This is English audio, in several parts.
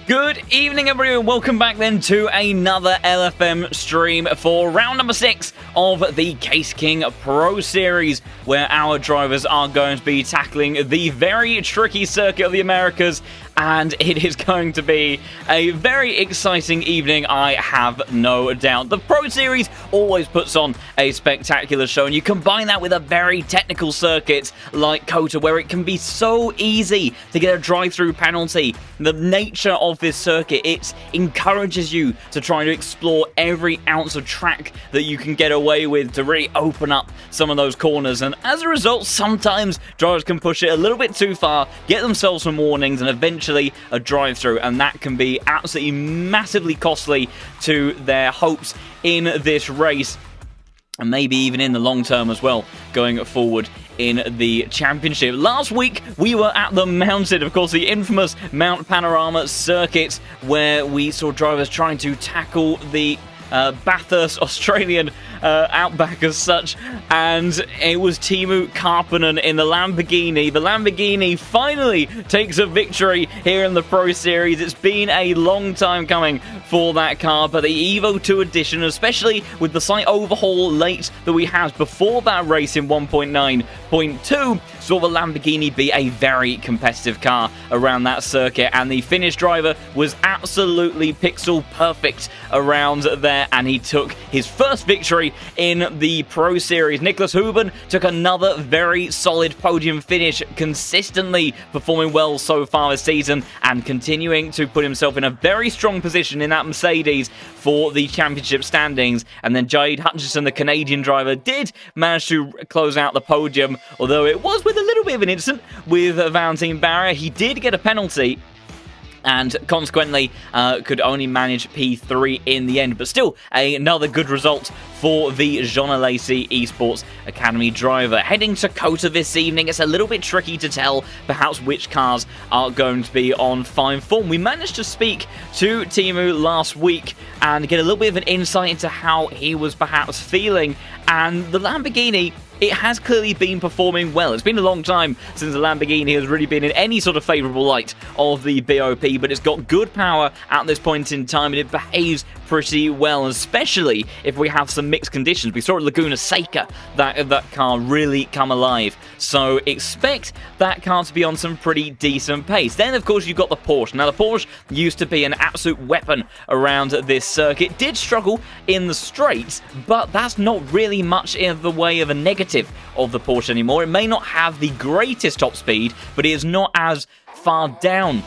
Good evening, everyone. Welcome back then to another LFM stream for round number 6 of the Case King Pro Series, where our drivers are going to be tackling the very tricky circuit of the Americas, and it is going to be a very exciting evening, I have no doubt. The Pro Series always puts on a spectacular show, and you combine that with a very technical circuit like COTA, where it can be so easy to get a drive-through penalty. The nature of this circuit, it encourages you to try to explore every ounce of track that you can get away with to really open up some of those corners, and as a result, sometimes drivers can push it a little bit too far, get themselves some warnings, and eventually a drive-through, and that can be absolutely massively costly to their hopes in this race, and maybe even in the long term as well, going forward in the championship. Last week, we were at the Mountain, of course, the infamous Mount Panorama circuit, where we saw drivers trying to tackle the Bathurst Australian outback as such, and it was Teemu Karppinen in the Lamborghini. The Lamborghini finally takes a victory here in the Pro Series. It's been a long time coming for that car, but the Evo 2 edition, especially with the slight overhaul late that we had before that race in 1.9.2, saw the Lamborghini be a very competitive car around that circuit, and the Finnish driver was absolutely pixel perfect around there, and he took his first victory in the Pro Series. Nicholas Huben took another very solid podium finish, consistently performing well so far this season and continuing to put himself in a very strong position in that Mercedes for the championship standings. And then Jade Hutchinson, the Canadian driver, did manage to close out the podium, although it was with a little bit of an incident with Valentin Barrier. He did get a penalty and consequently could only manage P3 in the end. But still, another good result for the Jean Alesi Esports Academy driver. Heading to COTA this evening, it's a little bit tricky to tell perhaps which cars are going to be on fine form. We managed to speak to Teemu last week and get a little bit of an insight into how he was perhaps feeling, and the Lamborghini, it has clearly been performing well. It's been a long time since the Lamborghini has really been in any sort of favourable light of the BOP, but it's got good power at this point in time, and it behaves pretty well, especially if we have some mixed conditions. We saw at Laguna Seca that car really come alive, so expect that car to be on some pretty decent pace. Then, of course, you've got the Porsche. Now, the Porsche used to be an absolute weapon around this circuit. Did struggle in the straights, but that's not really much in the way of a negative of the Porsche anymore. It may not have the greatest top speed, but it is not as far down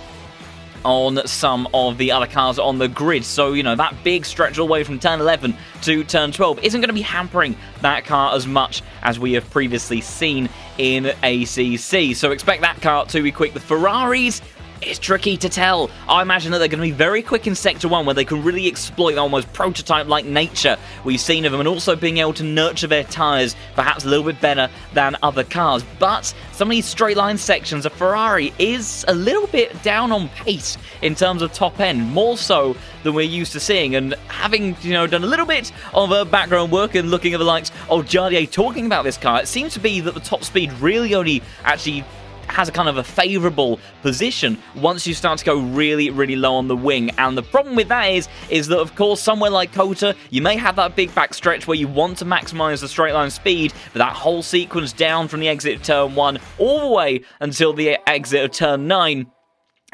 on some of the other cars on the grid. So, you know, that big stretch all the way from turn 11 to turn 12 isn't going to be hampering that car as much as we have previously seen in ACC. So expect that car to be quick. The Ferraris, it's tricky to tell. I imagine that they're going to be very quick in Sector 1, where they can really exploit the almost prototype-like nature we've seen of them, and also being able to nurture their tyres perhaps a little bit better than other cars. But some of these straight-line sections, a Ferrari is a little bit down on pace in terms of top end, more so than we're used to seeing. And having, you know, done a little bit of background work and looking at the likes of Jardier talking about this car, it seems to be that the top speed really only actually has a kind of a favourable position once you start to go really, really low on the wing. And the problem with that is that, of course, somewhere like COTA, you may have that big back stretch where you want to maximise the straight line speed, but that whole sequence down from the exit of turn 1 all the way until the exit of turn 9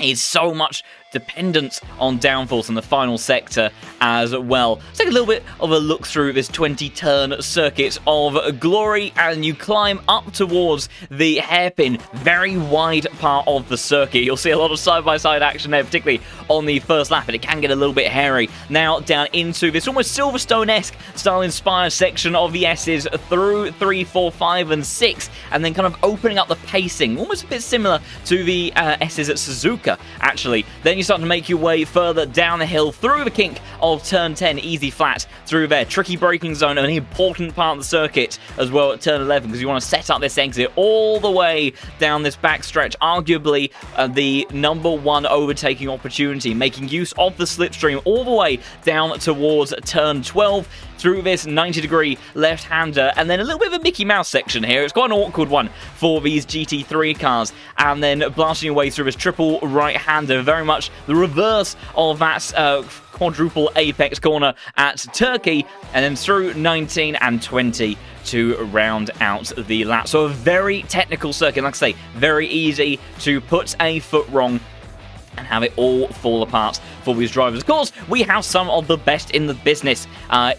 is so much dependent on downforce in the final sector as well. Let's take a little bit of a look through this 20-turn circuit of glory, and you climb up towards the hairpin, very wide part of the circuit. You'll see a lot of side-by-side action there, particularly on the first lap, and it can get a little bit hairy. Now down into this almost Silverstone-esque style-inspired section of the S's through 3, 4, 5, and 6, and then kind of opening up the pacing, almost a bit similar to the S's at Suzuka, actually. Then you start to make your way further down the hill through the kink of turn 10, easy flat through there. Tricky braking zone, an important part of the circuit as well at turn 11, because you want to set up this exit all the way down this back stretch. Arguably the #1 overtaking opportunity, making use of the slipstream all the way down towards turn 12. through this 90-degree left-hander, and then a little bit of a Mickey Mouse section here. It's quite an awkward one for these GT3 cars, and then blasting your way through this triple right-hander, very much the reverse of that quadruple apex corner at Turkey, and then through 19 and 20 to round out the lap. So a very technical circuit, like I say, very easy to put a foot wrong and have it all fall apart for these drivers. Of course, we have some of the best in the business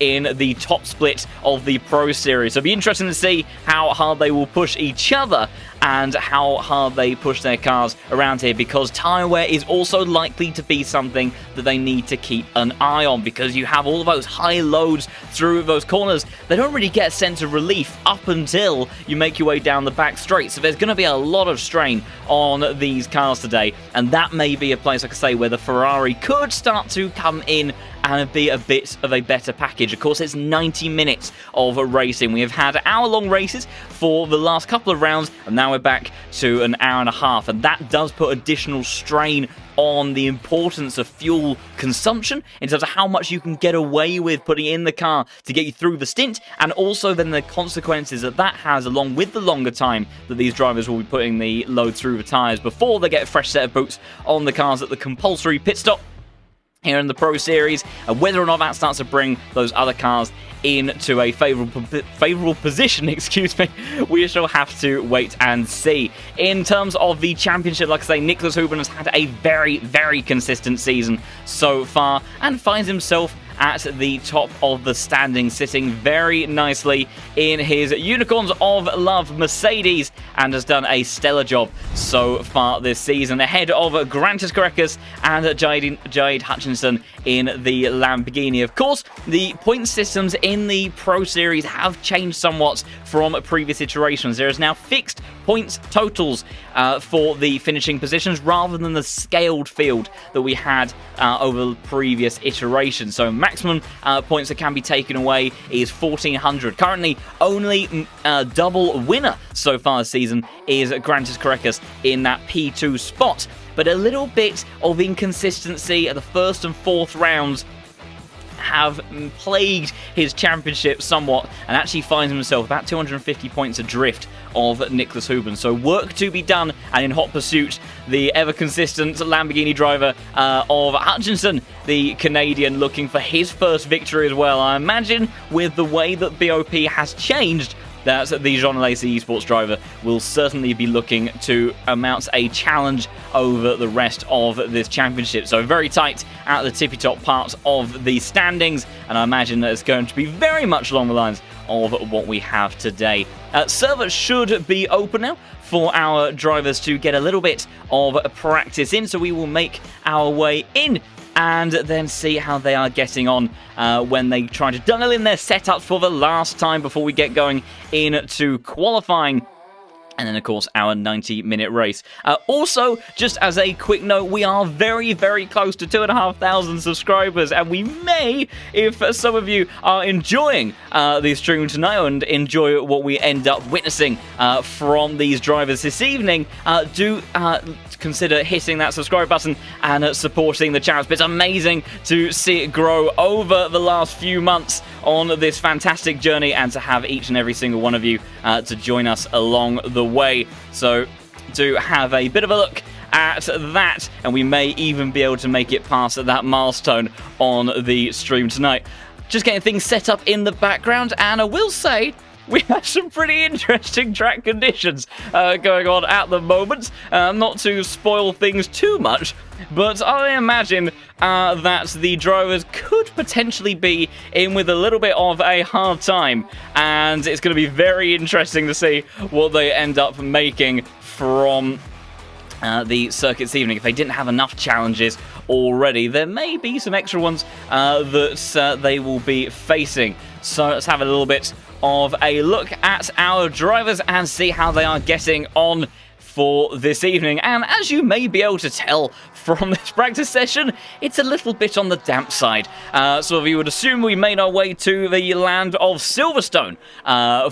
in the top split of the Pro Series. So it'll be interesting to see how hard they will push each other and how hard they push their cars around here, because tyre wear is also likely to be something that they need to keep an eye on, because you have all of those high loads through those corners. They don't really get a sense of relief up until you make your way down the back straight. So there's going to be a lot of strain on these cars today, and that may be a place, like I say, where the Ferrari could start to come in and be a bit of a better package. Of course, it's 90 minutes of racing. We have had hour-long races for the last couple of rounds, and now we're back to an hour and a half, and that does put additional strain on the importance of fuel consumption in terms of how much you can get away with putting in the car to get you through the stint, and also then the consequences that that has, along with the longer time that these drivers will be putting the load through the tyres before they get a fresh set of boots on the cars at the compulsory pit stop here in the Pro Series, and whether or not that starts to bring those other cars into a favourable position, excuse me, we shall have to wait and see. In terms of the championship, like I say, Nicholas Huben has had a very, very consistent season so far and finds himself at the top of the standing, sitting very nicely in his Unicorns of Love Mercedes, and has done a stellar job so far this season, ahead of Grantis Korekis and Jade Hutchinson in the Lamborghini. Of course, the point systems in the Pro Series have changed somewhat from previous iterations. There is now fixed points totals for the finishing positions, rather than the scaled field that we had over the previous iterations. So maximum points that can be taken away is 1,400. Currently, only double winner so far this season is Grantis Korekis in that P2 spot. But a little bit of inconsistency at the first and fourth rounds have plagued his championship somewhat, and actually finds himself about 250 points adrift of Nicholas Huben. So work to be done, and in hot pursuit, the ever-consistent Lamborghini driver of Hutchinson, the Canadian, looking for his first victory as well. I imagine with the way that BOP has changed, that the Jean Alesi esports driver will certainly be looking to mount a challenge over the rest of this championship. So very tight at the tippy-top part of the standings, and I imagine that it's going to be very much along the lines of what we have today. Server should be open now for our drivers to get a little bit of practice in, so we will make our way in and then see how they are getting on when they try to dial in their setups for the last time before we get going into qualifying. And then, of course, our 90-minute race. Also, just as a quick note, we are very, very close to 2,500 subscribers. And we may, if some of you are enjoying the stream tonight and enjoy what we end up witnessing from these drivers this evening, do consider hitting that subscribe button and supporting the channel. It's amazing to see it grow over the last few months on this fantastic journey, and to have each and every single one of you to join us along the way. So to have a bit of a look at that, and we may even be able to make it past that milestone on the stream tonight. Just getting things set up in the background, and I will say we have some pretty interesting track conditions going on at the moment. Not to spoil things too much, but I imagine that the drivers could potentially be in with a little bit of a hard time, and it's going to be very interesting to see what they end up making from the circuit this evening. If they didn't have enough challenges already, there may be some extra ones that they will be facing. So let's have a little bit of a look at our drivers and see how they are getting on for this evening. And as you may be able to tell from this practice session, it's a little bit on the damp side. So you would assume we made our way to the land of Silverstone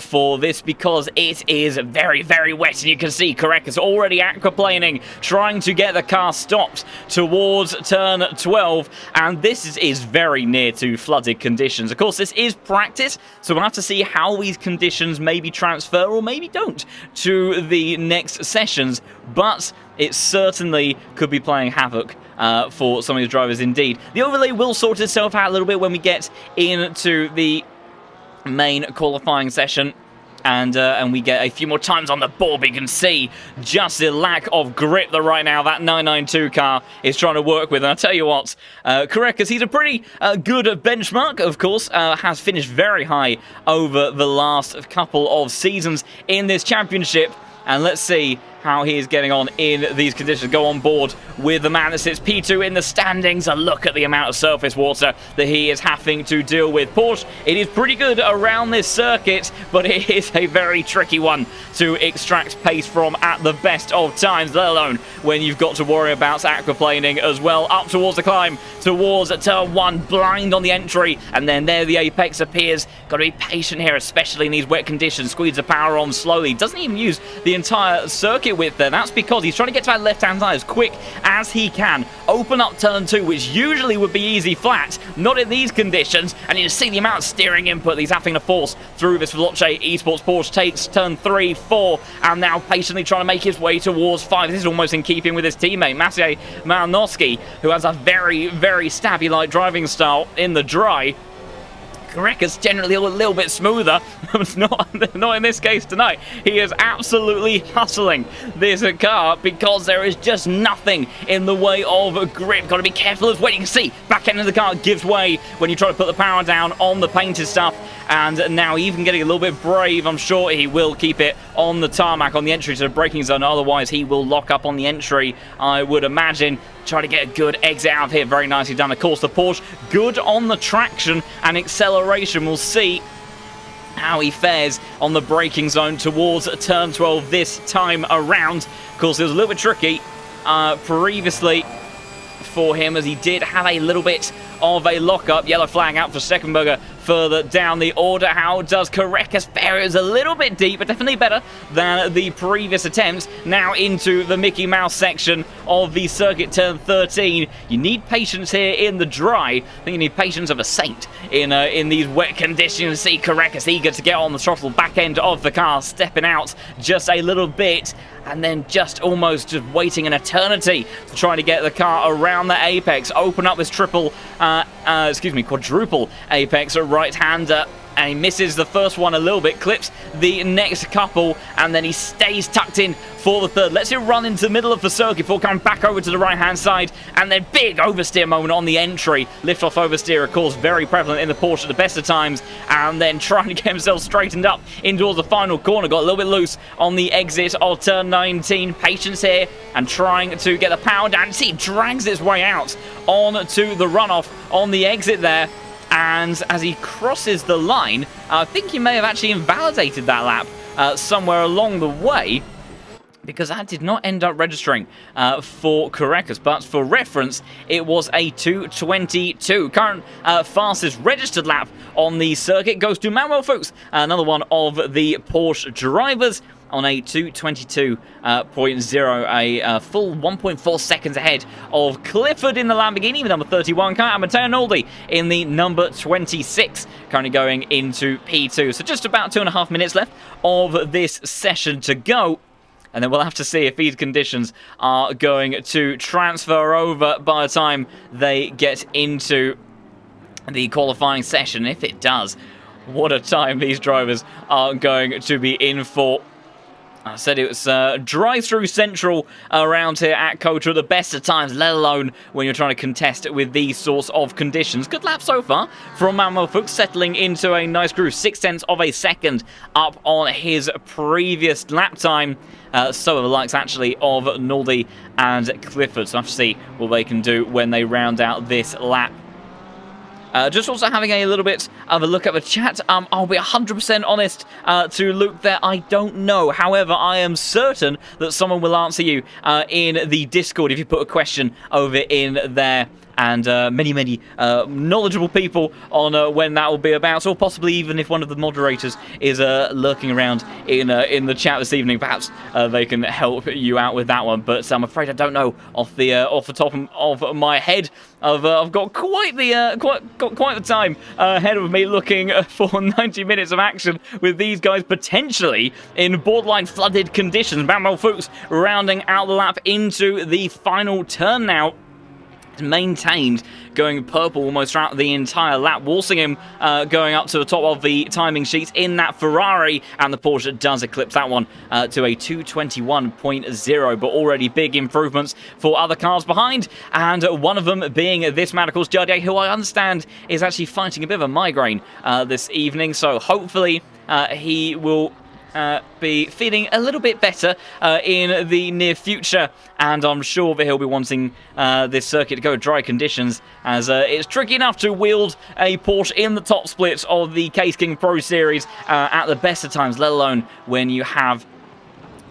for this, because it is very, very wet. And you can see Correct is already aquaplaning, trying to get the car stopped towards turn 12. And this is very near to flooded conditions. Of course, this is practice, so we'll have to see how these conditions maybe transfer or maybe don't to the next sessions. But it certainly could be playing havoc for some of these drivers indeed. The overlay will sort itself out a little bit when we get into the main qualifying session. And we get a few more times on the board, but you can see just the lack of grip that right now that 992 car is trying to work with. And I'll tell you what, Korekis, he's a pretty good benchmark, of course, has finished very high over the last couple of seasons in this championship. And let's see how he is getting on in these conditions. Go on board with the man that sits P2 in the standings. A look at the amount of surface water that he is having to deal with. Porsche, it is pretty good around this circuit, but it is a very tricky one to extract pace from at the best of times, let alone when you've got to worry about aquaplaning as well. Up towards the climb, towards turn 1, blind on the entry, and then there the apex appears. Got to be patient here, especially in these wet conditions. Squeeze the power on slowly. Doesn't even use the entire circuit width there. That's because he's trying to get to that left-hand side as quick as he can. Open up turn 2, which usually would be easy flat. Not in these conditions. And you see the amount of steering input he's having to force through this Veloce Esports Porsche. Takes turn 3, 4, and now patiently trying to make his way towards 5. This is almost in keeping with his teammate, Maciej Malinowski, who has a very, very stabby-like driving style in the dry. Korekis generally a little bit smoother, but not in this case tonight. He is absolutely hustling this car because there is just nothing in the way of grip. Got to be careful as well. You can see back end of the car gives way when you try to put the power down on the painted stuff. And now even getting a little bit brave, I'm sure he will keep it on the tarmac on the entry to the braking zone. Otherwise, he will lock up on the entry, I would imagine. Try to get a good exit out of here. Very nicely done. Of course, the Porsche good on the traction and acceleration. We'll see how he fares on the braking zone towards turn 12 this time around. Of course, it was a little bit tricky previously for him, as he did have a little bit of a lockup. Yellow flag out for Steckenberger further down the order. How does Korekis fare? It was a little bit deep, but definitely better than the previous attempts. Now into the Mickey Mouse section of the circuit, turn 13. You need patience here in the dry. I think you need patience of a saint in these wet conditions. See Korekis eager to get on the throttle, back end of the car, stepping out just a little bit, and then just almost just waiting an eternity to try to get the car around the apex, open up this quadruple apex right-hander, and he misses the first one a little bit, clips the next couple, and then he stays tucked in for the third. Lets it run into the middle of the circuit before coming back over to the right-hand side, and then big oversteer moment on the entry. Lift-off oversteer, of course, very prevalent in the Porsche at the best of times, and then trying to get himself straightened up into the final corner. Got a little bit loose on the exit of turn 19. Patience here, and trying to get the power down. See, drags its way out onto the runoff on the exit there. And as he crosses the line, I think he may have actually invalidated that lap somewhere along the way, because that did not end up registering for Korekis. But for reference, it was a 2:22. Current fastest registered lap on the circuit goes to Manuel Fuchs, another one of the Porsche drivers, on a 2:22.0, a full 1.4 seconds ahead of Clifford in the Lamborghini with number 31 car, and Matteo Noldi in the number 26, currently going into P2. So just about 2.5 minutes left of this session to go. And then we'll have to see if these conditions are going to transfer over by the time they get into the qualifying session. If it does, what a time these drivers are going to be in for. I said it was drive-through central around here at COTA at the best of times, let alone when you're trying to contest with these sorts of conditions. Good lap so far from Manuel Fuchs, settling into a nice groove. 0.6 of a second up on his previous lap time. So are the likes, actually, of Noldi and Clifford. So I have to see what they can do when they round out this lap. Just also having a little bit of a look at the chat. I'll be 100% honest to Luke there. I don't know. However, I am certain that someone will answer you in the Discord if you put a question over in there. And many knowledgeable people on when that will be about, or possibly even if one of the moderators is lurking around in the chat this evening, perhaps they can help you out with that one. But I'm afraid I don't know off the top of my head. I've got quite the time ahead of me, looking for 90 minutes of action with these guys potentially in borderline flooded conditions. Bambo Fuchs rounding out the lap into the final turn now. Maintained, going purple almost throughout the entire lap. Walsingham going up to the top of the timing sheets in that Ferrari, and the Porsche does eclipse that one to a 221.0, but already big improvements for other cars behind, and one of them being this man, of course, Jardier, who I understand is actually fighting a bit of a migraine this evening, so hopefully he will be feeling a little bit better in the near future, and I'm sure that he'll be wanting this circuit to go dry conditions, as it's tricky enough to wield a Porsche in the top splits of the Case King Pro Series at the best of times, let alone when you have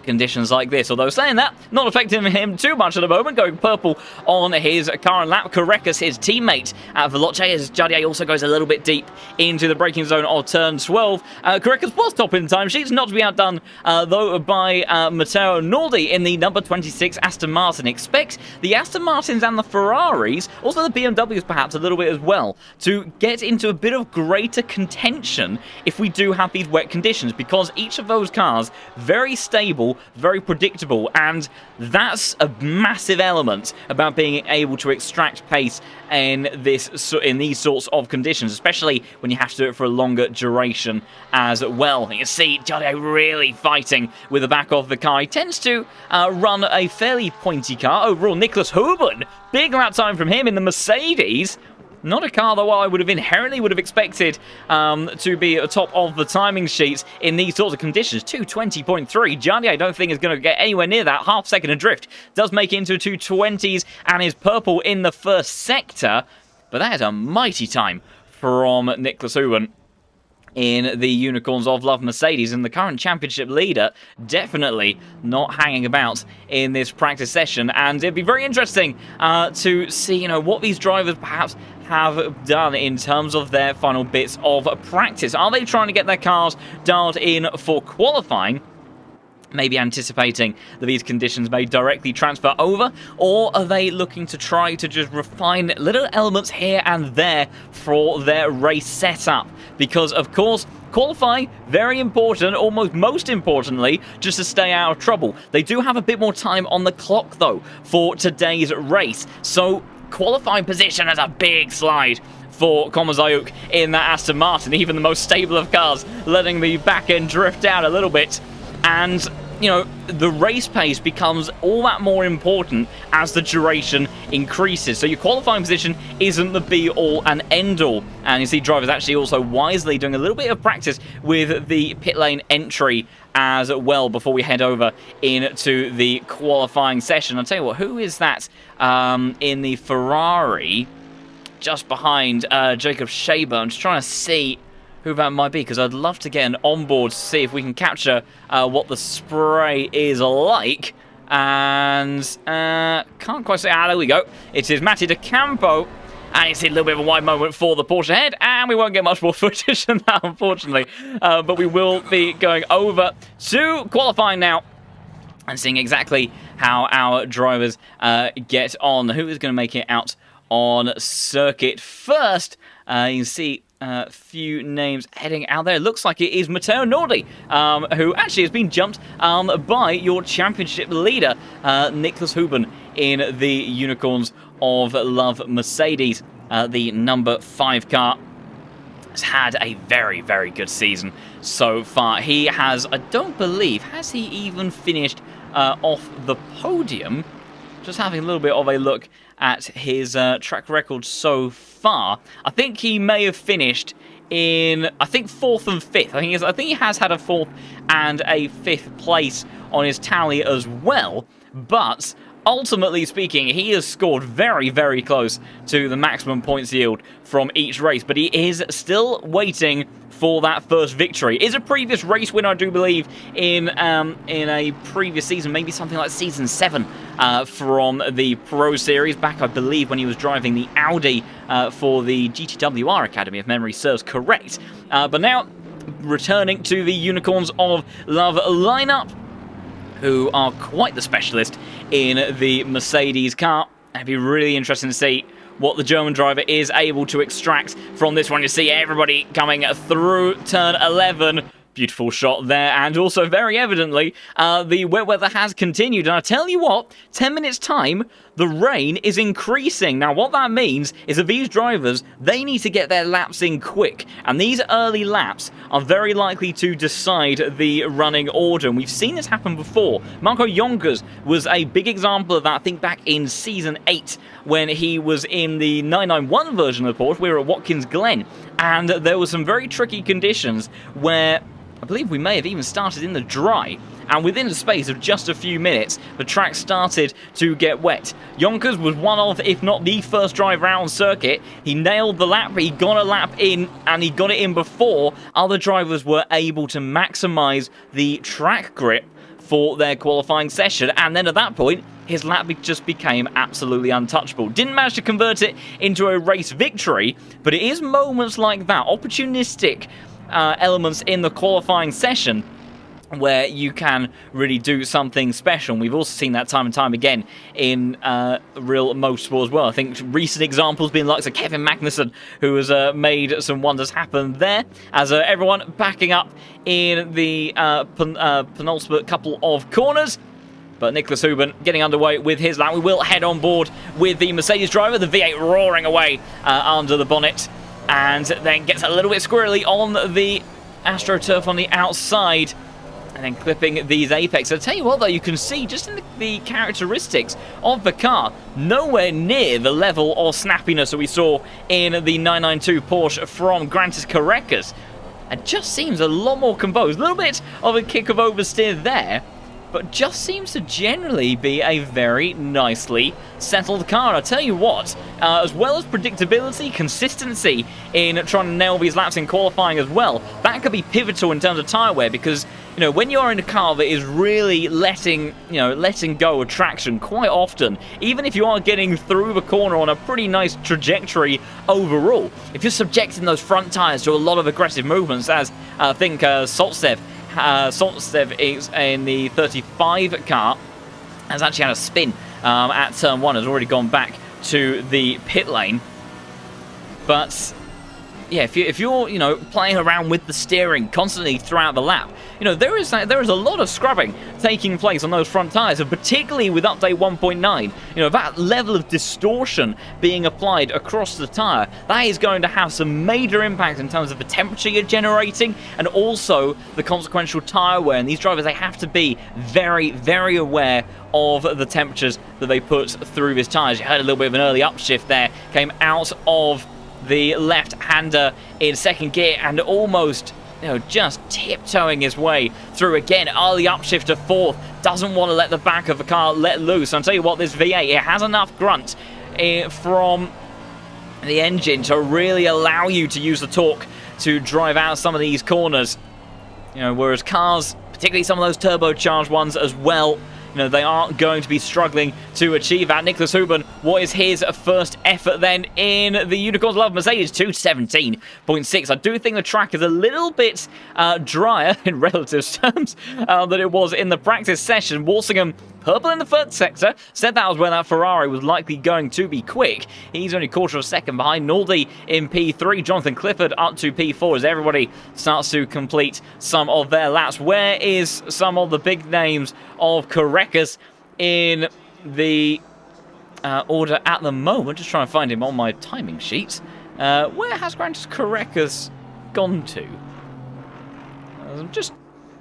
conditions like this. Although saying that, not affecting him too much at the moment, going purple on his current lap. Korekas, his teammate at Veloce, as Jardier also goes a little bit deep into the braking zone of turn 12. Korekas was top in the timesheets, not to be outdone though by Matteo Nordi in the number 26 Aston Martin. Expect the Aston Martins and the Ferraris, also the BMWs perhaps a little bit as well, to get into a bit of greater contention if we do have these wet conditions, because each of those cars very stable, very predictable, and that's a massive element about being able to extract pace in these sorts of conditions, especially when you have to do it for a longer duration as well. You can see Jardier really fighting with the back of the car. He tends to run a fairly pointy car overall. Nicholas Huben, big lap time from him in the Mercedes. Not a car that I would have inherently expected to be at top of the timing sheets in these sorts of conditions. 220.3. Jardier, I don't think is going to get anywhere near that. Half second adrift. Does make it into 220s and is purple in the first sector. But that is a mighty time from Nicholas Huben in the Unicorns of Love Mercedes, and the current championship leader definitely not hanging about in this practice session. And it'd be very interesting to see, what these drivers perhaps have done in terms of their final bits of practice. Are they trying to get their cars dialed in for qualifying, maybe anticipating that these conditions may directly transfer over, or are they looking to try to just refine little elements here and there for their race setup? Because, of course, qualifying, very important, almost most importantly, just to stay out of trouble. They do have a bit more time on the clock, though, for today's race, so qualifying position has a big slide for Komazayuk in that Aston Martin, even the most stable of cars, letting the back end drift out a little bit. And the race pace becomes all that more important as the duration increases. So your qualifying position isn't the be-all and end-all. And you see drivers actually also wisely doing a little bit of practice with the pit lane entry as well before we head over into the qualifying session. I'll tell you what, who is that in the Ferrari just behind Jacob Shaber? I'm just trying to see who that might be, because I'd love to get an onboard to see if we can capture what the spray is like. And can't quite say. There we go. It is Matty DeCampo. And it's a little bit of a wide moment for the Porsche head, and we won't get much more footage than that, unfortunately. But we will be going over to qualifying now and seeing exactly how our drivers get on. Who is going to make it out on circuit first? You can see a few names heading out there. Looks like it is Matteo Nordi, who actually has been jumped by your championship leader, Nicholas Huben, in the Unicorns of Love Mercedes. The number 5 car has had a very, very good season so far. He has, I don't believe, has he even finished off the podium? Just having a little bit of a look at his track record so far. I think he may have finished in, 4th and 5th. I think he has had a 4th and a 5th place on his tally as well. But ultimately speaking, he has scored very, very close to the maximum points yield from each race, but he is still waiting for that first victory. Is a previous race winner, I do believe, in a previous season, maybe something like Season 7 from the Pro Series, back, I believe, when he was driving the Audi for the GTWR Academy, if memory serves correct. But now, returning to the Unicorns of Love lineup, who are quite the specialist in the Mercedes car. It'd be really interesting to see what the German driver is able to extract from this one. You see everybody coming through turn 11. Beautiful shot there, and also very evidently, the wet weather has continued. And I tell you what, 10 minutes time, the rain is increasing. Now, what that means is that these drivers, they need to get their laps in quick. And these early laps are very likely to decide the running order. And we've seen this happen before. Marco Jonkers was a big example of that, I think back in Season 8, when he was in the 991 version of the Porsche. We were at Watkins Glen, and there were some very tricky conditions where I believe we may have even started in the dry, and within the space of just a few minutes, the track started to get wet. Jonkers was one of, if not the first driver out on circuit. He nailed the lap, he got a lap in, and he got it in before other drivers were able to maximise the track grip for their qualifying session, and then at that point, his lap just became absolutely untouchable. Didn't manage to convert it into a race victory, but it is moments like that, opportunistic elements in the qualifying session, where you can really do something special. And we've also seen that time and time again in real motorsport as well. I think recent examples being the likes of Kevin Magnussen, who has made some wonders happen there, as everyone backing up in the penultimate couple of corners. But Nicholas Huben getting underway with his lap. We will head on board with the Mercedes driver, the V8 roaring away under the bonnet, and then gets a little bit squirrely on the AstroTurf on the outside, and then clipping these apex. I'll tell you what, though, you can see just in the characteristics of the car, nowhere near the level of snappiness that we saw in the 992 Porsche from Grantis Carreras. It just seems a lot more composed. A little bit of a kick of oversteer there, but just seems to generally be a very nicely settled car. And I'll tell you what, as well as predictability, consistency in trying to nail these laps in qualifying as well, that could be pivotal in terms of tyre wear, because, you know, when you're in a car that is really letting go of traction quite often, even if you are getting through the corner on a pretty nice trajectory overall, if you're subjecting those front tyres to a lot of aggressive movements, as I think Soltsev is in the 35 car, has actually had a spin at turn 1, has already gone back to the pit lane. But yeah, if you're playing around with the steering constantly throughout the lap, there is a lot of scrubbing taking place on those front tyres, and particularly with update 1.9, that level of distortion being applied across the tyre, that is going to have some major impact in terms of the temperature you're generating, and also the consequential tyre wear. And these drivers, they have to be very, very aware of the temperatures that they put through these tyres. You heard a little bit of an early upshift there, came out of the left-hander in second gear and almost, just tiptoeing his way through again. Early upshift to fourth, doesn't want to let the back of the car let loose. I'll tell you what, this V8, it has enough grunt from the engine to really allow you to use the torque to drive out some of these corners. Whereas cars, particularly some of those turbocharged ones as well, they aren't going to be struggling to achieve that. Nicholas Huben, what is his first effort then in the Unicorns Love Mercedes? 217.6. I do think the track is a little bit drier in relative terms than it was in the practice session. Walsingham, purple in the third sector, said that was where that Ferrari was likely going to be quick. He's only a quarter of a second behind. Naldi in P3, Jonathan Clifford up to P4 as everybody starts to complete some of their laps. Where is some of the big names of Carreras in the order at the moment? Just trying to find him on my timing sheet. Where has Grantis Carreras gone to? I'm just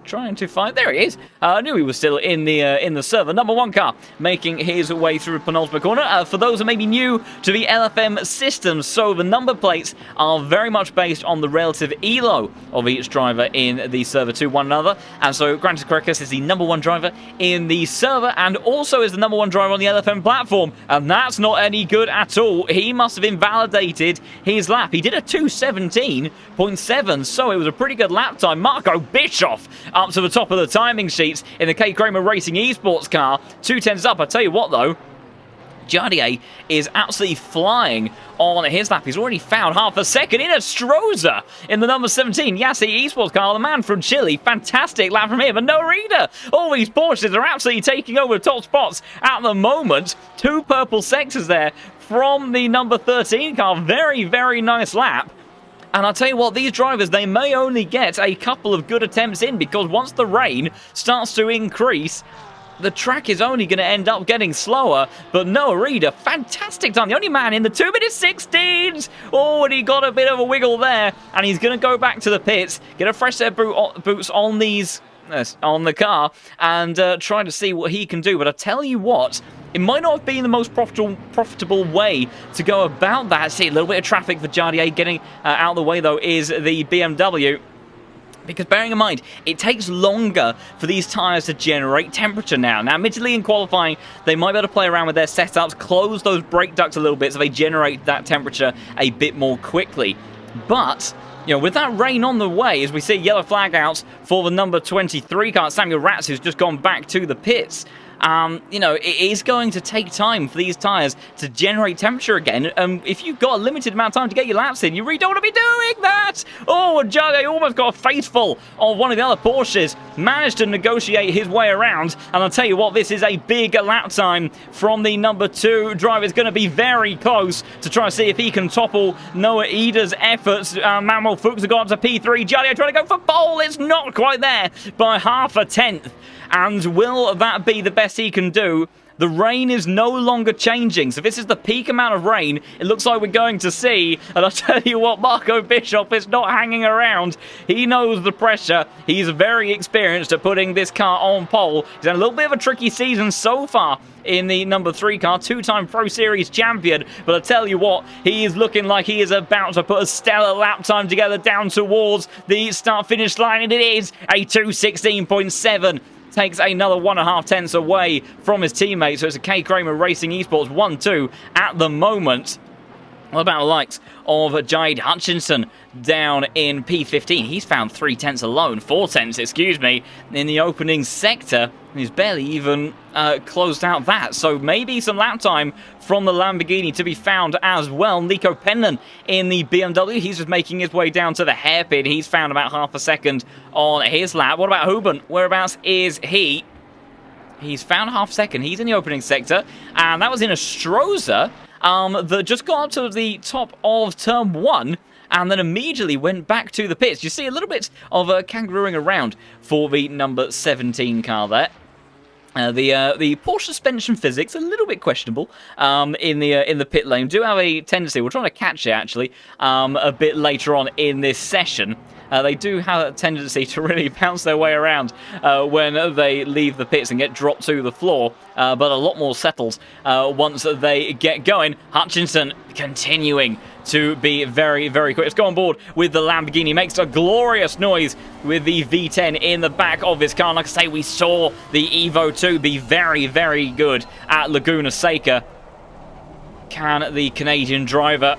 trying to find... There he is. I knew he was still in the server. Number 1 car making his way through penultimate corner. For those who may be new to the LFM system, so the number plates are very much based on the relative elo of each driver in the server to one another. And so Granted Cricus is the number 1 driver in the server and also is the number 1 driver on the LFM platform. And that's not any good at all. He must have invalidated his lap. He did a 2:17.7, so it was a pretty good lap time. Marco Bischoff up to the top of the timing sheets in the K. Kramer Racing Esports car. 2/10 up. I tell you what, though, Jardier is absolutely flying on his lap. He's already found half a second in a Stroza in the number 17 Yassi Esports car, the man from Chile. Fantastic lap from him, and no reader. All these Porsches are absolutely taking over the top spots at the moment. 2 purple sectors there from the number 13 car. Very, very nice lap. And I'll tell you what, these drivers, they may only get a couple of good attempts in, because once the rain starts to increase, the track is only going to end up getting slower. But Noah Reader, fantastic time. The only man in the 2:16s. Oh, and he got a bit of a wiggle there. And he's going to go back to the pits, get a fresh set of boots on these... on the car, and try to see what he can do. But I tell you what, it might not have been the most profitable way to go about that. See, a little bit of traffic for Jardier. Getting out of the way, though, is the BMW. Because bearing in mind, it takes longer for these tyres to generate temperature now. Now, admittedly, in qualifying, they might be able to play around with their setups, close those brake ducts a little bit so they generate that temperature a bit more quickly. But... you know, with that rain on the way, as we see yellow flag out for the number 23 car, Samuel Ratz, who's just gone back to the pits. You know, it is going to take time for these tyres to generate temperature again. If you've got a limited amount of time to get your laps in, you really don't want to be doing that. Oh, and Jardier almost got a face full of one of the other Porsches. Managed to negotiate his way around. And I'll tell you what, this is a big lap time from the number 2 driver. It's going to be very close to try to see if he can topple Noah Ida's efforts. Manuel Fuchs has gone up to P3. Jardier trying to go for pole. It's not quite there by half a tenth. And will that be the best he can do? The rain is no longer changing, so this is the peak amount of rain it looks like we're going to see. And I'll tell you what, Marco Bischoff is not hanging around. He knows the pressure. He's very experienced at putting this car on pole. He's had a little bit of a tricky season so far in the number 3 car, 2-time Pro Series champion. But I tell you what, he is looking like he is about to put a stellar lap time together down towards the start-finish line, and it is a 2:16.7. Takes another 1.5 tenths away from his teammates. So it's a K. Kramer Racing Esports 1-2 at the moment. What about the likes of Jade Hutchinson down in P15? He's found 3 tenths alone, 4 tenths, excuse me, in the opening sector. He's barely even closed out that. So maybe some lap time from the Lamborghini to be found as well. Nico Penman in the BMW. He's just making his way down to the hairpin. He's found about half a second on his lap. What about Huben? Whereabouts is he? He's found half a second. He's in the opening sector. And that was in a Stroza that just got up to the top of turn 1 and then immediately went back to the pits. You see a little bit of kangarooing around for the number 17 car there. The Porsche suspension physics a little bit questionable in the pit lane. Do have a tendency. We're trying to catch it actually a bit later on in this session. They do have a tendency to really bounce their way around when they leave the pits and get dropped to the floor, but a lot more settles once they get going. Hutchinson continuing to be very, very quick. Let's go on board with the Lamborghini. Makes a glorious noise with the V10 in the back of his car. Like I say, we saw the Evo 2 be very, very good at Laguna Seca. Can the Canadian driver,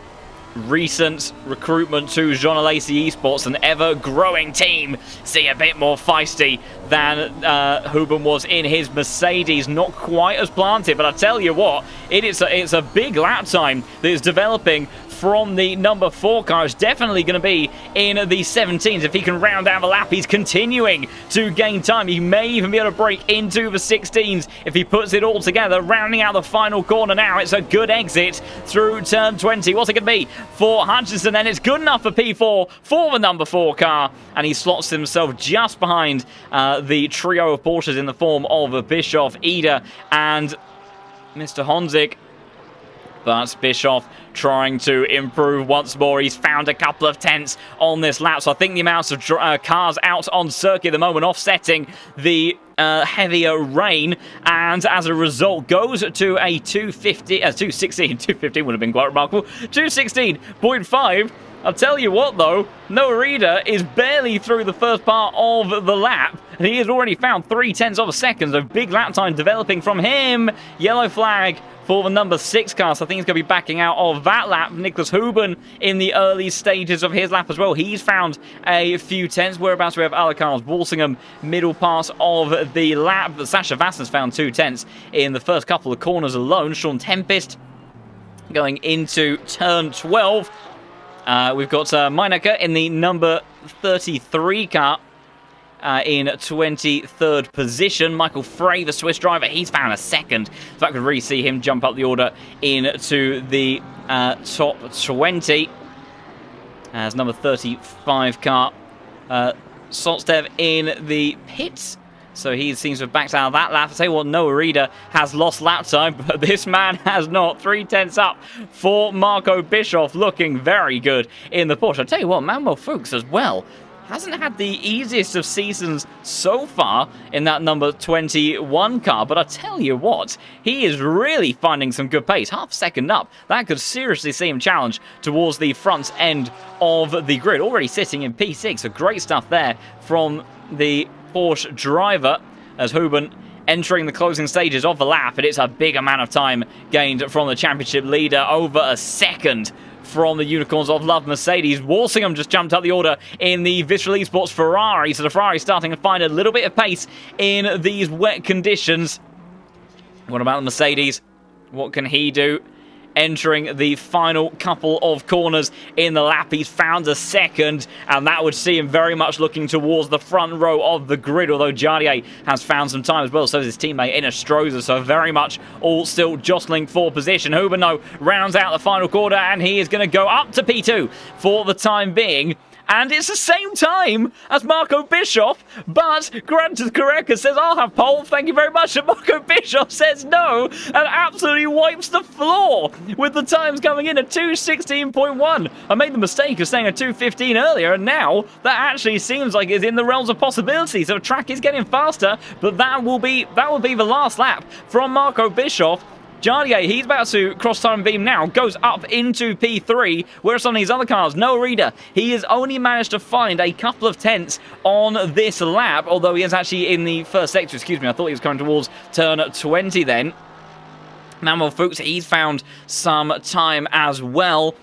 recent recruitment to Jean Alesi Esports, an ever-growing team, see a bit more feisty than Huben was in his Mercedes? Not quite as planted, but I tell you what, it's a big lap time that is developing from the number 4 car. Is definitely going to be in the 17s. If he can round out the lap, he's continuing to gain time. He may even be able to break into the 16s if he puts it all together. Rounding out the final corner now. It's a good exit through turn 20. What's it going to be for Hutchinson? And it's good enough for P4 for the number 4 car. And he slots himself just behind the trio of Porsches in the form of Bischoff, Ida, and Mr. Honzik. But Bischoff trying to improve once more. He's found a couple of tenths on this lap. So I think the amounts of cars out on circuit at the moment offsetting the heavier rain. And as a result, goes to a 215 would have been quite remarkable. 216.5. I'll tell you what, though, Noarida is barely through the first part of the lap, and he has already found 0.3 of a second, so big lap time developing from him. Yellow flag for the number 6 car, so I think he's going to be backing out of that lap. Nicholas Huben in the early stages of his lap as well. He's found a few tenths. Whereabouts we have other cars. Walsingham, middle part of the lap. But Sasha Vassen's found 2 tenths in the first couple of corners alone. Sean Tempest going into turn 12. We've got Meinecker in the number 33 car in 23rd position. Michael Frey, the Swiss driver, he's found a second. So I could really see him jump up the order into the top 20. As number 35 car, Solstev in the pits. So he seems to have backed out of that lap. I'll tell you what, Noah Reeder has lost lap time, but this man has not. 0.3 up for Marco Bischoff, looking very good in the Porsche. I'll tell you what, Manuel Fuchs as well hasn't had the easiest of seasons so far in that number 21 car, but I tell you what, he is really finding some good pace. Half a second up. That could seriously see him challenge towards the front end of the grid. Already sitting in P6, so great stuff there from the Porsche driver as Huben entering the closing stages of the lap, and it's a big amount of time gained from the championship leader, over a second from the Unicorns of Love Mercedes. Walsingham just jumped up the order in the Visual Esports Ferrari, so the Ferrari starting to find a little bit of pace in these wet conditions. What about the Mercedes? What can he do? Entering the final couple of corners in the lap, he's found a second, and that would see him very much looking towards the front row of the grid, although Jardier has found some time as well, so is his teammate Inestroza, so very much all still jostling for position. Huberno rounds out the final quarter, and he is going to go up to P2 for the time being. And it's the same time as Marco Bischoff, but Granted Correca says, I'll have pole, thank you very much. And Marco Bischoff says no, and absolutely wipes the floor with the times coming in at 2:16.1. I made the mistake of saying a 2:15 earlier, and now that actually seems like it's in the realms of possibility. So the track is getting faster, but that will be the last lap from Marco Bischoff. Jardier, he's about to cross time beam now, goes up into P3, whereas on these other cars, no Reader, he has only managed to find a couple of tenths on this lap, although he is actually in the first sector, excuse me, I thought he was coming towards turn 20 then. Manuel Fuchs, he's found some time as well.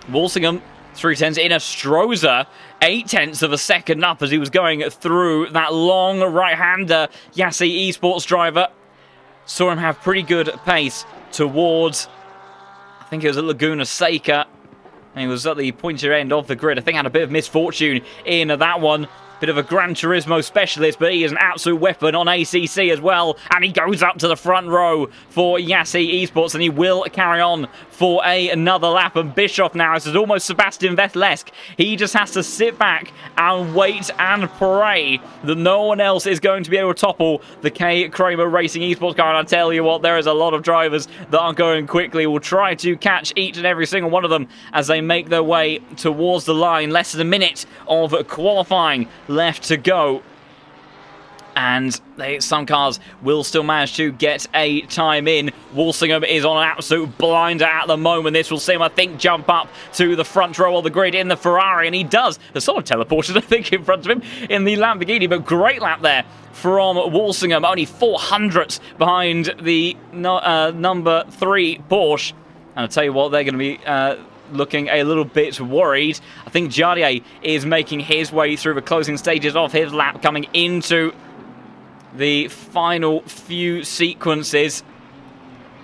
Walsingham, 0.3 in a Stroza, 0.8 of a second up as he was going through that long right-hander Yassi Esports driver. Saw him have pretty good pace towards, I think it was at Laguna Seca, and he was at the pointier end of the grid. I think had a bit of misfortune in that one. Bit of a Gran Turismo specialist, but he is an absolute weapon on ACC as well. And he goes up to the front row for Yassi Esports, and he will carry on for another lap. And Bischoff now, this is almost Sebastian Vettel-esque. He just has to sit back and wait and pray that no one else is going to be able to topple the K. Kramer Racing Esports car. And I tell you what, there is a lot of drivers that are going quickly. We'll try to catch each and every single one of them as they make their way towards the line. Less than a minute of qualifying left to go, and some cars will still manage to get a time in. Walsingham is on an absolute blinder at the moment. This will see him, I think, jump up to the front row of the grid in the Ferrari, and he does. There's sort of teleported, I think, in front of him in the Lamborghini, but great lap there from Walsingham, only 400ths behind the number 3 Porsche. And I'll tell you what, they're going to be looking a little bit worried. I think Jardier is making his way through the closing stages of his lap, coming into the final few sequences.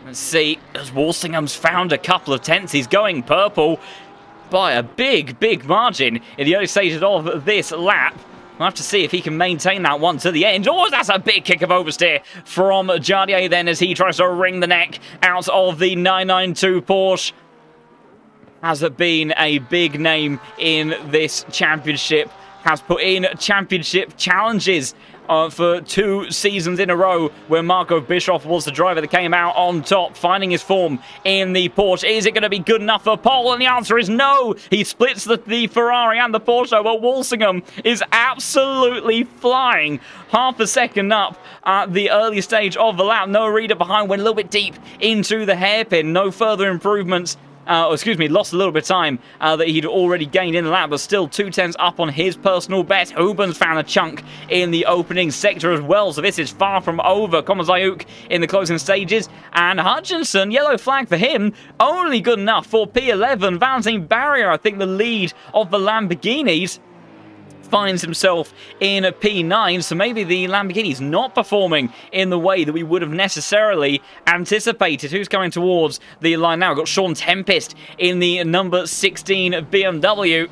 Let's see, as Walsingham's found a couple of tenths. He's going purple by a big margin in the early stages of this lap. We'll have to see if he can maintain that one to the end. Oh, that's a big kick of oversteer from Jardier then as he tries to wring the neck out of the 992 Porsche. Has been a big name in this championship has put in championship challenges for 2 seasons in a row, where Marco Bischoff was the driver that came out on top, finding his form in the Porsche. Is it going to be good enough for pole? And the answer is no. He splits the Ferrari and the Porsche, but Walsingham is absolutely flying. Half a second up at the early stage of the lap. No reader behind, went a little bit deep into the hairpin. No further improvements. Lost a little bit of time that he'd already gained in the lap, but still 2/10 up on his personal best. Hubens found a chunk in the opening sector as well, so this is far from over. Komazayuk in the closing stages, and Hutchinson, yellow flag for him, only good enough for P11. Valentin Barrier, I think the lead of the Lamborghinis, finds himself in a P9, so maybe the Lamborghini's not performing in the way that we would have necessarily anticipated. Who's coming towards the line now? We've got Sean Tempest in the number 16 BMW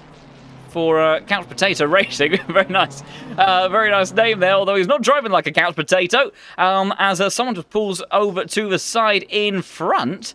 for Couch Potato Racing. Very nice name there, although he's not driving like a couch potato, as someone just pulls over to the side in front.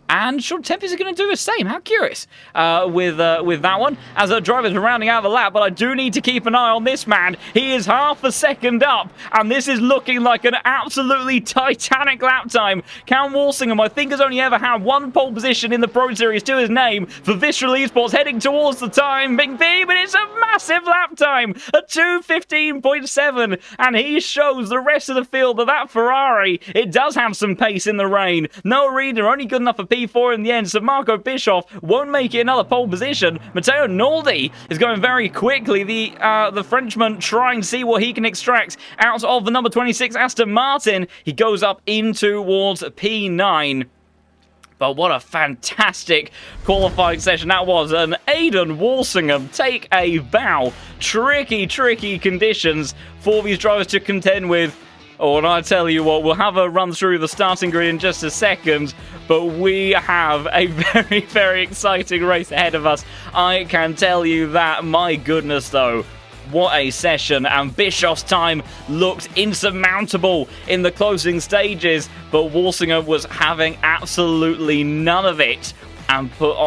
And Sean Tempest is going to do the same. How curious with that one. As our drivers are rounding out the lap, but I do need to keep an eye on this man. He is half a second up, and this is looking like an absolutely titanic lap time. Cam Walsingham, I think, has only ever had 1 pole position in the Pro Series to his name for Visceral Esports, heading towards the time. Big B, but it's a massive lap time, a 2:15.7, and he shows the rest of the field that Ferrari, it does have some pace in the rain. No reader, only good enough for P4 in the end, so Marco Bischoff won't make it another pole position. Matteo Noldi is going very quickly. The Frenchman trying to see what he can extract out of the number 26 Aston Martin. He goes up in towards P9. But what a fantastic qualifying session that was. And Aidan Walsingham, take a bow. Tricky conditions for these drivers to contend with. Oh, and I tell you what, we'll have a run through the starting grid in just a second, but we have a very, very exciting race ahead of us. I can tell you that. My goodness, though. What a session, and Bischoff's time looked insurmountable in the closing stages, but Walsingham was having absolutely none of it and put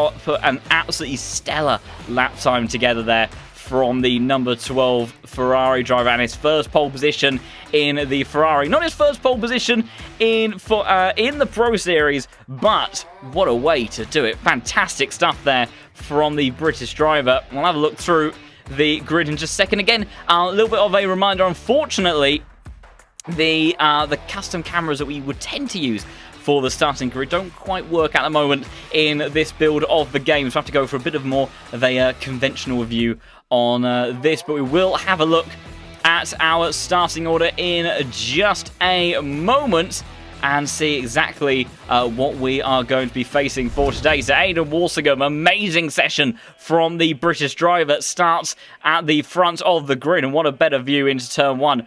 an absolutely stellar lap time together there from the number 12 Ferrari driver, and his first pole position in the Ferrari. Not his first pole position in the Pro Series, but what a way to do it. Fantastic stuff there from the British driver. We'll have a look through the grid in just a second. Again, a little bit of a reminder, unfortunately, the custom cameras that we would tend to use for the starting grid don't quite work at the moment in this build of the game, so I have to go for a bit of more of a conventional view on this, but we will have a look at our starting order in just a moment and see exactly what we are going to be facing for today. So Aidan Walsingham, amazing session from the British driver, starts at the front of the grid, and what a better view into turn 1.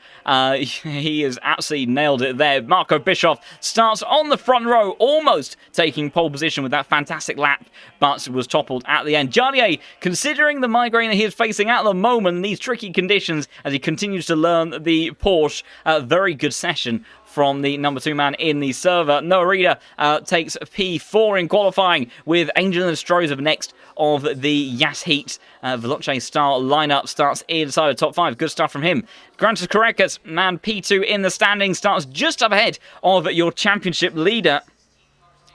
He has absolutely nailed it there. Marco Bischoff starts on the front row, almost taking pole position with that fantastic lap, but was toppled at the end. Jardier, considering the migraine that he is facing at the moment, these tricky conditions as he continues to learn the Porsche, very good session from the number 2 man in the server. Noah Reader takes P4 in qualifying, with Angel and Strozov next of the Yas Heat Veloce style lineup. Starts inside the top 5. Good stuff from him. Grantis Korekas, man P2 in the standings, starts just up ahead of your championship leader,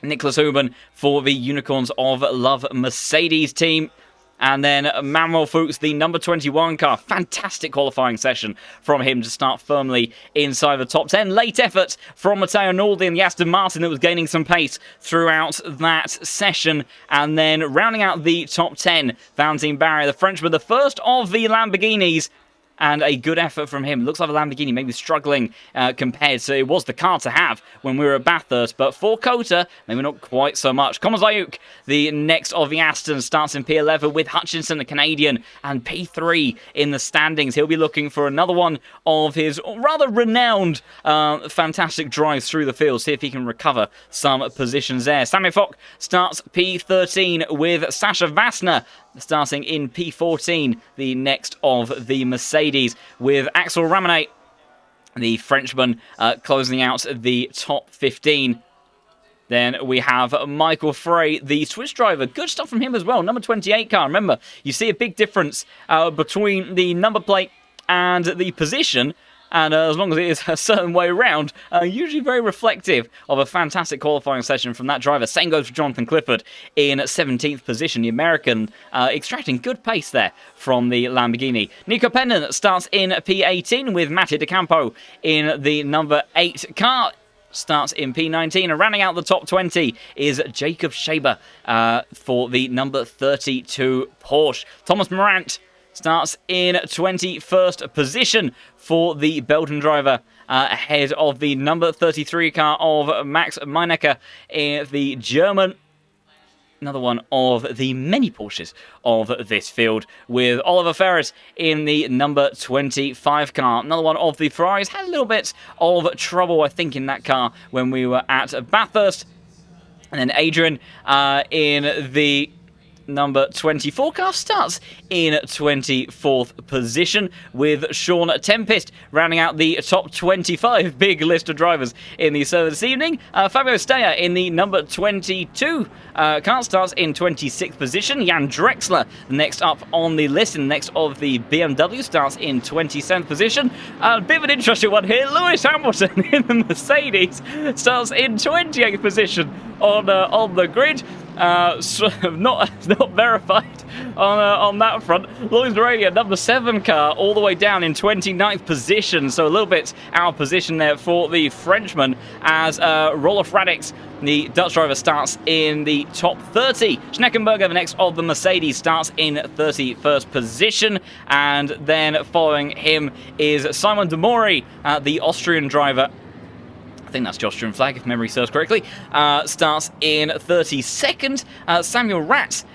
Nicholas Huben, for the Unicorns of Love Mercedes team. And then Manuel Fuchs, the number 21 car. Fantastic qualifying session from him to start firmly inside the top 10. Late effort from Matteo Noldi and the Aston Martin that was gaining some pace throughout that session. And then rounding out the top 10, Valentin Barrier, the Frenchman, the first of the Lamborghinis. And a good effort from him. Looks like a Lamborghini maybe struggling compared to it was the car to have when we were at Bathurst. But for COTA, maybe not quite so much. Komazayuk, the next of the Aston, starts in P11 with Hutchinson, the Canadian, and P3 in the standings. He'll be looking for another one of his rather renowned fantastic drives through the field. See if he can recover some positions there. Sammy Fock starts P13 with Sasha Vassner starting in P14, the next of the Mercedes, with Axel Ramanet, the Frenchman, closing out the top 15. Then we have Michael Frey, the Swiss driver. Good stuff from him as well. Number 28 car. Remember, you see a big difference between the number plate and the position. And as long as it is a certain way around, usually very reflective of a fantastic qualifying session from that driver. Same goes for Jonathan Clifford in 17th position. The American extracting good pace there from the Lamborghini. Nico Pennon starts in P18 with Mattia De Campo in the number 8 car. Starts in P19, and rounding out the top 20 is Jacob Schaber for the number 32 Porsche. Thomas Morant starts in 21st position for the Belgian driver, ahead of the number 33 car of Max Meinecker in the German. Another one of the many Porsches of this field, with Oliver Ferris in the number 25 car. Another one of the Ferraris. Had a little bit of trouble, I think, in that car when we were at Bathurst. And then Adrian in the number 24 car starts in 24th position, with Sean Tempest rounding out the top 25. Big list of drivers in the server this evening. Fabio Steyer in the number 22 car starts in 26th position. Jan Drexler next up on the list, and next of the BMW starts in 27th position. A bit of an interesting one here. Lewis Hamilton in the Mercedes starts in 28th position on the grid. Not verified on that front. Lloyd's Radio, number 7 car, all the way down in 29th position, so a little bit out of position there for the Frenchman, as Rolf Radix, the Dutch driver, starts in the top 30. Schneckenberger, the next of the Mercedes, starts in 31st position, and then following him is Simon de Mori, the Austrian driver. I think that's the Austrian flag, if memory serves correctly. Starts in 32nd. Samuel Ratz,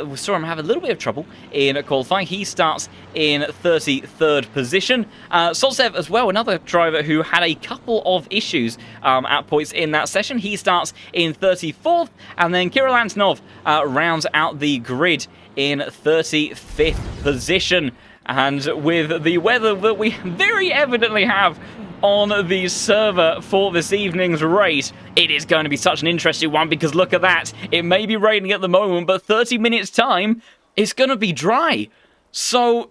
we saw him have a little bit of trouble in qualifying. He starts in 33rd position. Solsev as well, another driver who had a couple of issues at points in that session. He starts in 34th. And then Kirill Antonov rounds out the grid in 35th position. And with the weather that we very evidently have on the server for this evening's race, it is going to be such an interesting one, because look at that. It may be raining at the moment, but 30 minutes time, it's going to be dry. So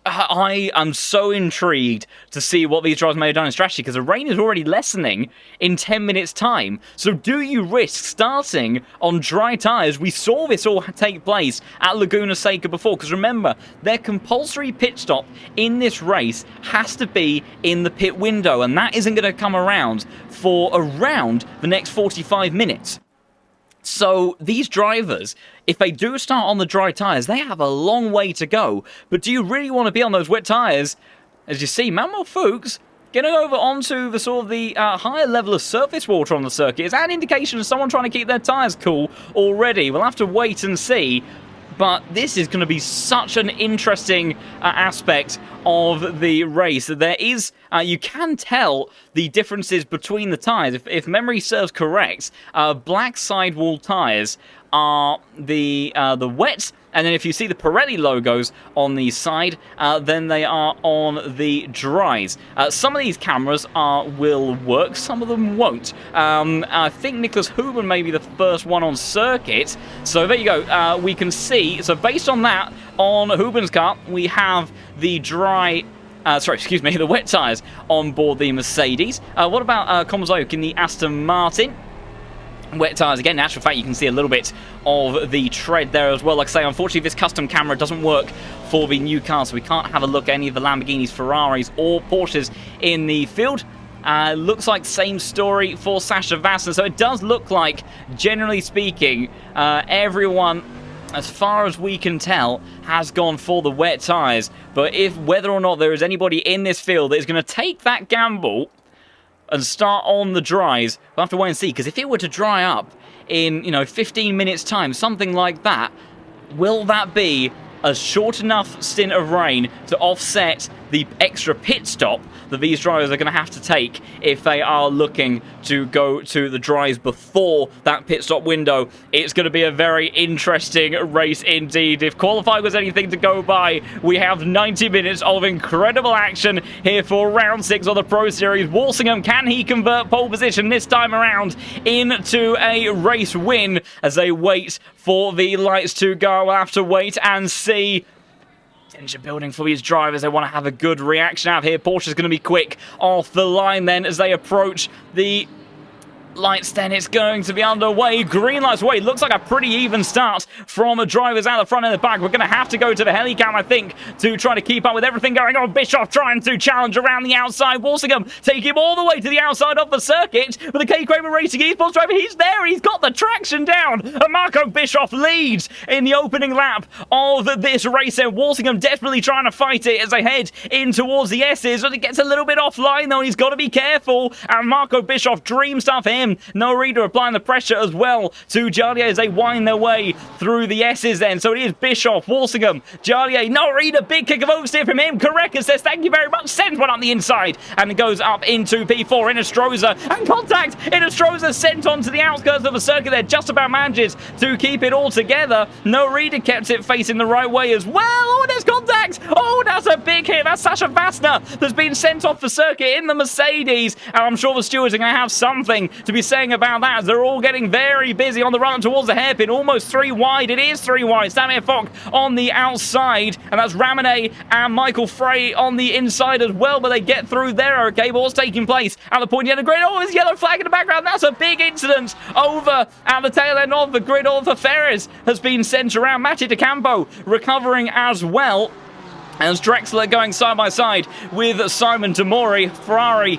I am so intrigued to see what these drivers may have done in strategy, because the rain is already lessening in 10 minutes time. So do you risk starting on dry tyres? We saw this all take place at Laguna Seca before, because remember, their compulsory pit stop in this race has to be in the pit window, and that isn't going to come around for around the next 45 minutes. So these drivers, if they do start on the dry tyres, they have a long way to go. But do you really want to be on those wet tyres? As you see, Manuel Fuchs getting over onto the sort of the higher level of surface water on the circuit. Is that an indication of someone trying to keep their tyres cool already? We'll have to wait and see. But this is going to be such an interesting aspect of the race. There is, you can tell the differences between the tyres. If memory serves correct, black sidewall tyres are the wets, and then if you see the Pirelli logos on the side, then they are on the dries. Some of these cameras will work, some of them won't. I think Nicholas Huben may be the first one on circuit. So there you go. We can see, so based on that, on Huben's car, we have the the wet tyres on board the Mercedes. What about Komzook in the Aston Martin? Wet tyres again. In actual fact, you can see a little bit of the tread there as well. Like I say, unfortunately, this custom camera doesn't work for the new car, so we can't have a look at any of the Lamborghinis, Ferraris, or Porsches in the field. Looks like same story for Sasha Vassen. So it does look like, generally speaking, everyone, as far as we can tell, has gone for the wet tyres. But whether or not there is anybody in this field that is going to take that gamble and start on the dries, we'll have to wait and see, because if it were to dry up in 15 minutes time, something like that, will that be a short enough stint of rain to offset the extra pit stop that these drivers are going to have to take if they are looking to go to the dries before that pit stop window. It's going to be a very interesting race indeed. If qualifying was anything to go by, we have 90 minutes of incredible action here for round 6 of the Pro Series. Walsingham, can he convert pole position this time around into a race win as they wait for the lights to go? We'll have to wait and see. Tension building for these drivers. They want to have a good reaction out here. Porsche's going to be quick off the line then as they approach the lights. Then it's going to be underway. Green lights away. Looks like a pretty even start from drivers out the front and the back. We're going to have to go to the helicam, I think, to try to keep up with everything going on. Bischoff trying to challenge around the outside. Walsingham take him all the way to the outside of the circuit. But the K Kramer Racing esports driver, he's there. He's got the traction down. And Marco Bischoff leads in the opening lap of this race. And Walsingham desperately trying to fight it as they head in towards the S's. But it gets a little bit offline, though. He's got to be careful. And Marco Bischoff, dream stuff here. No Reader applying the pressure as well to Jardier as they wind their way through the S's then. So it is Bischoff, Walsingham, Jardier, No Reader, big kick of oversteer from him. Correca says thank you very much, sends one on the inside and it goes up into P4. Inestrosa and contact. Inestrosa sent onto the outskirts of the circuit there, just about manages to keep it all together. No Reader kept it facing the right way as well. Oh, there's contact. Oh, that's a big hit. That's Sasha Vassner that's been sent off the circuit in the Mercedes. And I'm sure the stewards are going to have something to be saying about that as they're all getting very busy on the run towards the hairpin. Almost 3 wide. It is 3 wide. Samir Fock on the outside. And that's Ramone and Michael Frey on the inside as well. But they get through there. Okay, but what's taking place at the point of the grid? Oh, there's yellow flag in the background. That's a big incident over at the tail end of the grid. Oliver Ferres has been sent around. Matty DeCampo recovering as well. As Drexler going side by side with Simon Tamori, Ferrari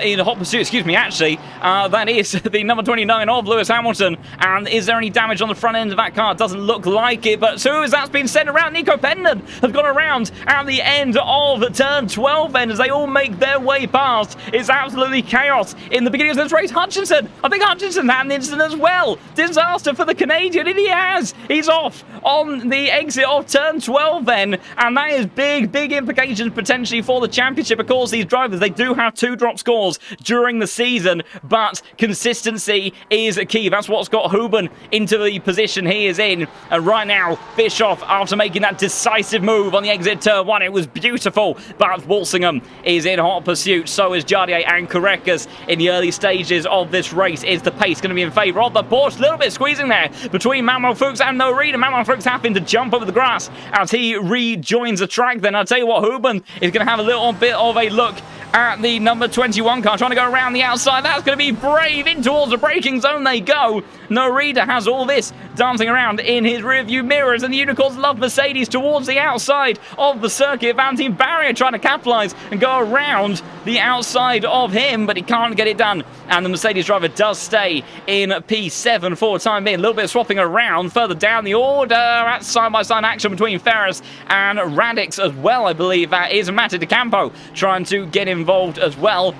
in hot pursuit. Excuse me, actually, that is the number 29 of Lewis Hamilton. And is there any damage on the front end of that car? Doesn't look like it, but who has that been sent around? Nico Pendon has gone around at the end of turn 12 then as they all make their way past. It's absolutely chaos in the beginning of this race. Hutchinson, I think Hutchinson had an incident as well. Disaster for the Canadian, and he has. He's off on the exit of turn 12 then, and that is big implications potentially for the championship. Of course, these drivers, they do have 2 drop scores during the season, but consistency is key. That's what's got Huben into the position he is in. And right now, Bischoff, after making that decisive move on the exit turn 1, it was beautiful, but Walsingham is in hot pursuit. So is Jardier and Correcas in the early stages of this race. Is the pace going to be in favour of the Porsche? A little bit squeezing there between Manuel Fuchs and No Reader. Manuel Fuchs having to jump over the grass as he rejoins the track. Then I'll tell you what, Huben is going to have a little bit of a look at the number 21 car, trying to go around the outside. That's going to be brave. In towards the braking zone they go. No Reader has all this dancing around in his rearview mirrors, and the Unicorns love Mercedes towards the outside of the circuit. Valentine Barrier trying to capitalise and go around the outside of him, but he can't get it done. And the Mercedes driver does stay in P7 for the time being. A little bit of swapping around further down the order. That's side-by-side action between Ferris and Radix as well, I believe. That is Matty DeCampo trying to get involved as well.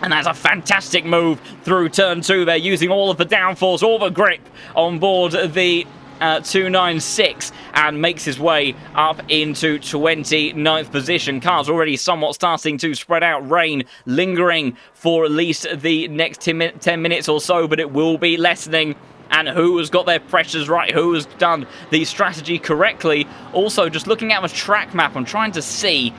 And that's a fantastic move through turn 2 there, using all of the downforce, all the grip on board the 296, and makes his way up into 29th position. Cars already somewhat starting to spread out. Rain lingering for at least the next 10 minutes or so, but it will be lessening. And who has got their pressures right? Who has done the strategy correctly? Also, just looking at the track map, I'm trying to see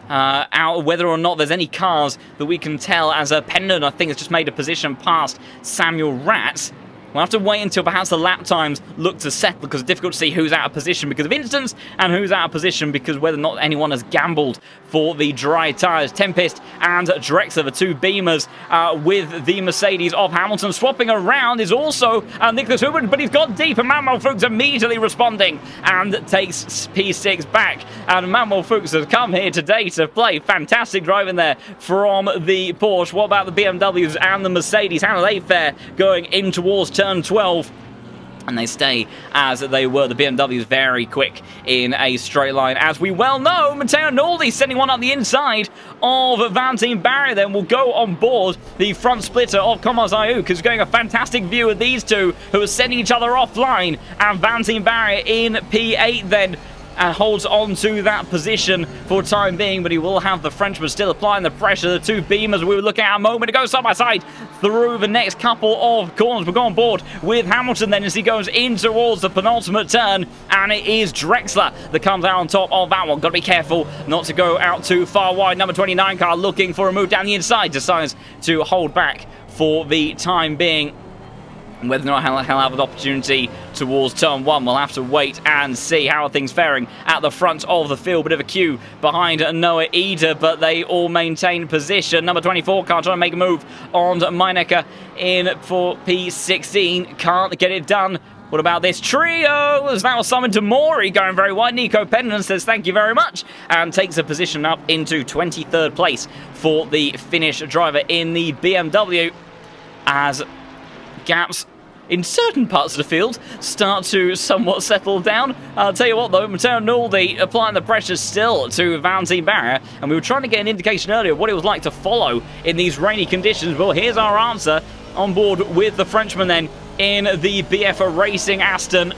out whether or not there's any cars that we can tell, as a Pendant, I think, has just made a position past Samuel Ratz. We'll have to wait until perhaps the lap times look to settle, because it's difficult to see who's out of position because of instance and who's out of position because whether or not anyone has gambled for the dry tyres. Tempest and Drexler, the 2 Beamers with the Mercedes of Hamilton. Swapping around is also Nicholas Huben, but he's got deep, and Manuel Fuchs immediately responding and takes P6 back. And Manuel Fuchs has come here today to play. Fantastic driving there from the Porsche. What about the BMWs and the Mercedes? How do they fare going in towards turn 12? And they stay as they were. The BMWs very quick in a straight line. As we well know, Matteo Naldi sending one up the inside of Valentine Barrier then will go on board the front splitter of Comas Ayuk, who's getting a fantastic view of these two who are sending each other offline. And Valentine Barrier in P8 then and holds on to that position for the time being, but he will have the Frenchman still applying the pressure. The two Beamers we were looking at a moment ago, side by side, through the next couple of corners. We'll go on board with Hamilton then as he goes in towards the penultimate turn, and it is Drexler that comes out on top of that one. Got to be careful not to go out too far wide. Number 29 car looking for a move down the inside, decides to hold back for the time being. Whether or not he'll have an opportunity towards turn 1, we'll have to wait and see. How are things faring at the front of the field? Bit of a queue behind Noah Eder, but they all maintain position. Number 24 car trying to make a move on Meinecker in for P16. Can't get it done. What about this trio? As that was summoned to Mori, going very wide. Nico Pennon says thank you very much and takes a position up into 23rd place for the Finnish driver in the BMW, as gaps in certain parts of the field start to somewhat settle down. I'll tell you what though, Matteo Naldi applying the pressure still to Valentin Barrier, and we were trying to get an indication earlier of what it was like to follow in these rainy conditions. Well, here's our answer. On board with the Frenchman then in the BF Racing Aston.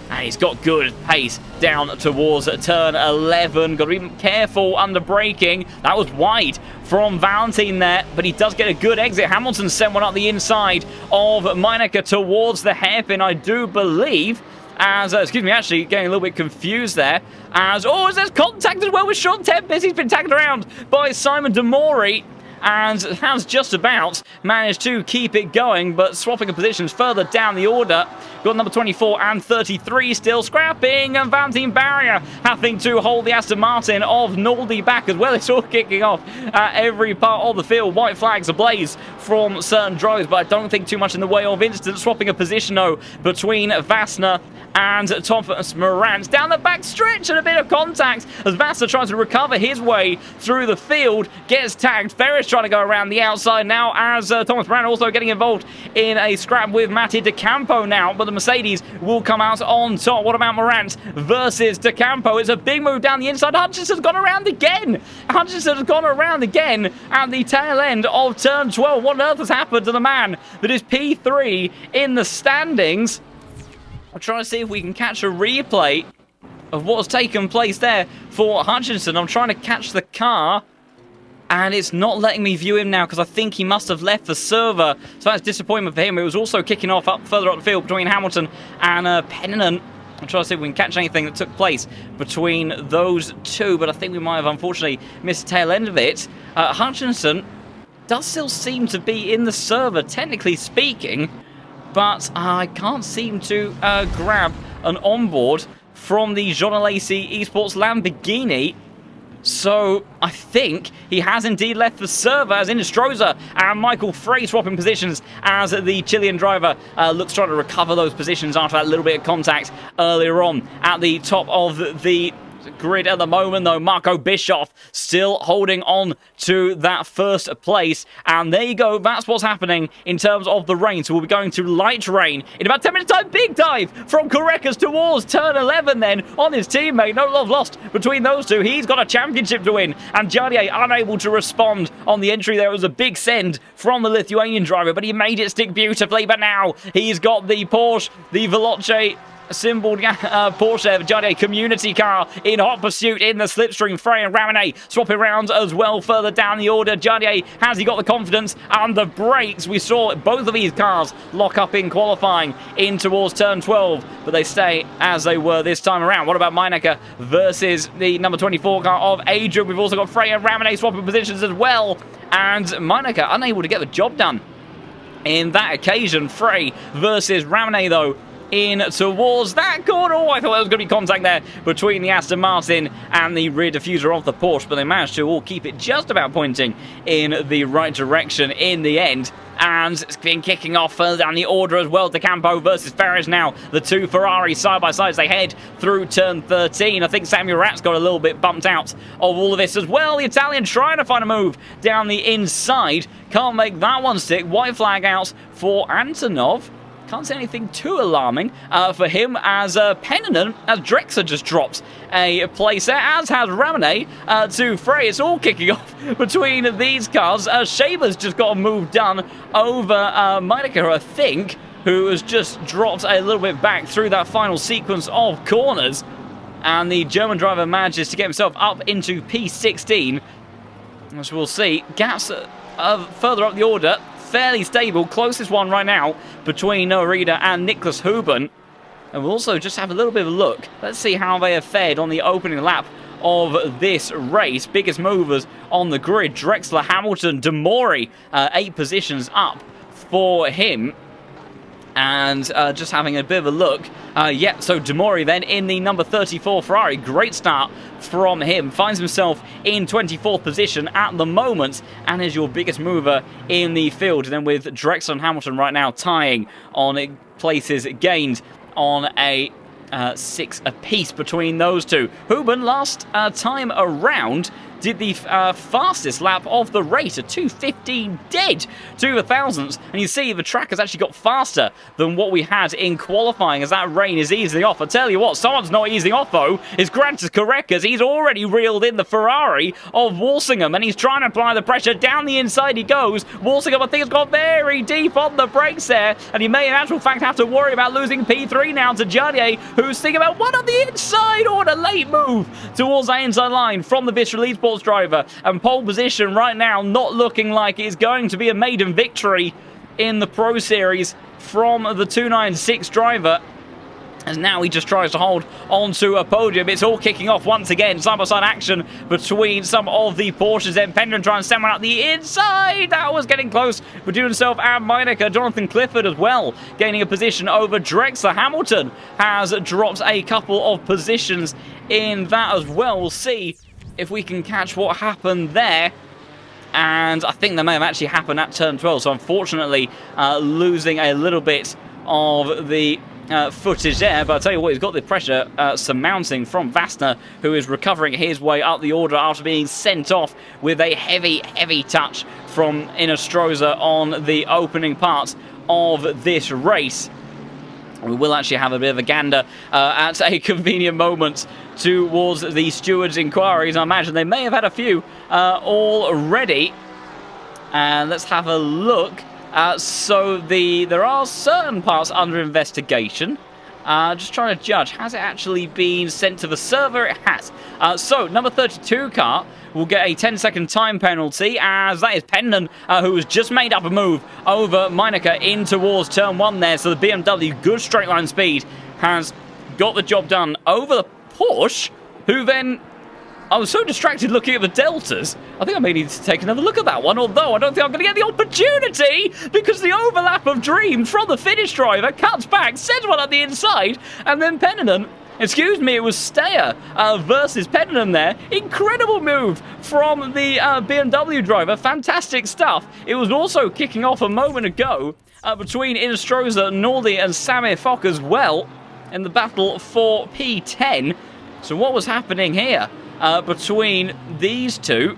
And he's got good pace down towards turn 11. Got to be careful under braking. That was wide from Valentin there, but he does get a good exit. Hamilton sent one up the inside of Meinecker towards the hairpin, I do believe. As, excuse me, actually getting a little bit confused there. As, oh, there's contact as well with Sean Tempest. He's been tackled around by Simon Demori, and has just about managed to keep it going, but swapping of positions further down the order. Got number 24 and 33 still scrapping, and Valentin Barrier having to hold the Aston Martin of Naldi back as well. It's all kicking off at every part of the field. White flags ablaze from certain drivers, but I don't think too much in the way of instant swapping of position though between Vassner and Thomas Morantz down the back stretch, and a bit of contact as Vassner tries to recover his way through the field, gets tagged. Ferris trying to go around the outside now, as Thomas Morantz also getting involved in a scrap with Matty De Campo now, but the Mercedes will come out on top. What about Morantz versus De Campo? It's a big move down the inside. Hutchinson's gone around again. Hutchinson has gone around again at the tail end of turn 12. What on earth has happened to the man that is P3 in the standings? I'll try to see if we can catch a replay of what's taken place there for Hutchinson. I'm trying to catch the car, and it's not letting me view him now because I think he must have left the server. So that's disappointment for him. It was also kicking off up further up the field between Hamilton and Pennon. I'm trying to see if we can catch anything that took place between those two, but I think we might have unfortunately missed the tail end of it. Hutchinson does still seem to be in the server, technically speaking, but I can't seem to grab an onboard from the Jean Alesi Esports Lamborghini. So I think he has indeed left the server, as Inestrosa and Michael Frey swapping positions as the Chilean driver looks trying to recover those positions after that little bit of contact earlier on at the top of the grid at the moment, though. Marco Bischoff still holding on to that first place, and there you go. That's what's happening in terms of the rain. So we'll be going to light rain in about 10 minutes time. Big dive from Korekas towards turn 11 then on his teammate. No love lost between those two. He's got a championship to win, and Jardier unable to respond on the entry there. It was a big send from the Lithuanian driver, but he made it stick beautifully. But now he's got the Porsche, the Veloce symbol Porsche Jardier community car in hot pursuit in the slipstream. Frey and Ramone swapping around as well further down the order. Jardier, has he got the confidence and the brakes? We saw both of these cars lock up in qualifying in towards turn 12, but they stay as they were this time around. What about Meinecker versus the number 24 car of Adrian? We've also got Frey and Ramone swapping positions as well, and Meinecker unable to get the job done in that occasion. Frey versus Ramone though in towards that corner. Oh, I thought there was going to be contact there between the Aston Martin and the rear diffuser of the Porsche, but they managed to all keep it just about pointing in the right direction in the end. And it's been kicking off further down the order as well. De Campo versus Ferris now. The two Ferraris side by side as they head through turn 13. I think Samuel Rat's got a little bit bumped out of all of this as well. The Italian trying to find a move down the inside. Can't make that one stick. White flag out for Antonov. Can't say anything too alarming for him, as Pennon, as Drexler just drops a place there, as has Ramone to Frey. It's all kicking off between these cars. Shaber's just got a move done over Meinecker, I think, who has just dropped a little bit back through that final sequence of corners. And the German driver manages to get himself up into P16. As we'll see, gaps further up the order, fairly stable. Closest one right now between Noah Rieder and Niklas Huben. And we'll also just have a little bit of a look. Let's see how they have fared on the opening lap of this race. Biggest movers on the grid. Drexler, Hamilton, Demori, 8 positions up for him. And just having a bit of a look. So Demori then in the number 34 Ferrari. Great start from him. Finds himself in 24th position at the moment. And is your biggest mover in the field. And then with Drexler and Hamilton right now tying on places gained on a 6 apiece between those two. Huben last time around did the fastest lap of the race, a 2:15 dead to the thousandths. And you see the track has actually got faster than what we had in qualifying as that rain is easing off. I tell you what, someone's not easing off though, is Grantas Correcas. He's already reeled in the Ferrari of Walsingham and he's trying to apply the pressure. Down the inside he goes. Walsingham, I think, has got very deep on the brakes there, and he may in actual fact have to worry about losing P3 now to Jardier, who's thinking about one on the inside. What a late move towards that inside line from the Visual Esports driver, and pole position right now not looking like it's going to be a maiden victory in the Pro Series from the 296 driver, as now he just tries to hold onto a podium. It's all kicking off once again, side-by-side action between some of the Porsches. Then Pendon trying to send one out the inside. That was getting close between himself and Meinecke. Jonathan Clifford as well gaining a position over Drexler. Hamilton has dropped a couple of positions in that as well. We'll see if we can catch what happened there. And I think that may have actually happened at turn 12. So unfortunately, losing a little bit of the footage there. But I'll tell you what, he's got the pressure surmounting from Vastner, who is recovering his way up the order after being sent off with a heavy touch from Inestrosa on the opening part of this race. We will actually have a bit of a gander at a convenient moment towards the stewards' inquiries. I imagine they may have had a few already. And let's have a look. So there are certain parts under investigation. Just trying to judge. Has it actually been sent to the server? It has. So number 32 car will get a 10-second time penalty, as that is Pendon, who has just made up a move over Meinecke in towards turn 1 there. So the BMW, good straight line speed, has got the job done over the Porsche, who then... I was so distracted looking at the deltas, I think I may need to take another look at that one, although I don't think I'm going to get the opportunity, because the overlap of Dream from the Finnish driver cuts back, sends one on the inside, and then Pennanen, excuse me, it was Steyer versus Pennanen there. Incredible move from the BMW driver, fantastic stuff. It was also kicking off a moment ago between Inestrosa, Naldi and Samir Fock as well in the battle for P10. So what was happening here? Between these two,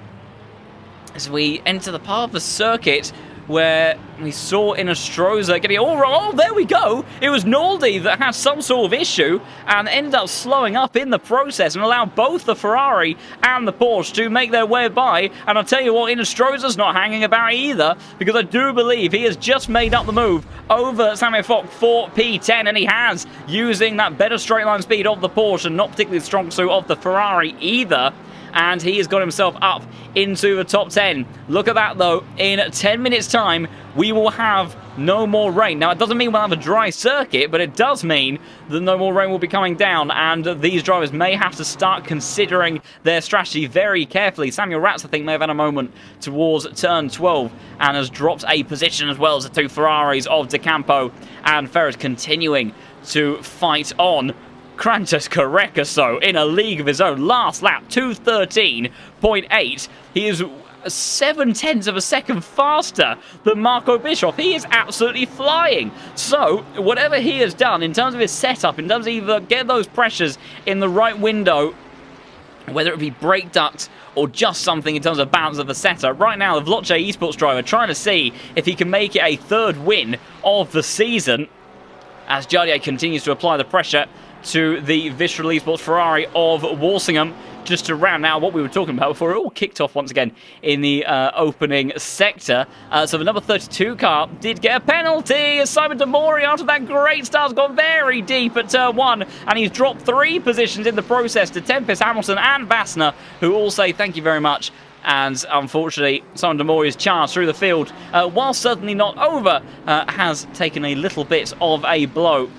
as we enter the part of the circuit where we saw Inestrosa getting it all wrong. Oh, there we go. It was Naldi that had some sort of issue and ended up slowing up in the process and allowed both the Ferrari and the Porsche to make their way by. And I'll tell you what, Inestrosa's not hanging about either, because I do believe he has just made up the move over Samir Fock for P10, and he has, using that better straight line speed of the Porsche and not particularly the strong suit of the Ferrari either. And he has got himself up into the top 10. Look at that, though. In 10 minutes' time, we will have no more rain. Now, it doesn't mean we'll have a dry circuit, but it does mean that no more rain will be coming down, and these drivers may have to start considering their strategy very carefully. Samuel Ratz, I think, may have had a moment towards turn 12 and has dropped a position, as well as the two Ferraris of De Campo and Ferris continuing to fight on. Grantas Correcas, though, in a league of his own. Last lap, 2:13.8. He is 0.7 of a second faster than Marco Bischoff. He is absolutely flying. So, whatever he has done in terms of his setup, in terms of either get those pressures in the right window, whether it be brake duct or just something in terms of balance of the setup. Right now, the Vloce Esports driver trying to see if he can make it a third win of the season, as Jardier continues to apply the pressure to the Visual Esports Ferrari of Walsingham. just around now what we were talking about before. It all kicked off once again in the opening sector. So the number 32 car did get a penalty as Simon Demori, after that great start, has gone very deep at turn 1, and he's dropped 3 positions in the process to Tempest, Hamilton and Vassner, who all say thank you very much. And unfortunately, Simon Demori's charge through the field, while certainly not over, has taken a little bit of a blow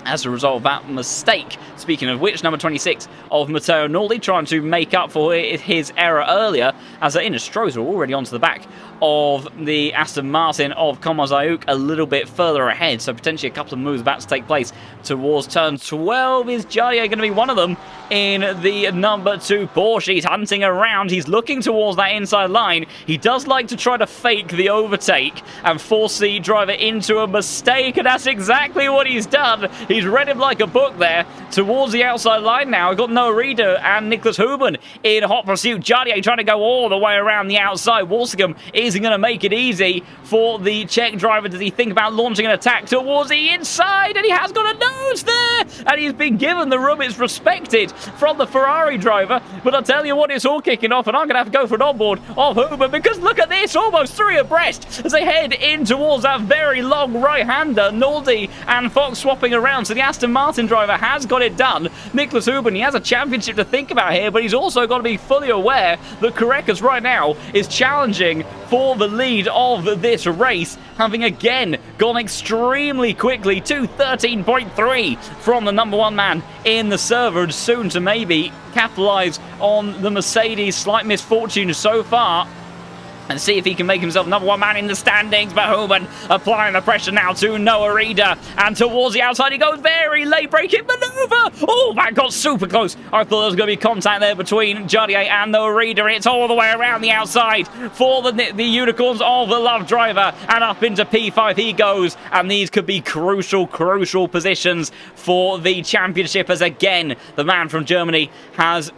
as a result of that mistake. Speaking of which, number 26 of Matteo Naldi trying to make up for his error earlier, as Inestrosa already onto the back of the Aston Martin of Komazayuk, a little bit further ahead, so potentially a couple of moves about to take place towards turn 12. Is Jardier going to be one of them in the number 2 Porsche? He's hunting around, he's looking towards that inside line. He does like to try to fake the overtake and force the driver into a mistake, and that's exactly what he's done. He's read him like a book there towards the outside line now. We've got Noah Reeder and Nicholas Huben in hot pursuit. Jardier trying to go all the way around the outside. Walsingham isn't going to make it easy for the Czech driver. Does he think about launching an attack towards the inside? And he has got a nose there! And he's been given the room. It's respected from the Ferrari driver. But I'll tell you what, it's all kicking off, and I'm going to have to go for an onboard of Huben, because look at this, almost 3 abreast as they head in towards that very long right-hander. Naldi and Fox swapping around, so the Aston Martin driver has got it done. Nicholas Huben, he has a championship to think about here, but he's also got to be fully aware that Korekas right now is challenging for the lead of this race, having again gone extremely quickly to 13.3 from the number 1 man in the server, and soon to maybe capitalise on the Mercedes' slight misfortune so far and see if he can make himself number 1 man in the standings. But Huben applying the pressure now to Noah Reeder, and towards the outside he goes. Very late braking manoeuvre. Oh, that got super close. I thought there was going to be contact there between Jardier and Noah Reeder. It's all the way around the outside for the Unicorns of the Love driver, and up into P5 he goes, and these could be crucial positions for the championship, as again the man from Germany has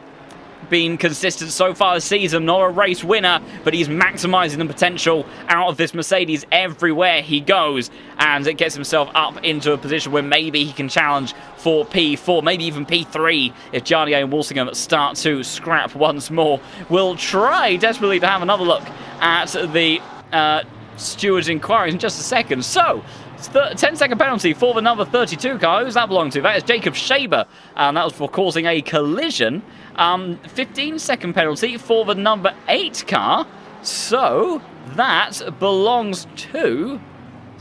been consistent so far this season. Not a race winner, but he's maximising the potential out of this Mercedes everywhere he goes, and it gets himself up into a position where maybe he can challenge for P4, maybe even P3 if Jardier and Walsingham start to scrap once more. We'll try desperately to have another look at the steward's inquiries in just a second. So it's the 10-second penalty for the number 32 car. Who's that belong to? That is Jacob Shaber, and that was for causing a collision. 15-second penalty for the number 8 car. So that belongs to...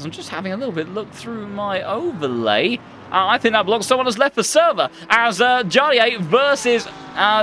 I'm just having a little bit look through my overlay. I think that belongs to someone who's left the server, as Jardier versus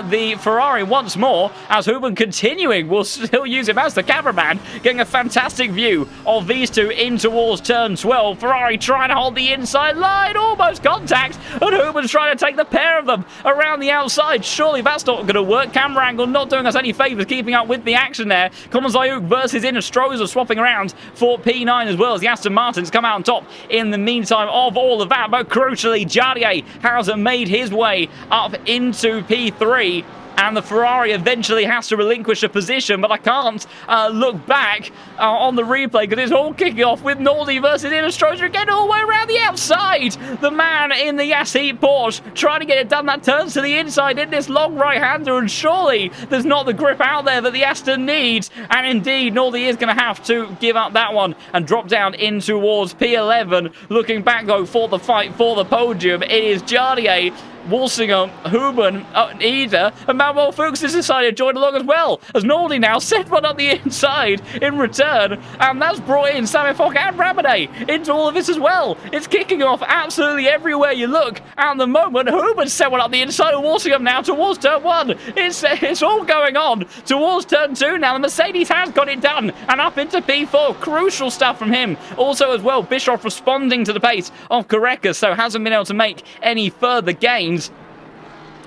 the Ferrari once more, as Huben continuing will still use him as the cameraman, getting a fantastic view of these two in towards turn 12. Ferrari trying to hold the inside line, almost contact, and Huben's trying to take the pair of them around the outside. Surely that's not going to work. Camera angle not doing us any favours, keeping up with the action there. Komazayuk versus Inestrosa swapping around for P9 as well, as the Aston Martins come out on top in the meantime of all of that. But crucially, Jardier has made his way up into P3, and the Ferrari eventually has to relinquish a position, but I can't look back on the replay because it's all kicking off with Naldi versus Inestrosa again, all the way around the outside. The man in the Yassi Porsche trying to get it done. That turns to the inside in this long right-hander, and surely there's not the grip out there that the Aston needs, and indeed Naldi is going to have to give up that one and drop down in towards P11. Looking back though for the fight for the podium, it is Jardier, Walsingham, Huben, Ida, and Manuel Fuchs has decided to join along as well, as Naldi now sent one up the inside in return, and that's brought in Sami Fock and Rabade into all of this as well. It's kicking off absolutely everywhere you look at the moment. Huben sent one up the inside of Walsingham now towards turn 1. It's all going on towards turn 2 now. The Mercedes has got it done, and up into P4. Crucial stuff from him. Also as well, Bischoff responding to the pace of Korekas, so hasn't been able to make any further gains.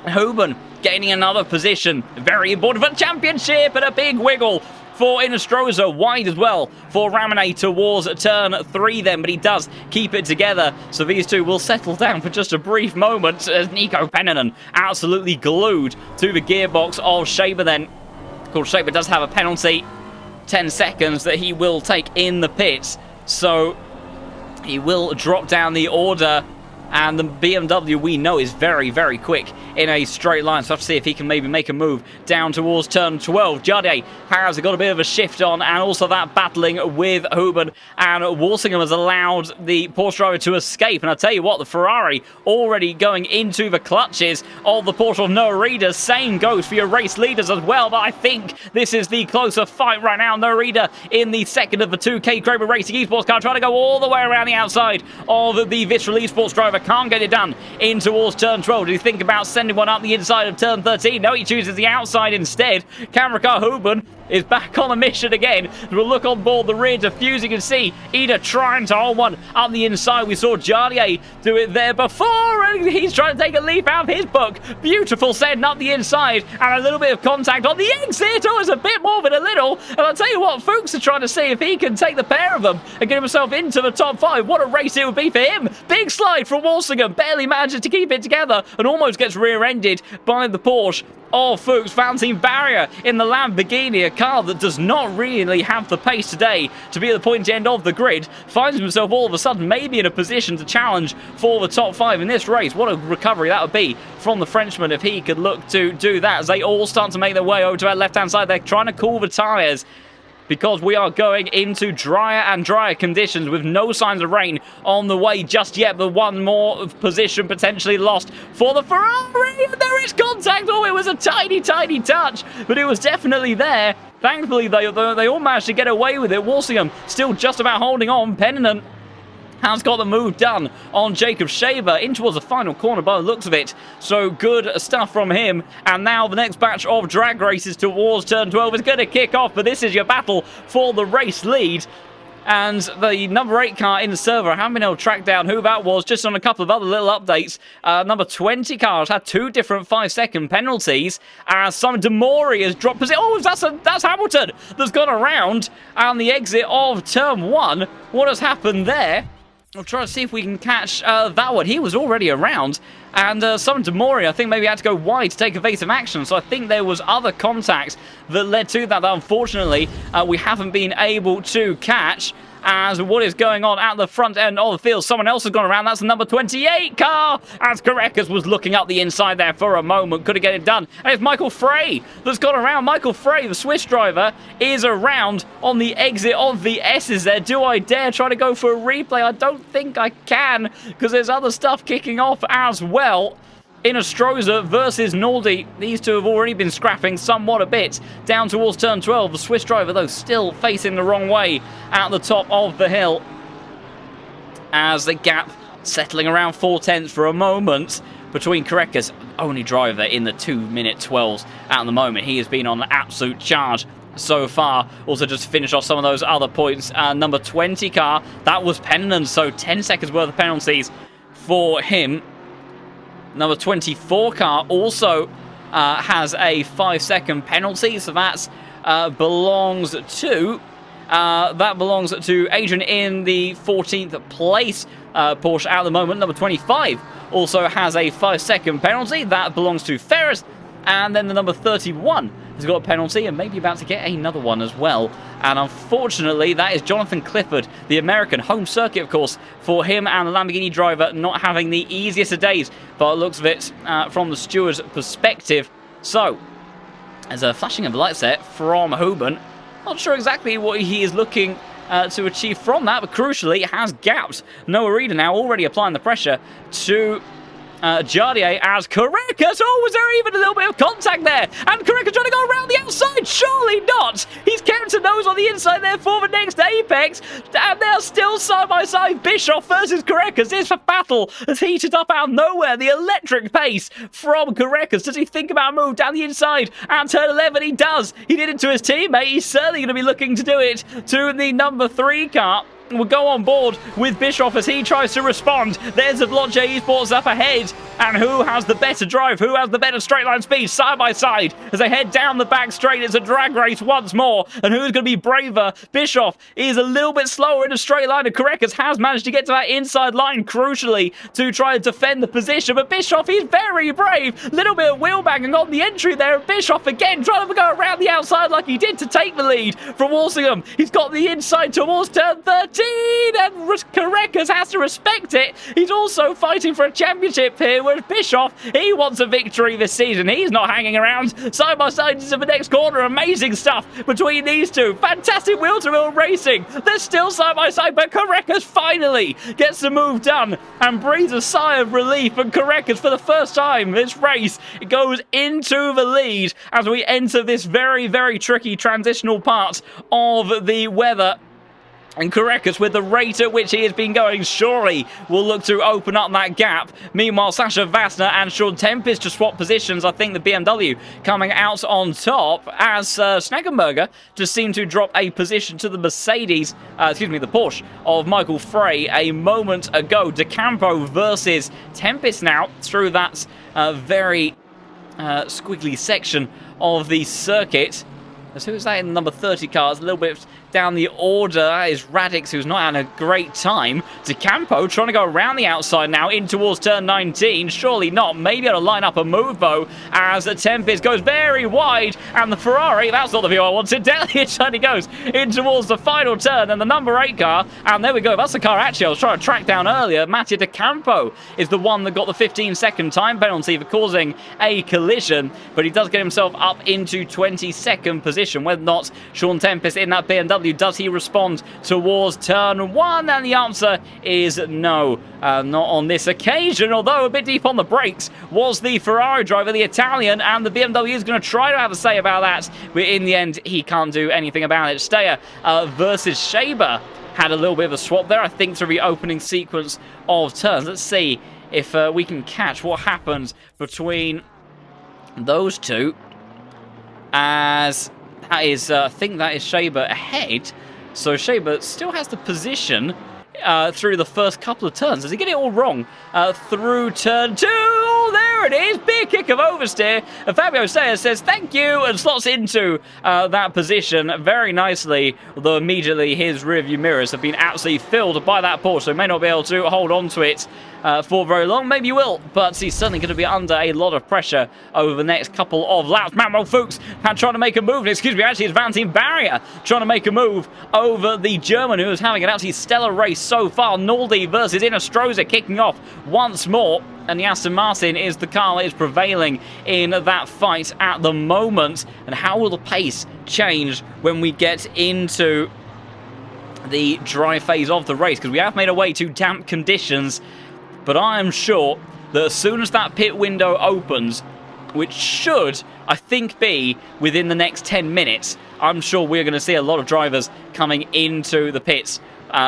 Huben gaining another position, very important for the championship, and a big wiggle for Inestrosa, wide as well for Ramone towards turn 3 then, but he does keep it together, so these two will settle down for just a brief moment as Nico Pennanen absolutely glued to the gearbox of Shaber then. Of course, Shaber does have a penalty, 10 seconds that he will take in the pits, so he will drop down the order And the BMW we know is very, very quick in a straight line. So I have to see if he can maybe make a move down towards turn 12. Jardier has got a bit of a shift on, and also that battling with Huben. And Walsingham has allowed the Porsche driver to escape. And I tell you what, the Ferrari already going into the clutches of the Porsche of Noah Reader. Same goes for your race leaders as well. But I think this is the closer fight right now. Noah Reader in the second of the 2K Kramer Racing Esports car, trying to go all the way around the outside of the Vitral Esports driver. Can't get it done in towards turn 12. Did he think about sending one up the inside of turn 13? No, he chooses the outside instead. Camera car Huben is back on a mission again. We'll look on board the rear diffuse. You can see Ida trying to hold one up the inside. We saw Jardier do it there before, and he's trying to take a leaf out of his book. Beautiful send up the inside, and a little bit of contact on the exit. Oh, it's a bit more than a little. And I'll tell you what, Fuchs are trying to see if he can take the pair of them and get himself into the top 5. What a race it would be for him. Big slide from Walsingham. Barely manages to keep it together and almost gets rear-ended by the Porsche of Fuchs. Fountain barrier in the Lamborghini, a car that does not really have the pace today to be at the pointy end of the grid, finds himself all of a sudden maybe in a position to challenge for the top 5 in this race. What a recovery that would be from the Frenchman if he could look to do that, as they all start to make their way over to our left-hand side. They're trying to cool the tyres, because we are going into drier and drier conditions with no signs of rain on the way just yet. But one more position potentially lost for the Ferrari. And there is contact. Oh, it was a tiny, tiny touch, but it was definitely there. Thankfully, they all managed to get away with it. Walsingham still just about holding on. Pennant has got the move done on Jacob Shaver in towards the final corner by the looks of it. So good stuff from him. And now the next batch of drag races towards turn 12 is going to kick off. But this is your battle for the race lead. And the number 8 car in the server, I haven't been able to track down who that was, just on a couple of other little updates. Number 20 car has had 2 different 5-second penalties. Simon Demori has dropped position. Oh, that's Hamilton that's gone around on the exit of turn 1. What has happened there? We'll try to see if we can catch that one. He was already around. And Simon Demori, I think, maybe had to go wide to take evasive action. So I think there was other contacts that led to that unfortunately we haven't been able to catch. As what is going on at the front end of the field, someone else has gone around. That's the number 28 car, as Carreras was looking up the inside there for a moment, couldn't get it done. And it's Michael Frey that's gone around. Michael Frey, the Swiss driver, is around on the exit of the S's there. Do I dare try to go for a replay? I don't think I can, because there's other stuff kicking off as well. Inostroza versus Naldi. These two have already been scrapping somewhat a bit down towards turn 12. The Swiss driver, though, still facing the wrong way at the top of the hill. As the gap settling around 4/10 for a moment between Carreras, only driver in the 2-minute 12s at the moment. He has been on an absolute charge so far. Also, just to finish off some of those other points, number 20 car, that was Pennant, so 10 seconds worth of penalties for him. Number 24 car also has a 5-second penalty, so that belongs to Adrian in the 14th place Porsche at the moment. Number 25 also has a 5-second penalty. That belongs to Ferris. And then the number 31 has got a penalty and maybe about to get another one as well. And unfortunately, that is Jonathan Clifford, the American home circuit, of course, for him and the Lamborghini driver not having the easiest of days, but it looks of it from the steward's perspective. So, there's a flashing of lights there from Huben. Not sure exactly what he is looking to achieve from that, but crucially, it has gaps. Noah Reader now already applying the pressure to Jardier as Carreras. Oh, was there even a little bit of contact there? And Carreras trying to go around the outside. Surely not. He's kept a nose on the inside there for the next apex. And they're still side by side. Bischoff versus Carreras. This battle has heated up out of nowhere. The electric pace from Carreras. Does he think about a move down the inside at turn 11? He does. He did it to his teammate. He's certainly going to be looking to do it to the number 3 car. We'll go on board with Bischoff as he tries to respond. There's a Vlogge Esports up ahead. And who has the better drive? Who has the better straight line speed? Side by side as they head down the back straight. It's a drag race once more. And who's going to be braver? Bischoff is a little bit slower in a straight line. And Carreras has managed to get to that inside line crucially to try and defend the position. But Bischoff is very brave. Little bit of wheel banging on the entry there. And Bischoff again trying to go around the outside like he did to take the lead from Walsingham. He's got the inside towards turn 13. indeed, and Carreras has to respect it. He's also fighting for a championship here, whereas Bischoff, he wants a victory this season. He's not hanging around. Side by side into the next corner. Amazing stuff between these two. Fantastic wheel-to-wheel racing. They're still side by side, but Carreras finally gets the move done and breathes a sigh of relief. And Carreras, for the first time this race, goes into the lead as we enter this very, very tricky transitional part of the weather. And Carreras, with the rate at which he has been going, surely will look to open up that gap. Meanwhile, Sasha Vassner and Sean Tempest just swap positions. I think the BMW coming out on top as Schneckenberger just seemed to drop a position to the the Porsche of Michael Frey a moment ago. De Campo versus Tempest now through that very squiggly section of the circuit. So who's that in the number 30 car? It's a little bit down the order. That is Radix, who's not having a great time. De Campo trying to go around the outside now in towards turn 19. Surely not. Maybe able to line up a move, though, as the Tempest goes very wide. And the Ferrari, that's not the view I wanted. Down the inside he goes in towards the final turn. And the number 8 car, and there we go. That's the car actually I was trying to track down earlier. Mattia De Campo is the one that got the 15-second time penalty for causing a collision. But he does get himself up into 22nd position. Whether or not Sean Tempest in that BMW, does he respond towards turn 1? And the answer is no, not on this occasion, although a bit deep on the brakes was the Ferrari driver, the Italian, and the BMW is going to try to have a say about that, but in the end he can't do anything about it. Steyer versus Shaber had a little bit of a swap there, I think, through the opening sequence of turns. Let's see if we can catch what happens between those two, as that is, I think that is Shaber ahead. So Shaber still has the position through the first couple of turns. Does he get it all wrong? Through turn 2. Oh, there it is. Big kick of oversteer. And Fabio Steyer says thank you and slots into that position very nicely. Although immediately his rearview mirrors have been absolutely filled by that Porsche, so he may not be able to hold on to it for very long. Maybe he will, but he's certainly going to be under a lot of pressure over the next couple of laps. Manuel Fuchs trying to make a move. Excuse me, actually it's Valentin Barrier trying to make a move over the German, who is having an absolutely stellar race so far. Naldi versus Inestrosa kicking off once more. And the Aston Martin is the car that is prevailing in that fight at the moment. And how will the pace change when we get into the dry phase of the race? Because we have made our way to damp conditions. But I am sure that as soon as that pit window opens, which should, I think, be within the next 10 minutes, I'm sure we're going to see a lot of drivers coming into the pits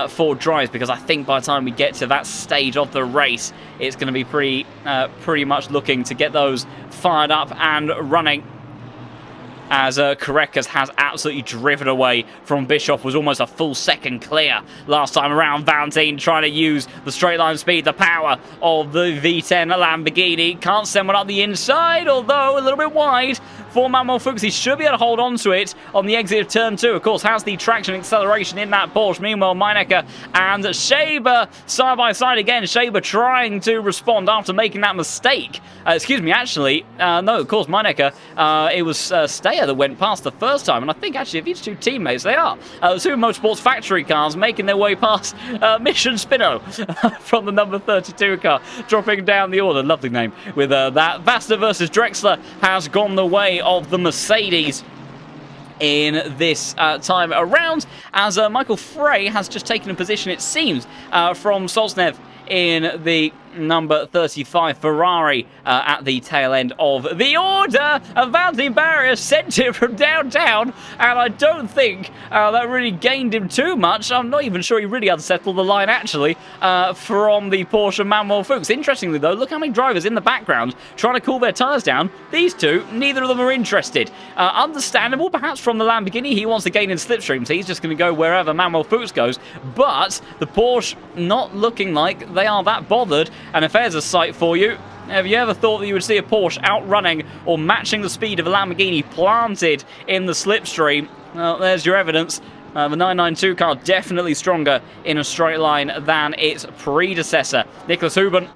for drives, because I think by the time we get to that stage of the race, it's going to be pretty much looking to get those fired up and running. As Carreras has absolutely driven away from Bischoff, was almost a full second clear last time around. Valentin trying to use the straight line speed, the power of the V10 Lamborghini. Can't send one up the inside, although a little bit wide for Manuel Fuchs. He should be able to hold on to it on the exit of turn 2. Of course, has the traction acceleration in that Porsche. Meanwhile, Meinecker and Shaber side by side again. Shaber trying to respond after making that mistake. Excuse me, actually, no, of course, Meinecker, it was Steyer that went past the first time, and I think actually of each two teammates they are Super Motorsports factory cars making their way past Mission Spino from the number 32 car, dropping down the order. Lovely name with that. Vassner versus Drexler has gone the way of the Mercedes in this time around, as Michael Frey has just taken a position, it seems, from Sosnev in the number 35 Ferrari at the tail end of the order. And Valentin Barrier sent it from downtown, and I don't think that really gained him too much. I'm not even sure he really unsettled the line, actually, from the Porsche Manuel Fuchs. Interestingly, though, look how many drivers in the background trying to cool their tyres down. These two, neither of them are interested. Understandable, perhaps, from the Lamborghini. He wants to gain in slipstream, so he's just going to go wherever Manuel Fuchs goes. But the Porsche not looking like they are that bothered. And if there's a sight for you, have you ever thought that you would see a Porsche outrunning or matching the speed of a Lamborghini planted in the slipstream? Well, there's your evidence. The 992 car definitely stronger in a straight line than its predecessor. Nicholas Huben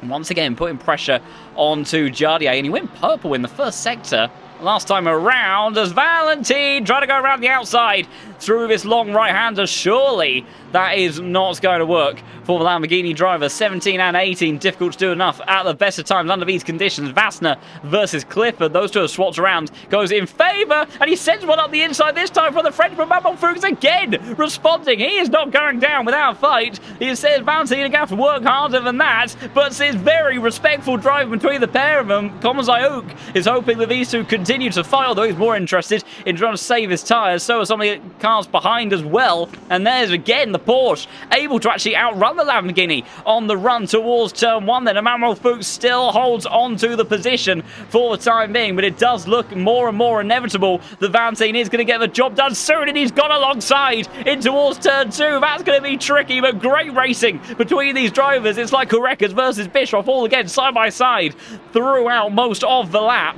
once again putting pressure onto Jardier, and he went purple in the first sector last time around as Valentin trying to go around the outside. through this long right-hander. Surely that is not going to work for the Lamborghini driver. 17 and 18, difficult to do enough at the best of times under these conditions. Vassner versus Clifford. Those two are swapped around. Goes in favour, and he sends one up the inside this time for the Frenchman. Mammon Fuchs again responding. He is not going down without a fight. He says Valentine going to have to work harder than that, but it's very respectful drive between the pair of them. Komazayuk is hoping that these two continue to fight, although he's more interested in trying to save his tyres. So are some of the cars behind as well. And there's again the Porsche able to actually outrun the Lamborghini on the run towards turn 1 then. Manuel Fuchs still holds on to the position for the time being, but it does look more and more inevitable that Valentine is going to get the job done soon, and he's gone alongside in towards turn 2. That's going to be tricky, but great racing between these drivers. It's like Korekas versus Bischoff all again side by side throughout most of the lap.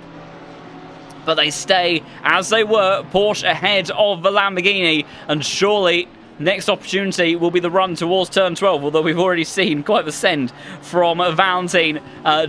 But they stay as they were, Porsche ahead of the Lamborghini, and surely next opportunity will be the run towards turn 12, although we've already seen quite the send from Valentine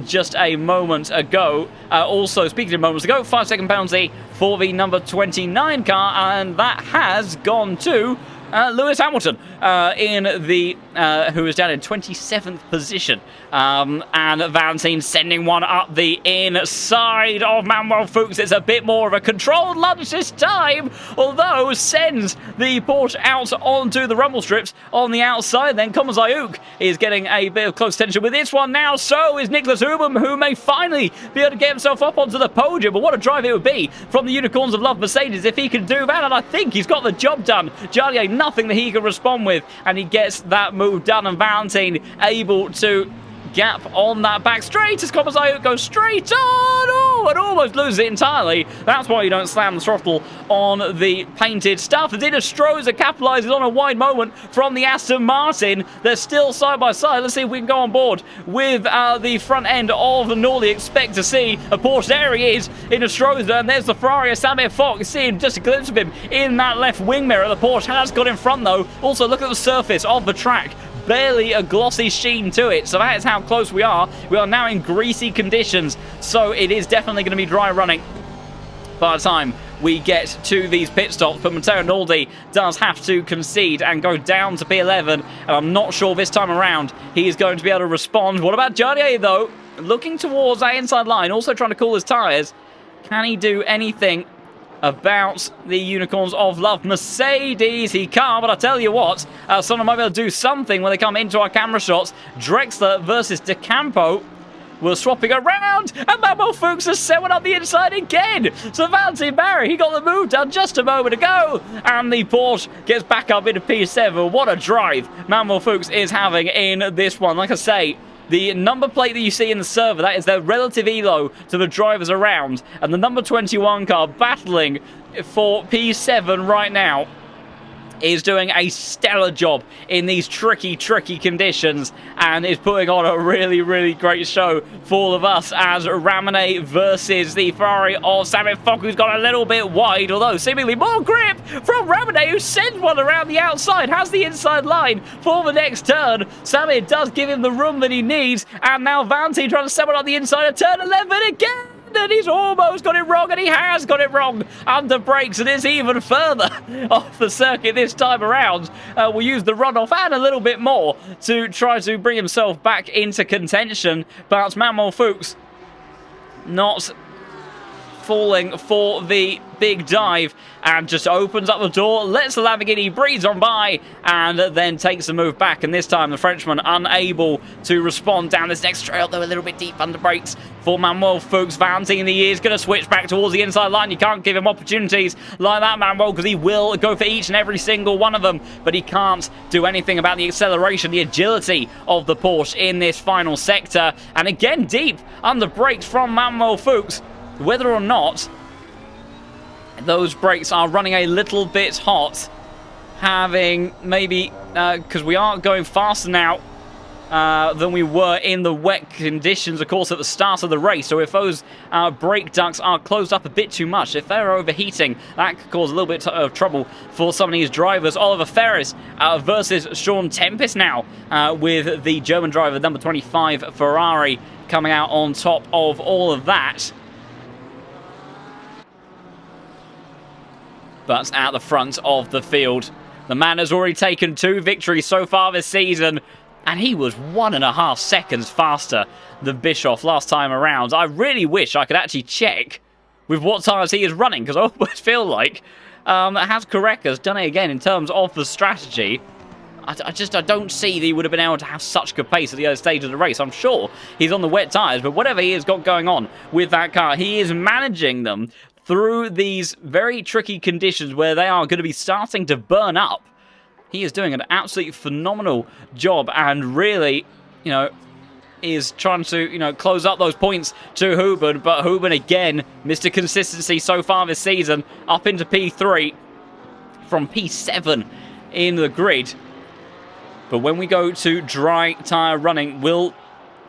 just a moment ago. Also, speaking of moments ago, 5-second penalty for the number 29 car, and that has gone to Lewis Hamilton, who is down in 27th position. And Valentine sending one up the inside of Manuel Fuchs. It's a bit more of a controlled lunge this time, although sends the Porsche out onto the rumble strips on the outside. Then Komazayuk is getting a bit of close tension with this one now. So is Nicholas Hubum, who may finally be able to get himself up onto the podium. But what a drive it would be from the Unicorns of Love Mercedes if he could do that. And I think he's got the job done. Jardier, nothing that he can respond with, and he gets that move done, and Valentine able to gap on that back straight as Komazayuk goes straight on. Oh, and almost loses it entirely. That's why you don't slam the throttle on the painted stuff. Adina Stroza capitalizes on a wide moment from the Aston Martin. They're still side by side. Let's see if we can go on board with the front end of the Norley. Expect to see a Porsche. There he is in a Stroza, and there's the Ferrari of Samir Fox. Seeing just a glimpse of him in that left wing mirror. The Porsche has got in front though. Also look at the surface of the track. Barely a glossy sheen to it, so that is how close we are. We are now in greasy conditions, so it is definitely going to be dry running by the time we get to these pit stops. But Matteo Naldi does have to concede and go down to P11, and I'm not sure this time around he is going to be able to respond. What about Jardier though? Looking towards that inside line, also trying to cool his tyres. Can he do anything about the Unicorns of Love Mercedes? He can't, but I tell you what, someone might be able to do something when they come into our camera shots. Drexler versus De Campo. We're swapping around, and Manuel Fuchs has set one up the inside again. So Valentine Barry, he got the move done just a moment ago, and the Porsche gets back up into P7. What a drive Manuel Fuchs is having in this one. Like I say, the number plate that you see in the server, that is their relative elo to the drivers around. And the number 21 car battling for P7 right now is doing a stellar job in these tricky conditions, and is putting on a really great show for all of us as Ramone versus the Ferrari of Samir Fock, who's got a little bit wide, although seemingly more grip from Ramone, who sends one around the outside, has the inside line for the next turn. Samir does give him the room that he needs, and now Valentine trying to send one on the inside of turn 11 again. And he's almost got it wrong, and he has got it wrong under brakes, and is even further off the circuit this time around. Will use the runoff and a little bit more to try to bring himself back into contention, but Manuel Fuchs not falling for the big dive, and just opens up the door, lets the Lamborghini breeze on by, and then takes the move back. And this time the Frenchman unable to respond down this next trail, though a little bit deep under brakes for Manuel Fuchs. Valentine, he is going to switch back towards the inside line. You can't give him opportunities like that, Manuel, because he will go for each and every single one of them, but he can't do anything about the acceleration, the agility of the Porsche in this final sector. And again, deep under brakes from Manuel Fuchs. Whether or not those brakes are running a little bit hot, having maybe, because we are going faster now than we were in the wet conditions, of course, at the start of the race. So if those brake ducts are closed up a bit too much, if they're overheating, that could cause a little bit of trouble for some of these drivers. Oliver Ferris versus Sean Tempest now, with the German driver, number 25 Ferrari, coming out on top of all of that. but at the front of the field. The man has already taken 2 victories so far this season, and he was 1.5 seconds faster than Bischoff last time around. I really wish I could actually check with what tyres he is running, because I always feel like has Korekas done it again in terms of the strategy? I don't see that he would have been able to have such good pace at the early stage of the race. I'm sure he's on the wet tyres, but whatever he has got going on with that car, he is managing them through these very tricky conditions where they are going to be starting to burn up. He is doing an absolutely phenomenal job and really, is trying to, close up those points to Huben. But Huben, again, Mr. Consistency so far this season, up into P3 from P7 in the grid. But when we go to dry tyre running, will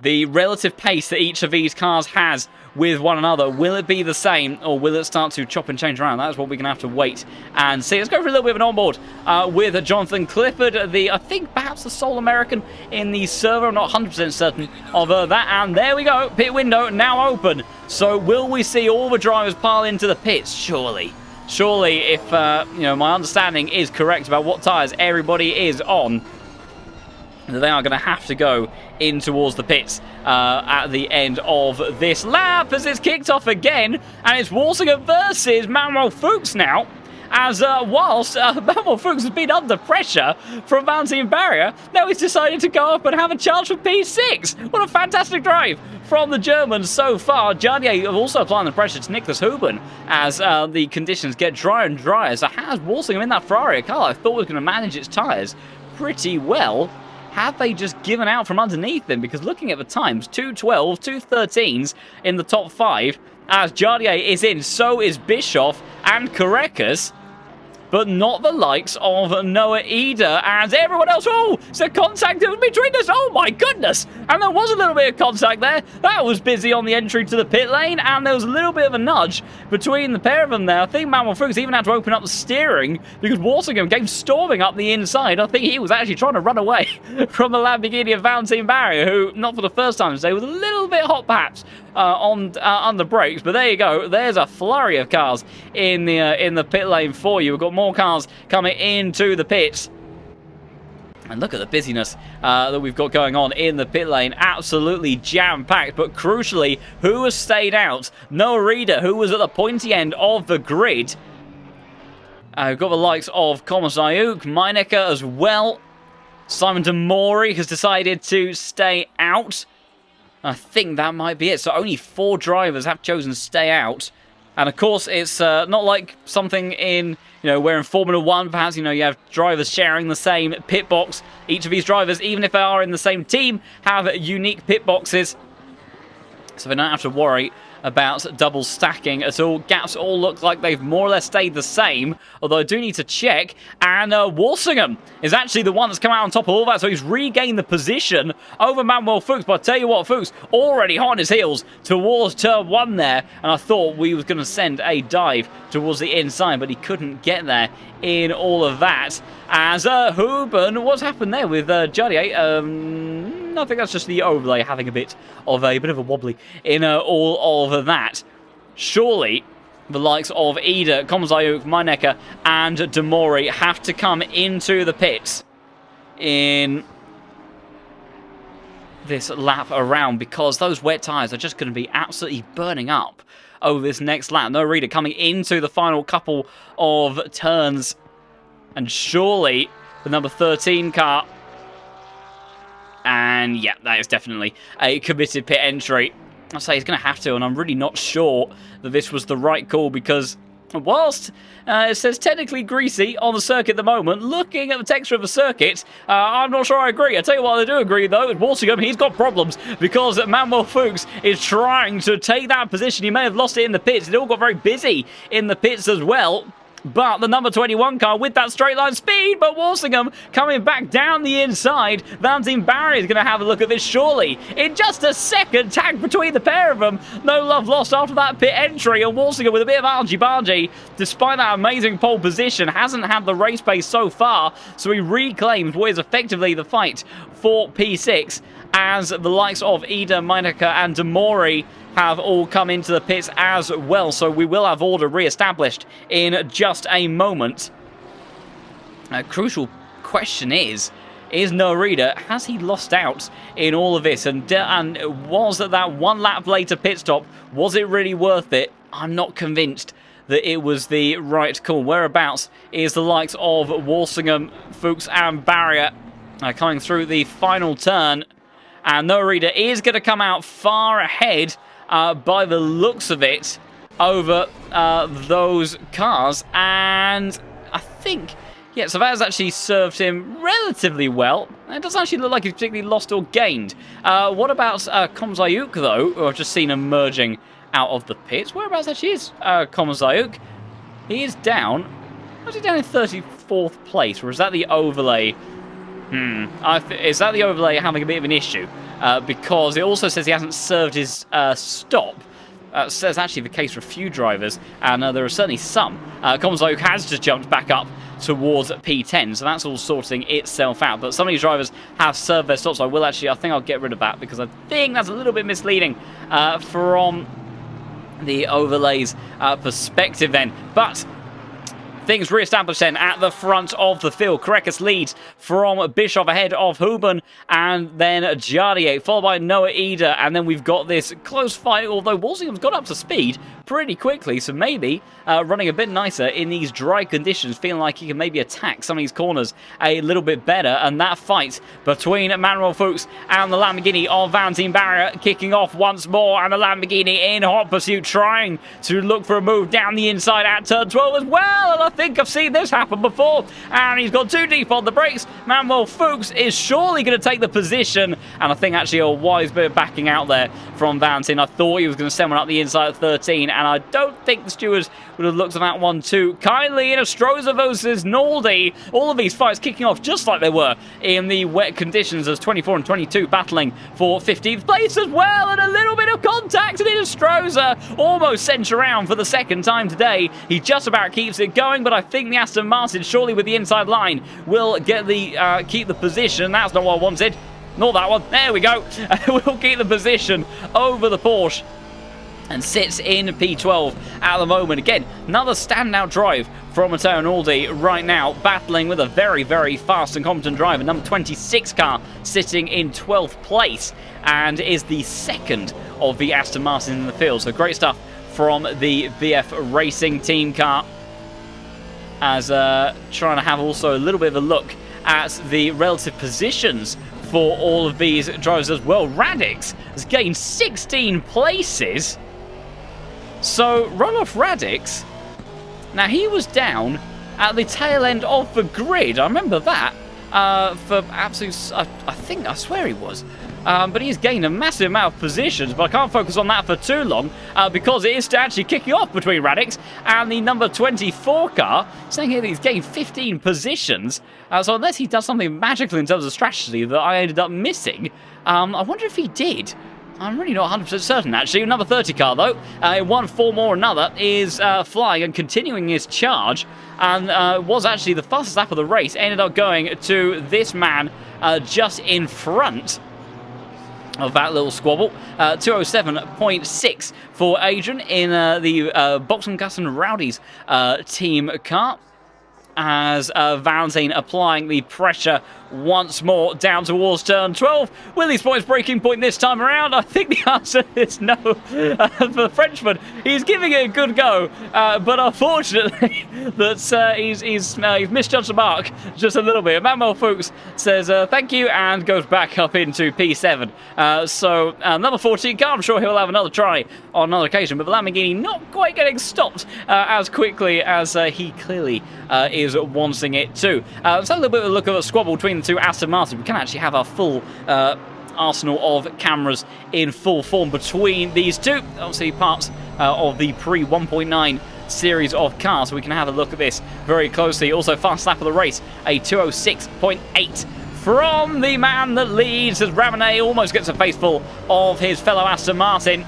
the relative pace that each of these cars has with one another, will it be the same, or will it start to chop and change around? That's what we're going to have to wait and see. Let's go for a little bit of an onboard with Jonathan Clifford, I think perhaps the sole American in the server. I'm not 100% certain of that. And there we go, pit window now open. So will we see all the drivers pile into the pits? Surely, if my understanding is correct about what tyres everybody is on, they are going to have to go in towards the pits at the end of this lap as it's kicked off again, and it's Walsingham versus Manuel Fuchs now, as whilst Manuel Fuchs has been under pressure from Valentine Barrier, now he's decided to go up and have a chance for P6. What a fantastic drive from the Germans so far. Jardier also applying the pressure to Nicholas Huben as the conditions get drier and drier. So has Walsingham in that Ferrari, a car I thought was going to manage its tyres pretty well. Have they just given out from underneath them? Because looking at the times, 2:12, 2:13s in the top 5. As Jardier is in, so is Bischoff and Korekas. But not the likes of Noah Eder and everyone else. Oh, it's a contact between us. Oh my goodness. And there was a little bit of contact there. That was busy on the entry to the pit lane. And there was a little bit of a nudge between the pair of them there. I think Manuel Fuchs even had to open up the steering because Walsingham came storming up the inside. I think he was actually trying to run away from the Lamborghini of Valentine Barrier, who, not for the first time today, was a little bit hot perhaps on the brakes. But there you go. There's a flurry of cars in the pit lane for you. We've got more cars coming into the pits. And look at the busyness that we've got going on in the pit lane. Absolutely jam-packed. But crucially, who has stayed out? Noah Reeder, who was at the pointy end of the grid. We've got the likes of Komisayuk, Meinecker as well. Simon Demori has decided to stay out. I think that might be it. So only 4 drivers have chosen to stay out. And of course, it's not like something in, where in Formula 1, perhaps, you have drivers sharing the same pit box. Each of these drivers, even if they are in the same team, have unique pit boxes. So they don't have to worry about double stacking at all. Gaps all look like they've more or less stayed the same, although I do need to check. And Walsingham is actually the one that's come out on top of all that, so he's regained the position over Manuel Fuchs. But I tell you what, Fuchs already hot on his heels towards turn 1 there, and I thought we was going to send a dive towards the inside, but he couldn't get there in all of that. As Huben, what's happened there with Jardier? I think that's just the overlay having a bit of a wobbly in all of that. Surely the likes of Eder, Komzayuk, Meinecker, and Demori have to come into the pits in this lap around, because those wet tyres are just going to be absolutely burning up over this next lap. No Reeder coming into the final couple of turns, and surely the number 13 car. And yeah, that is definitely a committed pit entry. I'll say he's going to have to, and I'm really not sure that this was the right call, because whilst it says technically greasy on the circuit at the moment, looking at the texture of the circuit, I'm not sure I agree. I tell you what, I do agree though. With Walsingham, he's got problems because Manuel Fuchs is trying to take that position. He may have lost it in the pits. It all got very busy in the pits as well. But the number 21 car with that straight line speed, but Walsingham coming back down the inside. Valentine Barrier is going to have a look at this, surely. In just a second, tag between the pair of them. No love lost after that pit entry, and Walsingham with a bit of argy-bargy, despite that amazing pole position, hasn't had the race pace so far, so he reclaims what is effectively the fight for P6, as the likes of Eder, Meinecker, and Demori have all come into the pits as well. So we will have order re-established in just a moment. A crucial question is Narita, has he lost out in all of this? And was that 1 lap later pit stop, was it really worth it? I'm not convinced that it was the right call. Whereabouts is the likes of Walsingham, Fuchs and Barrier coming through the final turn. And Narita is going to come out far ahead by the looks of it over those cars. And I think... yeah, so that has actually served him relatively well. It doesn't actually look like he's particularly lost or gained. What about Komzayuk, though, who I've just seen emerging out of the pits? Whereabouts actually is Komzayuk? He is down. How's he down in 34th place? Or is that the overlay? Is that the overlay having a bit of an issue? Because it also says he hasn't served his stop. So that's actually the case for a few drivers, and there are certainly some. Komzayuk has just jumped back up towards P10, so that's all sorting itself out. But some of these drivers have served their stops. I think I'll get rid of that, because I think that's a little bit misleading from the overlays perspective then. But things re-established then at the front of the field. Karekas leads from Bischoff ahead of Huben and then Jardier, followed by Noah Ida. And then we've got this close fight, although Walsingham's got up to speed pretty quickly, so maybe running a bit nicer in these dry conditions, feeling like he can maybe attack some of these corners a little bit better. And that fight between Manuel Fuchs and the Lamborghini of Valentin Barrier kicking off once more, and the Lamborghini in hot pursuit, trying to look for a move down the inside at turn 12 as well. And I think I've seen this happen before, and he's got too deep on the brakes. Manuel Fuchs is surely going to take the position, and I think actually a wise bit of backing out there from Valentin. I thought he was going to send one up the inside at 13, and I don't think the stewards would have looked at that one too kindly. In Astroza versus Naldi, all of these fights kicking off just like they were in the wet conditions, as 24 and 22 battling for 15th place as well, and a little bit of contact, and Astroza almost sent around for the second time today. He just about keeps it going, but I think the Aston Martin, surely with the inside line, will get the keep the position. That's not what I wanted. Not that one. There we go. We'll keep the position over the Porsche and sits in P12 at the moment. Again, another standout drive from Matteo Naldi right now, battling with a very, very fast and competent driver. Number 26 car sitting in 12th place, and is the second of the Aston Martin in the field. So great stuff from the BF Racing team car, as trying to have also a little bit of a look at the relative positions for all of these drivers as well. Radix has gained 16 places. So Roloff Radix, now he was down at the tail end of the grid. I remember that for absolute, I swear he was. But he's gained a massive amount of positions, but I can't focus on that for too long because it is actually kicking off between Radix and the number 24 car, saying here that he's gained 15 positions. So unless he does something magical in terms of strategy that I ended up missing, I wonder if he did. I'm really not 100% certain, actually. Number 30 car, though, in one form or another, is flying and continuing his charge, and was actually the fastest lap of the race. Ended up going to this man just in front of that little squabble. 207.6 for Adrian in the Boxing Gus and Rowdies team car, as Valentin applying the pressure once more down towards turn 12. Will these points breaking point this time around? I think the answer is no. For the Frenchman, he's giving it a good go, but unfortunately that he's misjudged the mark just a little bit. Manuel Fuchs says thank you and goes back up into P7. So number 14 car, I'm sure he'll have another try on another occasion, but the Lamborghini not quite getting stopped as quickly as he clearly is wanting it to. Let's have a little bit of a look at the squabble between the two Aston Martin. We can actually have our full arsenal of cameras in full form between these two. Obviously parts of the pre-1.9 series of cars, so we can have a look at this very closely. Also, fast lap of the race, a 206.8 from the man that leads, as Ramonet almost gets a faceful of his fellow Aston Martin.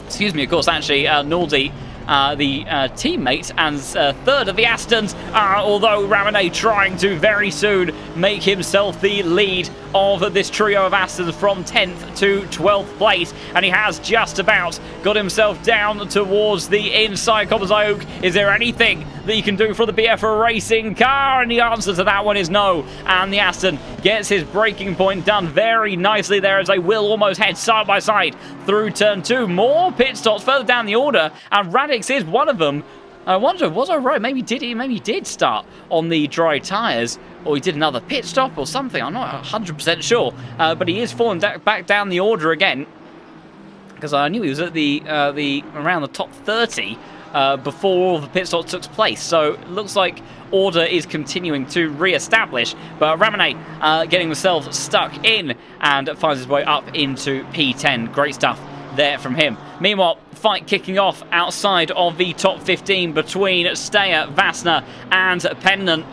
Excuse me, of course, actually, Naldi teammate and third of the Astons, although Ramone trying to very soon make himself the lead of this trio of Astons from 10th to 12th place, and he has just about got himself down towards the inside. Ayuk, is there anything that you can do for the BF Racing car? And the answer to that one is no, and the Aston gets his braking point done very nicely there as they will almost head side by side through turn 2. More pit stops further down the order, and Radix is one of them. I wonder, was I right? Maybe he did start on the dry tyres, or he did another pit stop or something. I'm not 100% sure, but he is falling back down the order again, because I knew he was at the around the top 30 before all the pit stops took place. So it looks like order is continuing to re-establish, but Ramone getting himself stuck in and finds his way up into P10. Great stuff there from him. Meanwhile, fight kicking off outside of the top 15 between Steyer, Vassner and Pennant.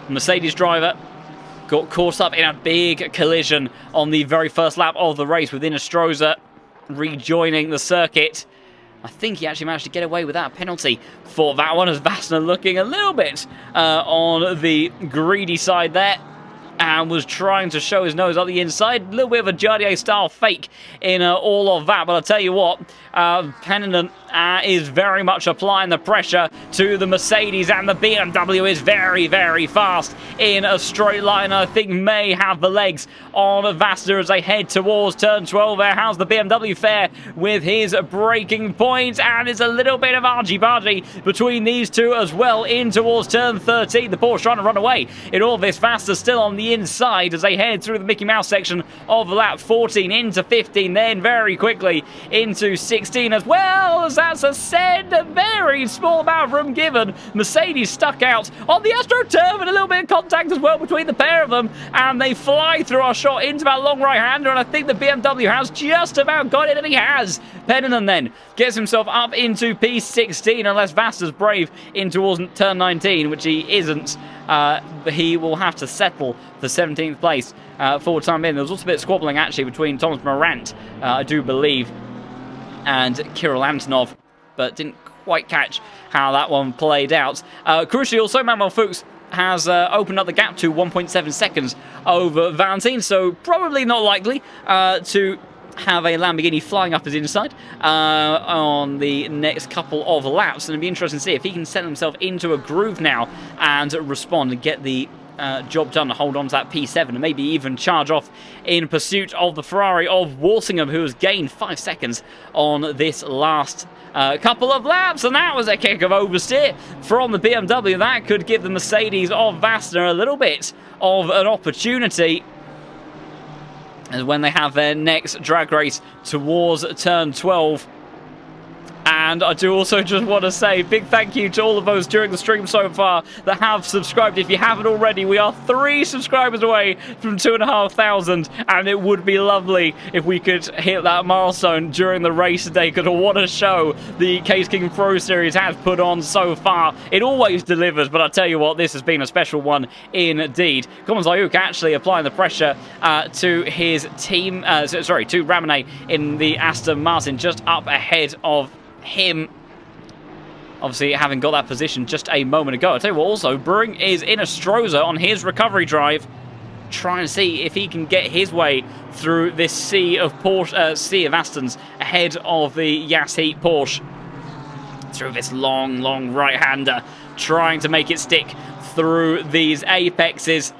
Mercedes driver got caught up in a big collision on the very first lap of the race with Inestrosa rejoining the circuit. I think he actually managed to get away without a penalty for that one, as Vassner looking a little bit on the greedy side there, and was trying to show his nose on the inside. A little bit of a Jardier-style fake in all of that, but I'll tell you what, Pennant is very much applying the pressure to the Mercedes, and the BMW is very, very fast in a straight line. I think may have the legs on Vassner as they head towards turn 12 there. How's the BMW fare with his braking points? And it's a little bit of argy-bargy between these two as well in towards turn 13. The Porsche trying to run away in all this. Vassner still on the inside as they head through the Mickey Mouse section of lap 14 into 15, then very quickly into 16 as well, as that's a very small amount of room given. Mercedes stuck out on the AstroTurf, and a little bit of contact as well between the pair of them, and they fly through our shot into that long right-hander, and I think the BMW has just about got it, and he has. Pennant then gets himself up into P16, unless Vassner's brave in towards turn 19, which he isn't. He will have to settle for 17th place for the time being. There was also a bit of squabbling actually between Thomas Morant, I do believe, and Kirill Antonov, but didn't quite catch how that one played out. Crucially also, Manuel Fuchs has opened up the gap to 1.7 seconds over Valentine, so probably not likely to have a Lamborghini flying up his inside on the next couple of laps, and it'd be interesting to see if he can set himself into a groove now and respond and get the job done to hold on to that P7 and maybe even charge off in pursuit of the Ferrari of Walsingham, who has gained 5 seconds on this last couple of laps, and that was a kick of oversteer from the BMW. That could give the Mercedes of Vassner a little bit of an opportunity as when they have their next drag race towards turn 12. And I do also just want to say big thank you to all of those during the stream so far that have subscribed. If you haven't already, we are 3 subscribers away from 2,500, and it would be lovely if we could hit that milestone during the race today, because what a show the Case King Pro Series has put on so far. It always delivers, but I tell you what, this has been a special one indeed. Ayuk actually applying the pressure to his team, to Ramone in the Aston Martin, just up ahead of him, obviously having got that position just a moment ago. I'll tell you what, also brewing is Inestrosa on his recovery drive, trying to see if he can get his way through this sea of Astons ahead of the Yas Heat Porsche, through this long right-hander, trying to make it stick through these apexes.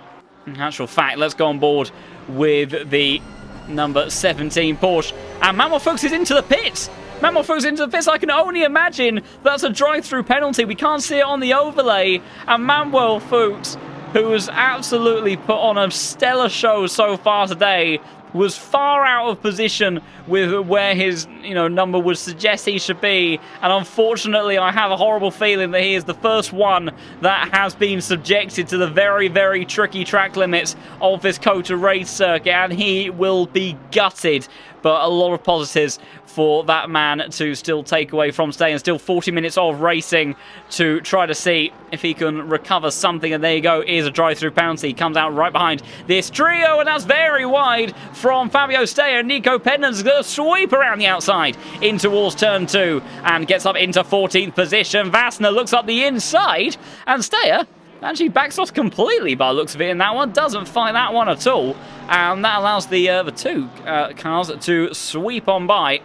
In actual fact, let's go on board with the number 17 Porsche, and Manuel Fuchs is into the pits. Manuel Fuchs into the pits. I can only imagine that's a drive-through penalty. We can't see it on the overlay. And Manuel Fuchs, who has absolutely put on a stellar show so far today, was far out of position with where his number would suggest he should be, and unfortunately I have a horrible feeling that he is the first one that has been subjected to the very tricky track limits of this COTA race circuit, and he will be gutted. But a lot of positives for that man to still take away from today, and still 40 minutes of racing to try to see if he can recover something. And there you go, is a drive-through penalty. Comes out right behind this trio, and that's very wide from Fabio Steyer. Nico Pendon's going to sweep around the outside in towards turn 2 and gets up into 14th position. Vassner looks up the inside, and Steyer actually backs off completely by the looks of it in that one. Doesn't fight that one at all. And that allows the two cars to sweep on by.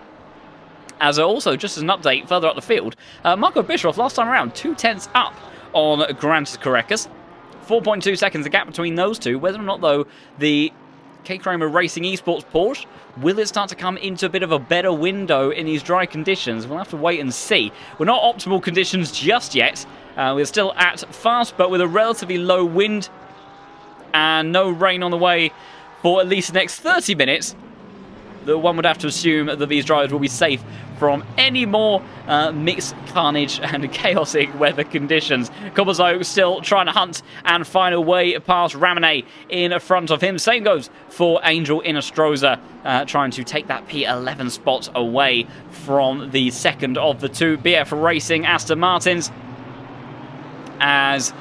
As also, just as an update further up the field, Marco Bischoff last time around 2/10 up on Grant Carreras. 4.2 seconds the gap between those two. Whether or not, though, the K Kramer Racing Esports Porsche, will it start to come into a bit of a better window in these dry conditions? We'll have to wait and see. We're not optimal conditions just yet. We're still at fast, but with a relatively low wind and no rain on the way for at least the next 30 minutes. One would have to assume that these drivers will be safe from any more mixed carnage and chaotic weather conditions. Cobblezoe still trying to hunt and find a way past Ramone in front of him. Same goes for Angel Inostroza, trying to take that P11 spot away from the second of the two BF Racing Aston Martins. As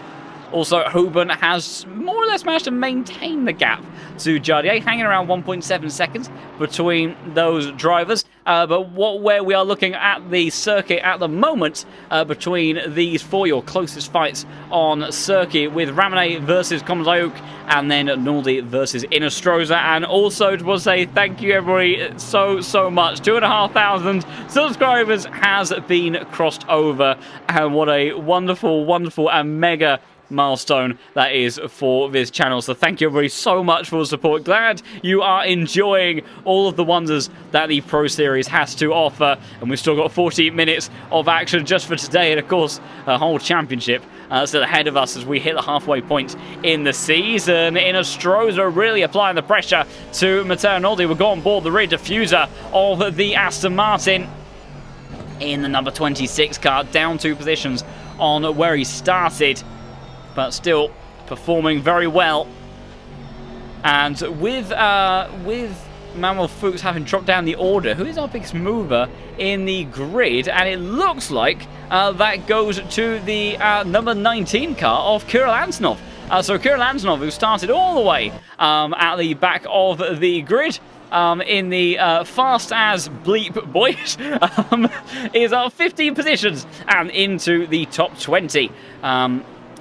also Huben has more or less managed to maintain the gap to Jardier, hanging around 1.7 seconds between those drivers. But where we are looking at the circuit at the moment, between these four, your closest fights on circuit, with Ramone versus Komzauk, and then Naldi versus Inostroza. And also to say thank you everybody so much. 2,500 subscribers has been crossed over, and what a wonderful and mega milestone that is for this channel. So thank you everybody so much for the support. Glad you are enjoying all of the wonders that the Pro Series has to offer, and we've still got 14 minutes of action just for today, and of course a whole championship still ahead of us as we hit the halfway point in the season. Inostroza really applying the pressure to Matteo Naldi. We'll go on board the rear diffuser of the Aston Martin in the number 26 car, down 2 positions on where he started, but still performing very well. And with Manuel Fuchs having dropped down the order, who is our biggest mover in the grid? And it looks like that goes to the number 19 car of Kirill Antonov. So Kirill Antonov, who started all the way at the back of the grid, in the fast as bleep boys, is up 15 positions and into the top 20.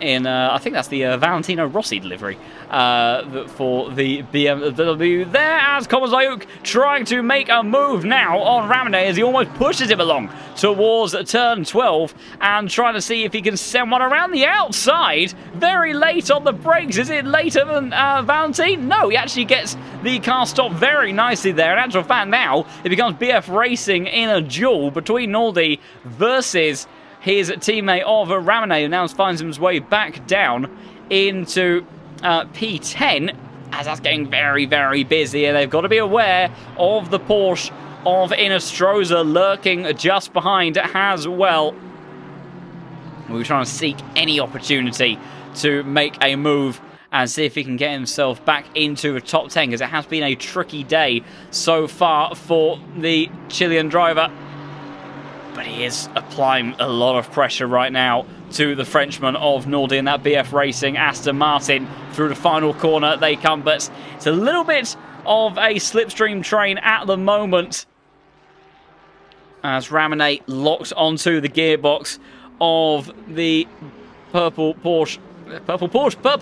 I think that's the Valentino Rossi delivery for the BMW there, as Komazayuk trying to make a move now on Ramone as he almost pushes him along towards turn 12 and trying to see if he can send one around the outside. Very late on the brakes. Is it later than Valentin? No, he actually gets the car stopped very nicely there. In actual fact, now it becomes BF Racing in a duel between Naldi versus his teammate of Ramone, who now finds his way back down into P10, as that's getting very busy, and they've got to be aware of the Porsche of Inostroza lurking just behind as well. We're trying to seek any opportunity to make a move and see if he can get himself back into a top 10, because it has been a tricky day so far for the Chilean driver. But he is applying a lot of pressure right now to the Frenchman of Naldi and that BF Racing Aston Martin. Through the final corner they come, but it's a little bit of a slipstream train at the moment, as Ramone locks onto the gearbox of the purple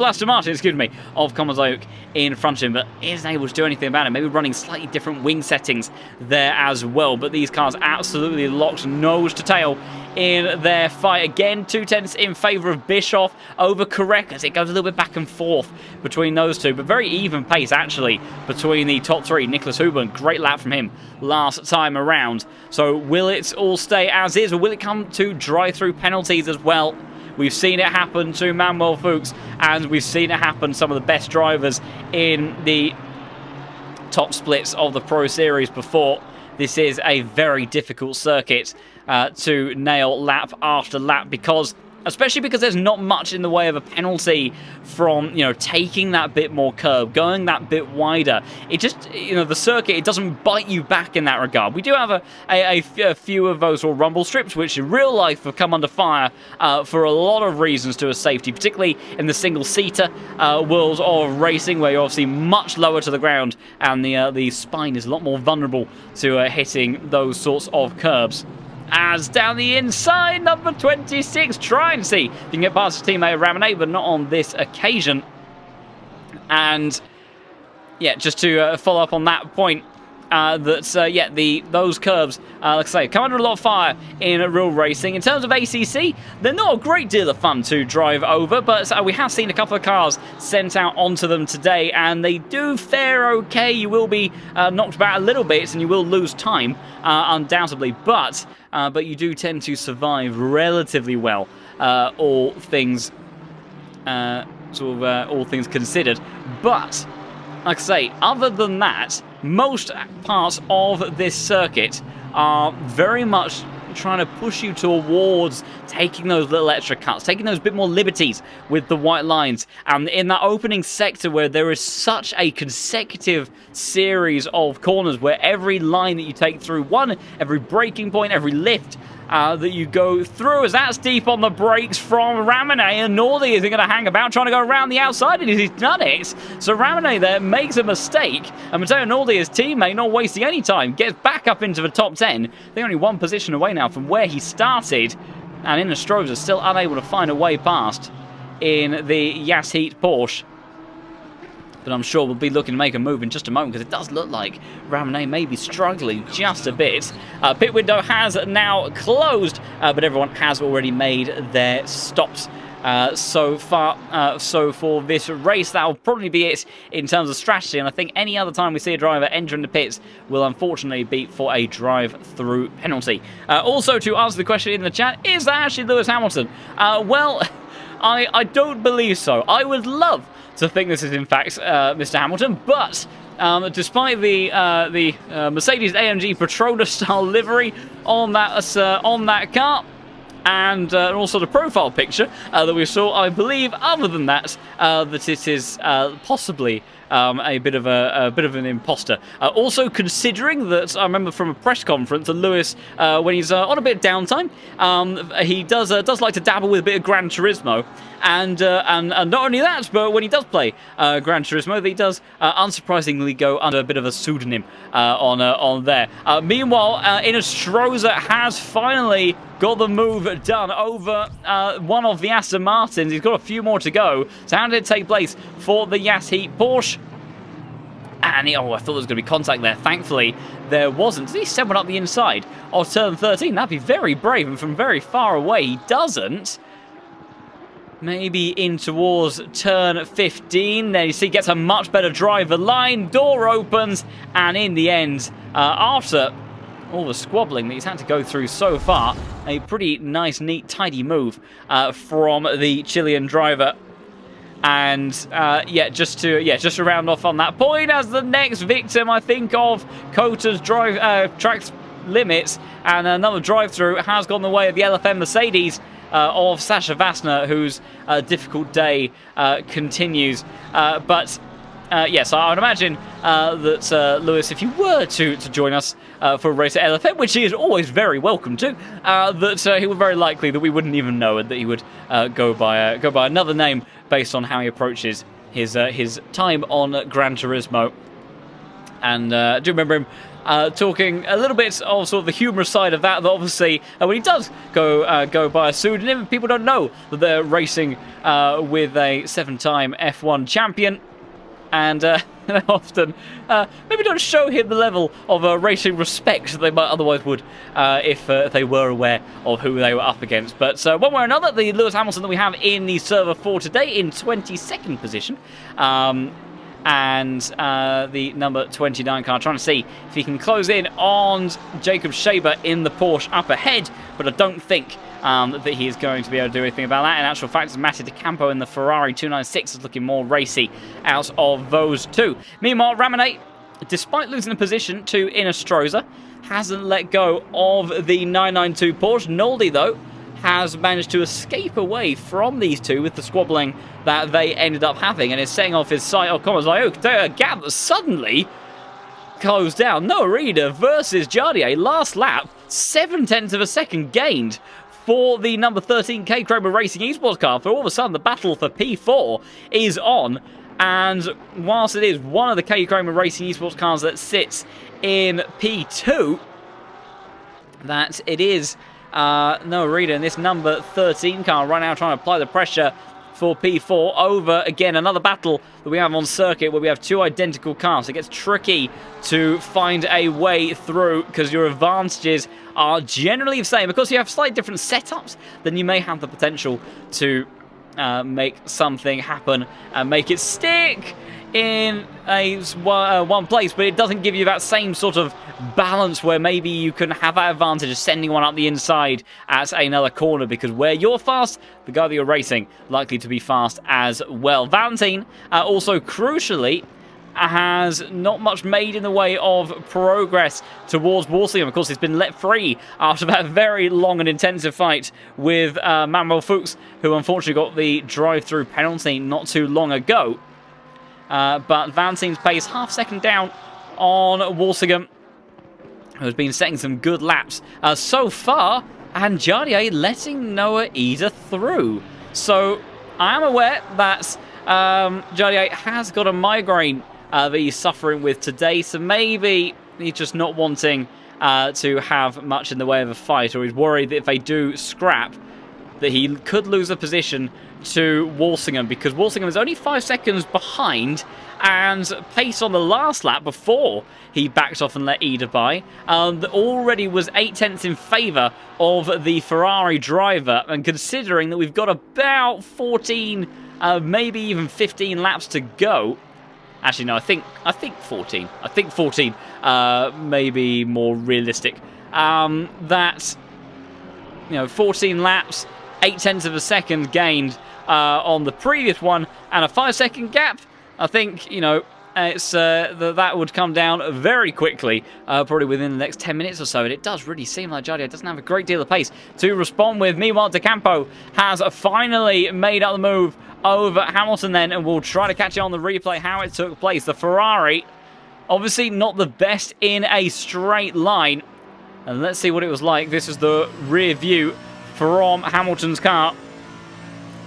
Aston Martin, excuse me, of Komazayuk in front of him, but isn't able to do anything about it. Maybe running slightly different wing settings there as well, but these cars absolutely locked nose to tail in their fight. Again, 2/10 in favour of Bischoff over Carreras. It goes a little bit back and forth between those two, but very even pace actually between the top three. Nicholas Huben, great lap from him last time around. So will it all stay as is, or will it come to drive-through penalties as well? We've seen it happen to Manuel Fuchs, and we've seen it happen to some of the best drivers in the top splits of the Pro Series before. This is a very difficult circuit to nail lap after lap, because especially because there's not much in the way of a penalty from, you know, taking that bit more curb, going that bit wider. It just, you know, the circuit, it doesn't bite you back in that regard. We do have a few of those sort of rumble strips, which in real life have come under fire for a lot of reasons to a safety, particularly in the single-seater world of racing, where you're obviously much lower to the ground, and the spine is a lot more vulnerable to hitting those sorts of curbs. As down the inside, number 26, try and see if you can get past his teammate Ramone, but not on this occasion. And yeah, just to follow up on that point, those curbs, like I say, come under a lot of fire in real racing. In terms of ACC, they're not a great deal of fun to drive over, but we have seen a couple of cars sent out onto them today, and they do fare okay. You will be knocked about a little bit, and you will lose time, undoubtedly, but you do tend to survive relatively well, all things considered. But like I say, other than that, most parts of this circuit are very much trying to push you towards taking those little extra cuts, taking those bit more liberties with the white lines. And in that opening sector where there is such a consecutive series of corners where every line that you take through every braking point, every lift that you go through, as that's deep on the brakes from Ramone, and Nordy isn't going to hang about trying to go around the outside, and he's done it. So Ramone there makes a mistake, and Matteo Nordy, his teammate, not wasting any time, gets back up into the top 10. They're only one position away now from where he started, and Inestrosa still unable to find a way past in the Yas Heat Porsche. But I'm sure we'll be looking to make a move in just a moment, because it does look like Ramone may be struggling just a bit. Pit window has now closed, but everyone has already made their stops so far. So for this race, that will probably be it in terms of strategy, and I think any other time we see a driver entering the pits will unfortunately be for a drive-through penalty. Also, to answer the question in the chat, is that actually Lewis Hamilton? Well, I don't believe so. I would love to think this is in fact Mr. Hamilton, but despite the Mercedes AMG Petronas style livery on that car, and also the profile picture that we saw, I believe, other than that, that it is possibly a bit of an imposter. Also, considering that I remember from a press conference that Lewis, when he's on a bit of downtime, he does like to dabble with a bit of Gran Turismo, and not only that, but when he does play Gran Turismo, he does unsurprisingly go under a bit of a pseudonym on there. Meanwhile, Inestrosa has finally got the move done over one of the Aston Martins. He's got a few more to go. So how did it take place for the Yas Heat Porsche? And I thought there was going to be contact there. Thankfully, there wasn't. Did he send one up the inside of turn 13? That'd be very brave, and from very far away, he doesn't. Maybe in towards turn 15. There you see, gets a much better driver line. Door opens, and in the end, after all the squabbling that he's had to go through so far, a pretty nice, neat, tidy move from the Chilean driver. And just to round off on that point, as the next victim, I think, of COTA's track limits and another drive-through has gone the way of the LFM Mercedes of Sasha Vassner, whose difficult day continues. Yes, I would imagine that Lewis, if you were to join us for a race at LFM, which he is always very welcome to, that he would very likely that we wouldn't even know, and that he would go by another name based on how he approaches his time on Gran Turismo. And I do remember him talking a little bit of sort of the humorous side of that obviously when he does go by a pseudonym, people don't know that they're racing with a 7-time F1 champion. And they often maybe don't show him the level of racing respect that they might otherwise would if they were aware of who they were up against. But one way or another, the Lewis Hamilton that we have in the server for today in 22nd position, and the number 29 car, trying to see if he can close in on Jacob Schaber in the Porsche up ahead, but I don't think that he is going to be able to do anything about that. In actual fact, it's Mattia Di Campo in the Ferrari 296 is looking more racy out of those two. Meanwhile, Ramone, despite losing the position to Inestrosa, hasn't let go of the 992 Porsche. Noldi, though, has managed to escape away from these two with the squabbling that they ended up having, and is setting off his sight of Commerce. Like, a gap that suddenly closed down. Noah Reader versus Jardier. Last lap, 0.7 of a second gained for the number 13 K Chroma Racing Esports car. For all of a sudden, the battle for P4 is on. And whilst it is one of the K Chroma Racing Esports cars that sits in P2, that it is Noah Reader in this number 13 car right now trying to apply the pressure for P4 over, again, another battle that we have on circuit where we have two identical cars. It gets tricky to find a way through because your advantages are generally the same. Because you have slightly different setups, then you may have the potential to make something happen and make it stick in one place, but it doesn't give you that same sort of balance where maybe you can have that advantage of sending one up the inside at another corner, because where you're fast, the guy that you're racing likely to be fast as well. Valentine also crucially has not much made in the way of progress towards Walsingham. Of course, he's been let free after that very long and intensive fight with Manuel Fuchs, who unfortunately got the drive-through penalty not too long ago. But Valentine's pace half-second down on Walsingham, who has been setting some good laps so far, and Jardier letting Noah Eder through. So I am aware that Jardier has got a migraine that he's suffering with today, so maybe he's just not wanting to have much in the way of a fight, or he's worried that if they do scrap, that he could lose a position to Walsingham, because Walsingham is only 5 seconds behind, and pace on the last lap before he backed off and let Eder by already was 0.8 in favour of the Ferrari driver. And considering that we've got about 14, maybe even 15 laps to go, actually no, I think 14. I think 14 maybe more realistic. That 14 laps, 0.8 of a second gained on the previous one, and a 5-second gap. I think, it's that would come down very quickly, probably within the next 10 minutes or so, and it does really seem like Jardier doesn't have a great deal of pace to respond with. Meanwhile, De Campo has finally made up the move over Hamilton then, and we'll try to catch it on the replay how it took place. The Ferrari, obviously not the best in a straight line, and let's see what it was like. This is the rear view from Hamilton's car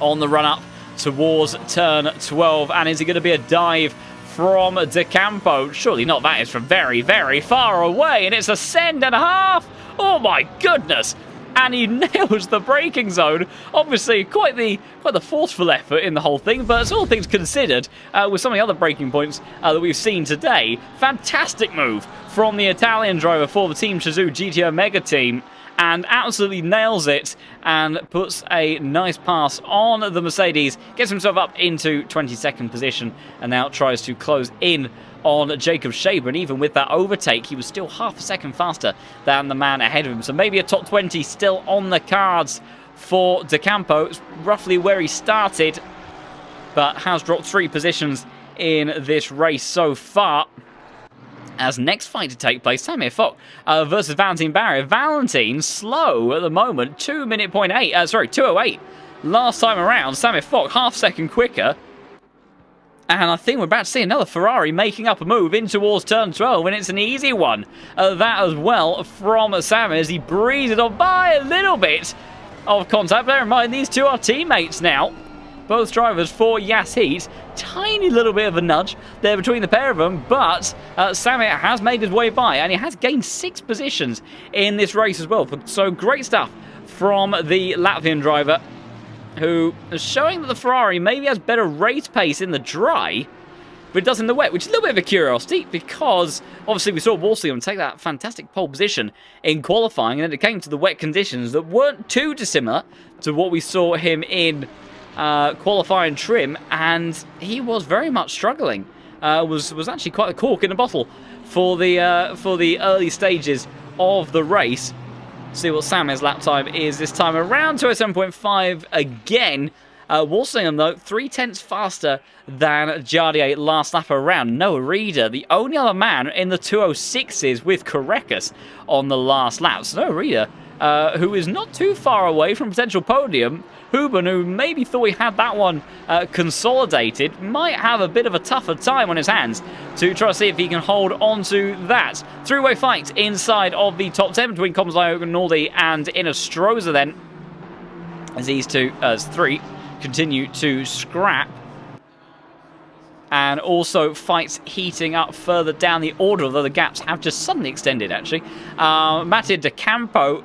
on the run-up towards turn 12. And is it going to be a dive from De Campo? Surely not. That is from very, very far away, and it's a send and a half. Oh my goodness. And he nails the braking zone. Obviously, quite the forceful effort in the whole thing, but all things considered, with some of the other braking points that we've seen today, fantastic move from the Italian driver for the Team Shazoo GTO Mega Team, and absolutely nails it and puts a nice pass on the Mercedes, gets himself up into 22nd position, and now tries to close in on Jacob Shaber. And even with that overtake, he was still half a second faster than the man ahead of him. So maybe a top 20 still on the cards for De Campo. It's roughly where he started, but has dropped 3 positions in this race so far. As next fight to take place, Samir Fock versus Valentine Barrier. Valentine slow at the moment, 2:08. Last time around, Samir Fock half second quicker. And I think we're about to see another Ferrari making up a move in towards turn 12, and it's an easy one. That as well from Sam as he breezes on by a little bit of contact. Bear in mind, these two are teammates now. Both drivers for Yas Heat. Tiny little bit of a nudge there between the pair of them, but Samir has made his way by, and he has gained 6 positions in this race as well. So great stuff from the Latvian driver, who is showing that the Ferrari maybe has better race pace in the dry, but it does in the wet, which is a little bit of a curiosity, because obviously we saw Walsingham take that fantastic pole position in qualifying, and then it came to the wet conditions that weren't too dissimilar to what we saw him in qualifying trim, and he was very much struggling. Was actually quite a cork in a bottle for the early stages of the race. See what Samir's lap time is this time around, 207.5 again. Walsingham, though, 0.3 faster than Jardier last lap around. Noah Reader, the only other man in the 206s with Carrecas on the last lap. So Noah Reader who is not too far away from potential podium. Huben, who maybe thought he had that one consolidated, might have a bit of a tougher time on his hands to try to see if he can hold on to that. Three-way fight inside of the top 10 between Komzio Noldi and Innestroza then, as these three continue to scrap. And also fights heating up further down the order, although the gaps have just suddenly extended, actually. Mattia De Campo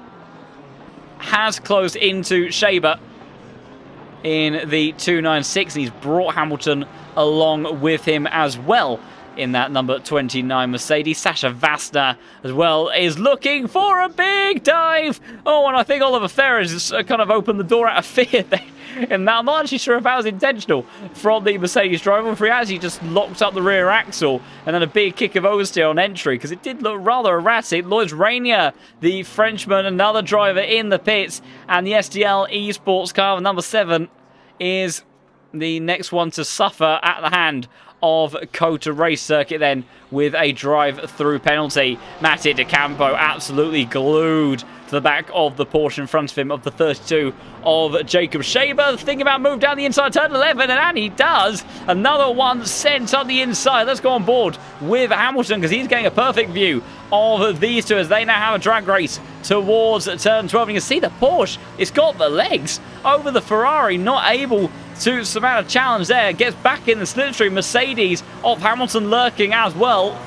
has closed into Shaber in the 296, and he's brought Hamilton along with him as well in that number 29 Mercedes. Sasha Vasta as well is looking for a big dive. Oh, and I think Oliver Ferris has kind of opened the door out of fear there. And now I'm not actually sure if that was intentional from the Mercedes driver, if he actually just locked up the rear axle and then a big kick of oversteer on entry, because it did look rather erratic. Lois Rainier, the Frenchman, another driver in the pits, and the SDL Esports car, number 7, is the next one to suffer at the hand of COTA race circuit then, with a drive-through penalty. Mattia De Campo absolutely glued to the back of the Porsche in front of him, of the 32 of Jacob Shaber. Thinking about move down the inside, turn 11, and he does. Another one sent on the inside. Let's go on board with Hamilton, because he's getting a perfect view of these two as they now have a drag race towards turn 12. And you can see the Porsche, it's got the legs over the Ferrari, not able to surmount a challenge there. Gets back in the slipstream. Mercedes of Hamilton lurking as well.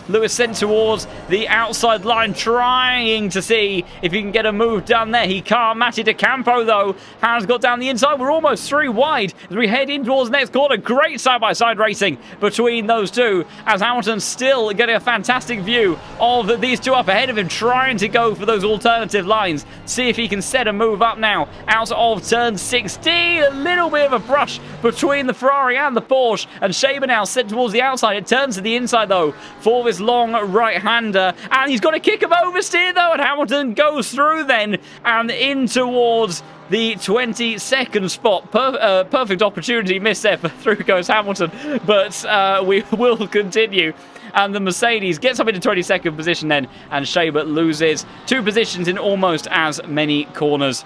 Lewis sent towards the outside line, trying to see if he can get a move down there. He can't. Mattia De Campo, though, has got down the inside. We're almost 3 wide as we head in towards the next corner. Great side-by-side racing between those two, as Hamilton's still getting a fantastic view of these two up ahead of him, trying to go for those alternative lines. See if he can set a move up now out of turn 16. A little bit of a brush between the Ferrari and the Porsche, and Shaber now set towards the outside. It turns to the inside, though, for this long right-hander, and he's got a kick of oversteer, though, and Hamilton goes through then and in towards the 22nd spot. Perfect opportunity missed there, but through goes Hamilton, but we will continue. And the Mercedes gets up into 22nd position then, and Shaber loses 2 positions in almost as many corners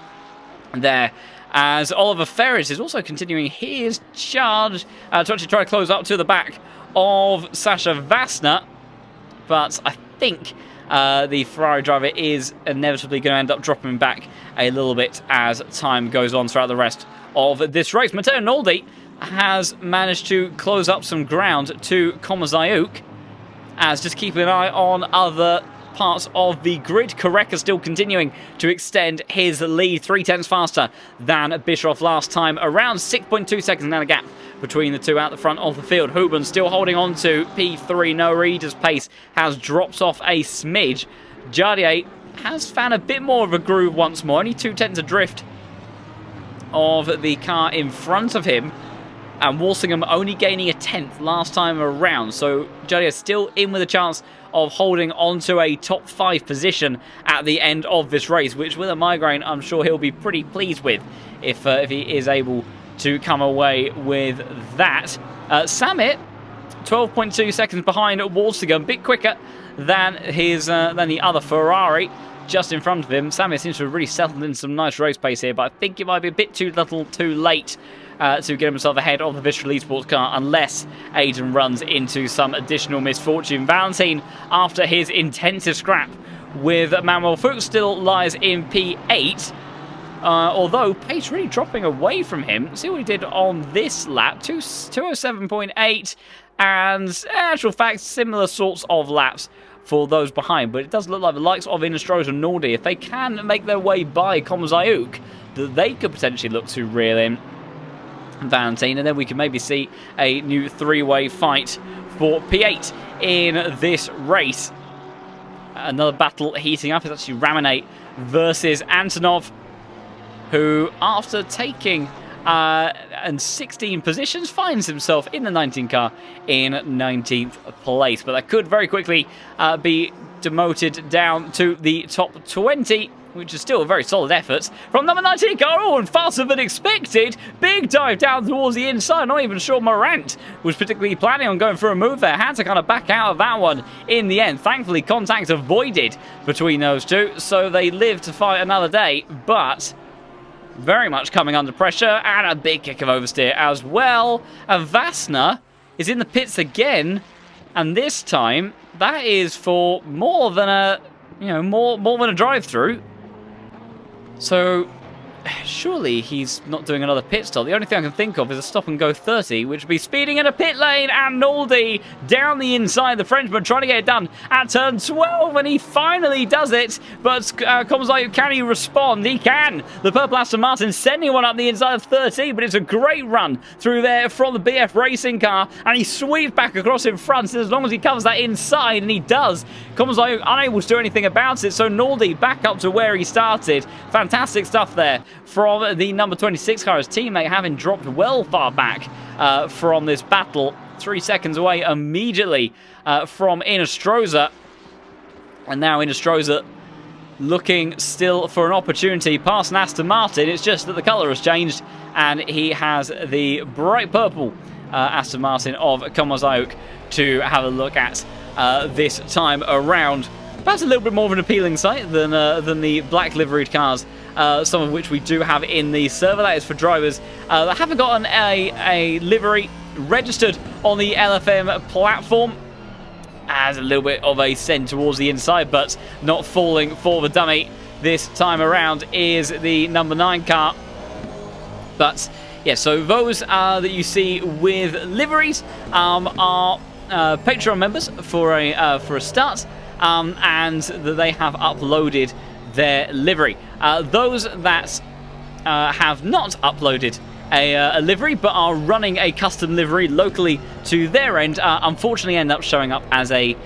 there, as Oliver Ferris is also continuing his charge to actually try to close up to the back of Sasha Vastner. But I think the Ferrari driver is inevitably going to end up dropping back a little bit as time goes on throughout the rest of this race. Matteo Noldi has managed to close up some ground to Komazayuk, as just keeping an eye on other parts of the grid. Koreka still continuing to extend his lead, 0.3 faster than Bischoff last time, around 6.2 seconds now a gap between the two out the front of the field. Huben still holding on to P3. No Reader's pace has dropped off a smidge. Jardier has found a bit more of a groove once more, only 0.2 adrift of the car in front of him, and Walsingham only gaining a 10th last time around. So Jardier still in with a chance of holding onto a top 5 position at the end of this race, which with a migraine I'm sure he'll be pretty pleased with if he is able to come away with that. Samit, 12.2 seconds behind Walsingham, a bit quicker than the other Ferrari just in front of him. Samit seems to have really settled in some nice race pace here, but I think it might be a bit too little too late to get himself ahead of the Vistral Esports car, unless Aiden runs into some additional misfortune. Valentine, after his intensive scrap with Manuel Fuchs, still lies in P8. Although pace really dropping away from him. See what he did on this lap, 207.8, and in actual fact, similar sorts of laps for those behind. But it does look like the likes of Innestroza and Naldi, if they can make their way by Komazayuk, that they could potentially look to reel in Valentine, and then we can maybe see a new 3-way fight for P8 in this race. Another battle heating up is actually Ramanate versus Antonov, who, after taking and 16 positions, finds himself in the 19 car in 19th place. But that could very quickly be demoted down to the top 20, which is still a very solid effort. From number 19, oh, and faster than expected. Big dive down towards the inside. Not even sure Morant was particularly planning on going for a move there. Had to kind of back out of that one in the end. Thankfully, contact avoided between those two, so they live to fight another day, but very much coming under pressure, and a big kick of oversteer as well. And Vasna is in the pits again, and this time that is for more than a, more than a drive-through. So surely he's not doing another pit stop. The only thing I can think of is a stop and go 30, which would be speeding in a pit lane, and Naldi down the inside. The Frenchman trying to get it done at turn 12, and he finally does it. But comes like, can he respond? He can. The purple Aston Martin sending one up the inside of 13, but it's a great run through there from the BF racing car, and he sweeps back across in front. And as long as he covers that inside, and he does, comes like unable to do anything about it. So Naldi back up to where he started. Fantastic stuff there from the number 26 car, his teammate having dropped well far back from this battle. 3 seconds away immediately from Inestrosa. And now Inestrosa looking still for an opportunity past an Aston Martin. It's just that the colour has changed, and he has the bright purple Aston Martin of Komazauk to have a look at this time around. Perhaps a little bit more of an appealing sight than the black liveried cars, some of which we do have in the server. That is for drivers that haven't gotten a livery registered on the LFM platform. As a little bit of a send towards the inside, but not falling for the dummy this time around is the number 9 car. But yeah, so those that you see with liveries are Patreon members for a start. And they have uploaded their livery. Those that have not uploaded a livery but are running a custom livery locally to their end, unfortunately end up showing up as a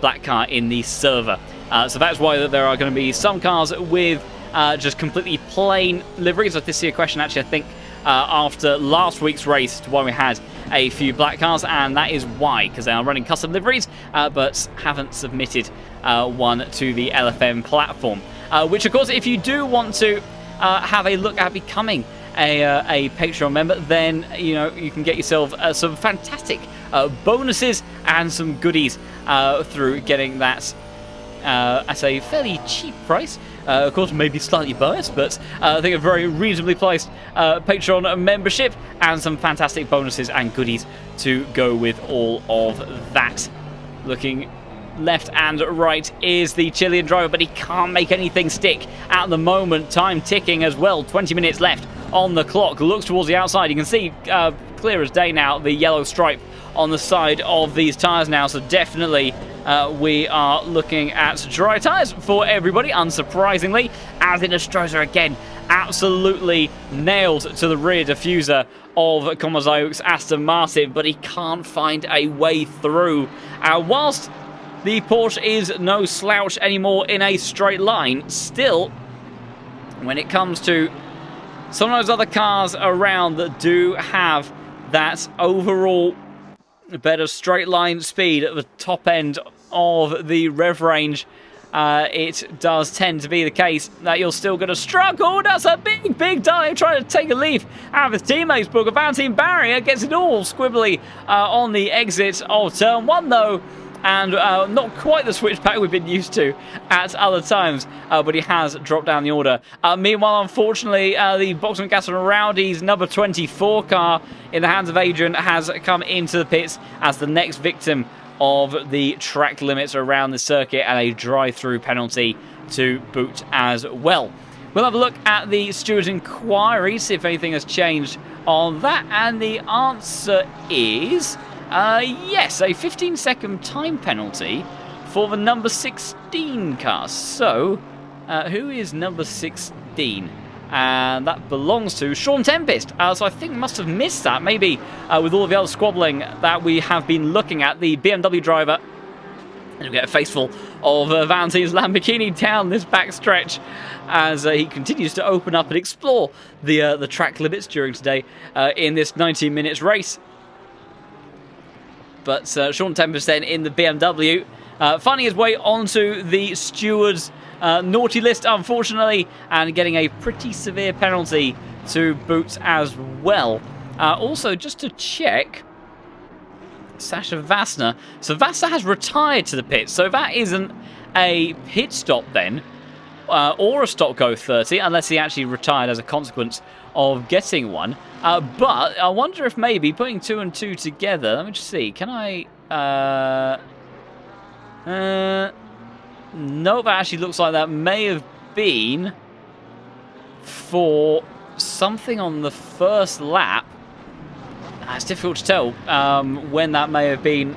black car in the server. So that's why there are going to be some cars with just completely plain liveries. I did see a question actually, I think, after last week's race to why we had a few black cars, and that is why, because they are running custom liveries but haven't submitted one to the LFM platform. Which, of course, if you do want to have a look at becoming a Patreon member, then you can get yourself some fantastic bonuses and some goodies through getting that at a fairly cheap price. Of course, maybe slightly biased, but I think a very reasonably priced Patreon membership, and some fantastic bonuses and goodies to go with all of that. Looking left and right is the Chilean driver, but he can't make anything stick at the moment. Time ticking as well. 20 minutes left on the clock. Looks towards the outside. You can see clear as day now the yellow stripe on the side of these tyres now, so definitely we are looking at dry tyres for everybody, unsurprisingly, as Inestrosa again absolutely nailed to the rear diffuser of Komazauk's Aston Martin, but he can't find a way through. Whilst the Porsche is no slouch anymore in a straight line, still, when it comes to some of those other cars around that do have that overall better straight line speed at the top end of the rev range, it does tend to be the case that you're still going to struggle. That's a big dive trying to take a leaf out of his teammates, but a Valentine barrier gets it all squibbly on the exit of turn 1 though, and not quite the switchback we've been used to at other times, but he has dropped down the order. Meanwhile, unfortunately, the Boxman Gas and Rowdy's number 24 car in the hands of Adrian has come into the pits as the next victim of the track limits around the circuit, and a drive-through penalty to boot as well. We'll have a look at the steward inquiry, see if anything has changed on that, and the answer is yes, a 15-second time penalty for the number 16 car. So, who is number 16? And that belongs to Sean Tempest. So I think must have missed that, maybe with all of the other squabbling that we have been looking at. The BMW driver, and we get a face full of Valentine's Lamborghini down this back stretch as he continues to open up and explore the track limits during today in this 19 minutes race. But Sean Tempest then in the BMW finding his way onto the steward's naughty list, unfortunately, and getting a pretty severe penalty to boot as well. Also, just to check, Sasha Vassner. So Vassner has retired to the pit, so that isn't a pit stop then, or a stop go 30, unless he actually retired as a consequence of getting one. But I wonder if maybe putting 2 and 2 together, let me just see, can I... no, that actually looks like that may have been for something on the first lap. It's difficult to tell when that may have been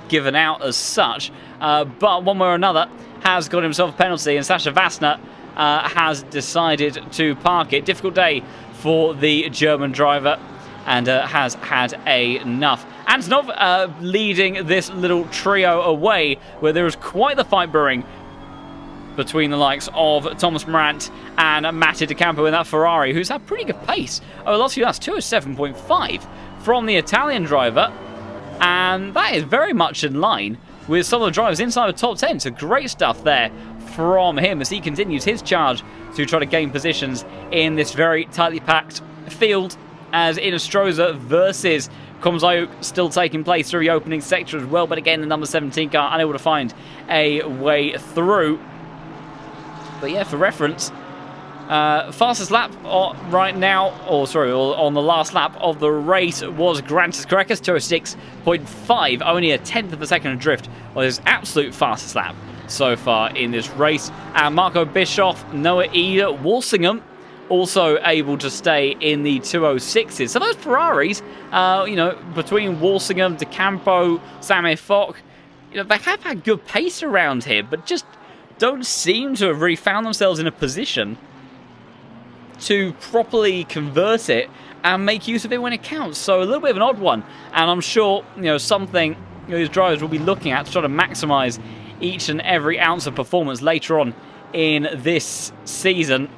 given out as such. But one way or another has got himself a penalty, and Sasha Vassner has decided to park it. Difficult day for the German driver, and has had enough. Antonov leading this little trio away, where there is quite the fight brewing between the likes of Thomas Morant and Mattia De Campo in that Ferrari, who's had pretty good pace over the last few laps. 207.5 from the Italian driver, and that is very much in line with some of the drivers inside the top 10. So great stuff there from him as he continues his charge to try to gain positions in this very tightly packed field, as Inestrosa versus Komzayuk still taking place through the opening sector as well. But again, the number 17 car unable to find a way through. But yeah, for reference, fastest lap right now, on the last lap of the race was Grantis Caracas, 206.5, only a tenth of a second adrift on his absolute fastest lap so far in this race. And Marco Bischoff, Noah Eder, Walsingham also able to stay in the 206s. So those Ferraris, between Walsingham, De Campo, Sammy Fock, they have had good pace around here, but just don't seem to have really found themselves in a position to properly convert it and make use of it when it counts. So a little bit of an odd one, and I'm sure something these drivers will be looking at to try to maximise each and every ounce of performance later on in this season,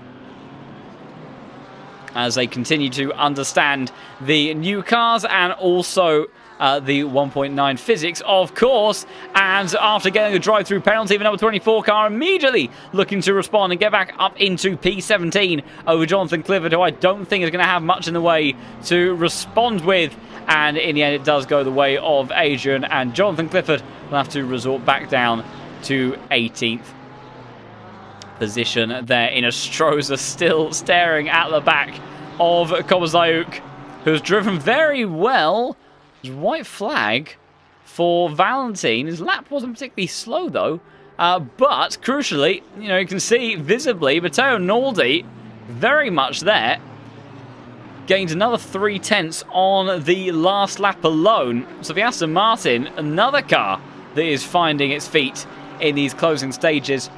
as they continue to understand the new cars and also the 1.9 physics, of course. And after getting a drive-through penalty, the number 24 car immediately looking to respond and get back up into P17 over Jonathan Clifford, who I don't think is going to have much in the way to respond with. And in the end, it does go the way of Adrian, and Jonathan Clifford will have to resort back down to 18th position there. Inestrosa still staring at the back of Komzayuk, who's driven very well. White flag for Valentin. His lap wasn't particularly slow though, but crucially, you can see visibly Matteo Naldi very much there. Gained another 0.3 on the last lap alone. So the Aston Martin, another car that is finding its feet in these closing stages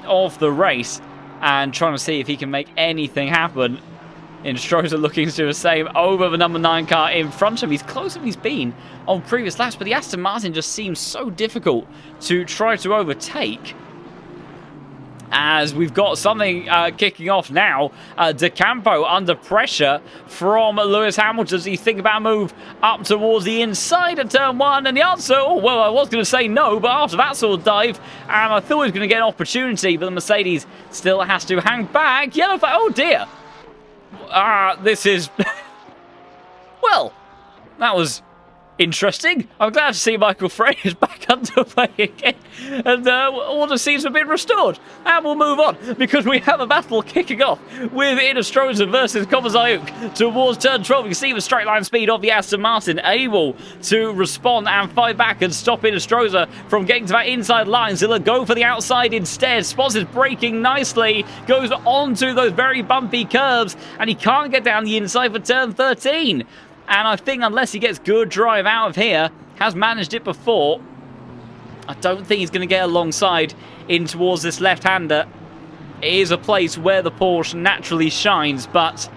of the race and trying to see if he can make anything happen. Inestrosa looking to do the same over the number 9 car in front of him. He's closer than he's been on previous laps, but the Aston Martin just seems so difficult to try to overtake. As we've got something kicking off now. De Campo under pressure from Lewis Hamilton as he think about a move up towards the inside of turn 1. And the answer, I was going to say no, but after that sort of dive, and I thought he was going to get an opportunity, but the Mercedes still has to hang back. Yellow flag, oh dear. This is... well, that was interesting. I'm glad to see Michael Frey is back underway again, and order seems to have been restored. And we'll move on, because we have a battle kicking off with Inestrosa versus Komzayuk towards turn 12. You can see the straight line speed of the Aston Martin, able to respond and fight back and stop Inestrosa from getting to that inside line. Zilla go for the outside instead. Spots is braking nicely, goes onto those very bumpy curves, and he can't get down the inside for turn 13. And I think unless he gets good drive out of here, has managed it before, I don't think he's going to get alongside in towards this left-hander. It is a place where the Porsche naturally shines, but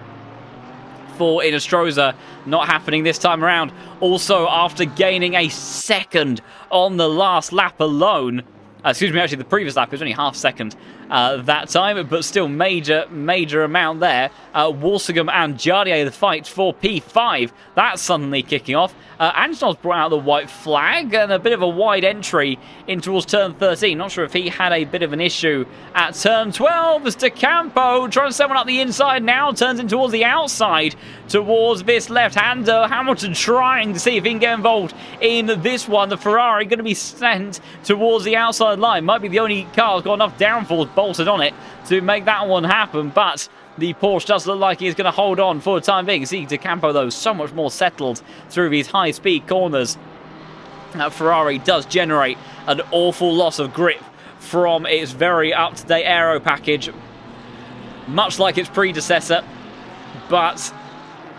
for Inestrosa, not happening this time around. Also, after gaining a second on the last lap alone, Excuse me, actually, the previous lap was only half a second that time, but still major amount there. Walsingham and Jardier, the fight for P5. That's suddenly kicking off. Antonov's brought out the white flag and a bit of a wide entry in towards turn 13. Not sure if he had a bit of an issue at turn 12 as De Campo trying to set one up the inside now, turns in towards the outside towards this left-hander. Hamilton trying to see if he can get involved in this one. The Ferrari going to be sent towards the outside line. Might be the only car that's got enough downforce bolted on it to make that one happen, but the Porsche does look like he's going to hold on for the time being. See De Campo, though, so much more settled through these high-speed corners. That Ferrari does generate an awful loss of grip from its very up-to-date aero package, much like its predecessor, but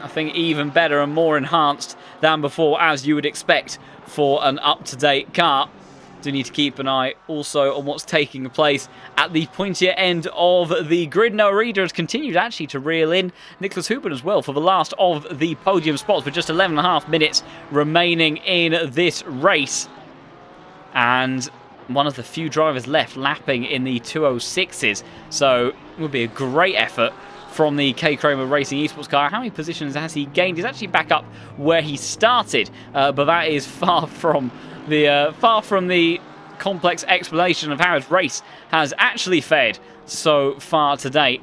I think even better and more enhanced than before, as you would expect for an up-to-date car. Do need to keep an eye also on what's taking place at the pointier end of the grid. Noah Reader has continued actually to reel in Nicholas Huben as well for the last of the podium spots with just 11.5 minutes remaining in this race. And one of the few drivers left lapping in the 206s. So it would be a great effort from the K Kramer Racing Esports car. How many positions has he gained? He's actually back up where he started, but that is far from the complex explanation of how his race has actually fared so far to date.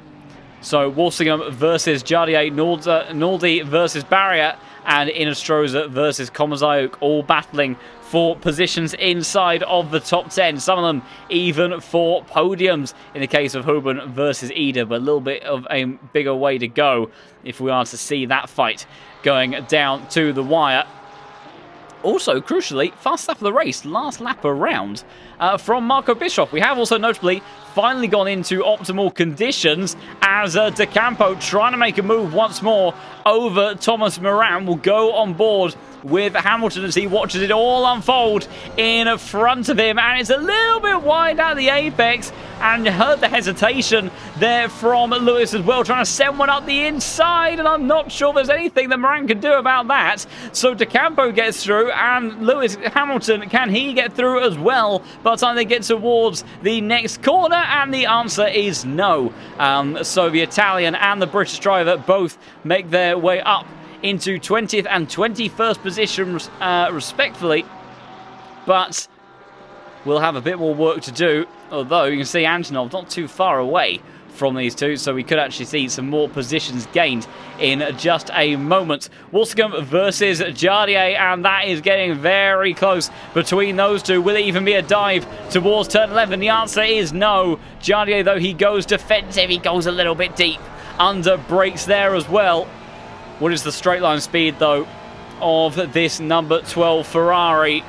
So Walsingham versus Jardier, Naldi versus Barrier, and Inostroza versus Komazayuk, all battling for positions inside of the top 10. Some of them even for podiums in the case of Huben versus Ida, but a little bit of a bigger way to go if we are to see that fight going down to the wire. Also, crucially, fast lap of the race, last lap around from Marco Bischoff. We have also notably finally gone into optimal conditions as De Campo trying to make a move once more over Thomas Moran will go on board with Hamilton as he watches it all unfold in front of him, and it's a little bit wide at the apex, and heard the hesitation there from Lewis as well, trying to send one up the inside, and I'm not sure there's anything that Moran can do about that. So De Campo gets through, and Lewis Hamilton, can he get through as well by the time they get towards the next corner? And the answer is no. So the Italian and the British driver both make their way up into 20th and 21st positions respectively, but we'll have a bit more work to do, although you can see Antonov not too far away from these two, so we could actually see some more positions gained in just a moment. Walsingham versus Jardier, and that is getting very close between those two. Will it even be a dive towards turn 11? The answer is no. Jardier, though, he goes defensive, he goes a little bit deep under brakes there as well. What is the straight line speed, though, of this number 12 Ferrari?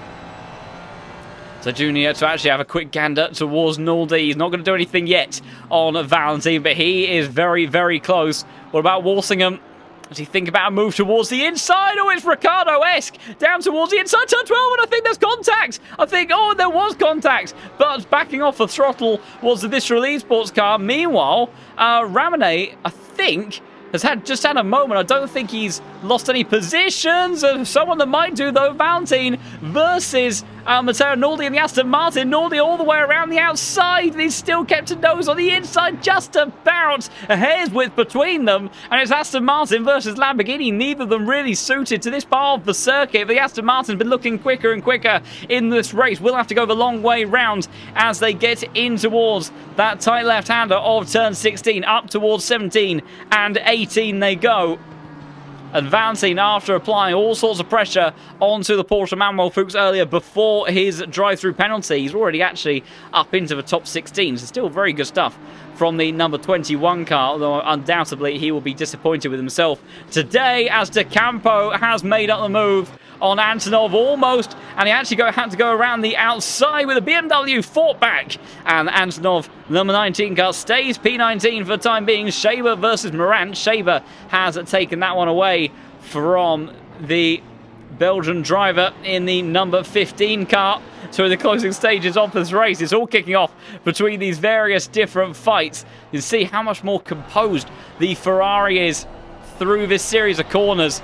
So Junior to actually have a quick gander towards Naldi. He's not going to do anything yet on Valentine, but he is very, very close. What about Walsingham? Does he think about a move towards the inside? Oh, it's Ricciardo-esque down towards the inside, turn 12, and I think there's contact. There was contact, but backing off the throttle was the Visceral Esports car. Meanwhile, Ramone, I think, has just had a moment. I don't think he's lost any positions. Someone that might do, though, Valentine versus Matteo Naldi in the Aston Martin. Naldi all the way around the outside, and he's still kept a nose on the inside, just about a hair's width between them. And it's Aston Martin versus Lamborghini, neither of them really suited to this part of the circuit. The Aston Martin's been looking quicker and quicker in this race. We'll have to go the long way round as they get in towards that tight left-hander of turn 16, up towards 17 and 18 they go. And Valentine, after applying all sorts of pressure onto the Porsche Manuel Fuchs earlier before his drive-through penalty, he's already actually up into the top 16. So still very good stuff from the number 21 car, although undoubtedly he will be disappointed with himself today as De Campo has made up the move on Antonov almost, and he actually had to go around the outside with a BMW fought back, and Antonov, number 19 car, stays P19 for the time being. Shaber versus Morant. Shaber has taken that one away from the Belgian driver in the number 15 car. So in the closing stages of this race, it's all kicking off between these various different fights. You can see how much more composed the Ferrari is through this series of corners.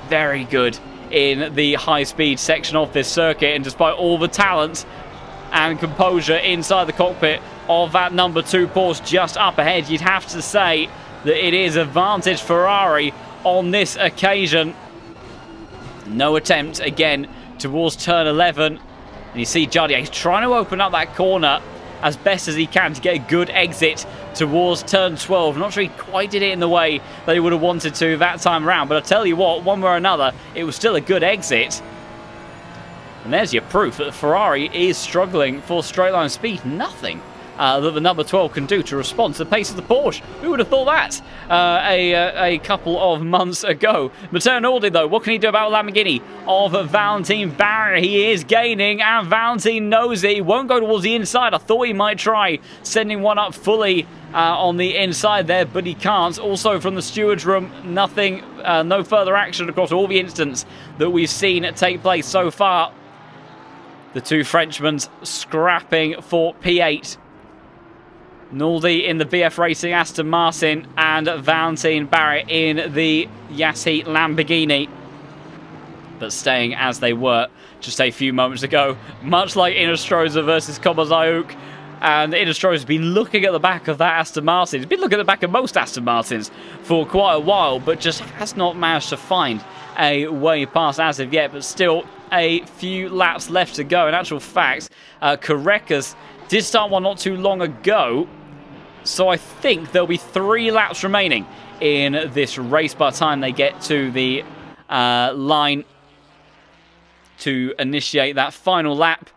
Very good in the high-speed section of this circuit, and despite all the talent and composure inside the cockpit of that number 2 Porsche just up ahead. You'd have to say that it is advantage Ferrari on this occasion. No attempt again towards turn 11. And you see Jardier, he's trying to open up that corner as best as he can to get a good exit towards turn 12. Not sure he quite did it in the way that he would have wanted to that time around, but I tell you what, one way or another, it was still a good exit. And there's your proof that the Ferrari is struggling for straight line speed. Nothing that the number 12 can do to respond to the pace of the Porsche. Who would have thought that a couple of months ago? Matteo Naldi, though, what can he do about Lamborghini of Valentin Barry? He is gaining, and Valentin knows it. He won't go towards the inside. I thought he might try sending one up fully on the inside there, but he can't. Also from the steward's room, nothing, no further action across all the incidents that we've seen take place so far. The two Frenchmen scrapping for P8. Naldi in the BF Racing Aston Martin and Valentin Barrett in the Yassi Lamborghini. But staying as they were just a few moments ago. Much like Inestrosa versus Kobayashi. And Inestrosa's been looking at the back of that Aston Martin. He's been looking at the back of most Aston Martins for quite a while, but just has not managed to find a way past as of yet. But still, a few laps left to go. In actual fact, Carreras did start one not too long ago. So I think there'll be 3 laps remaining in this race by the time they get to the line to initiate that final lap.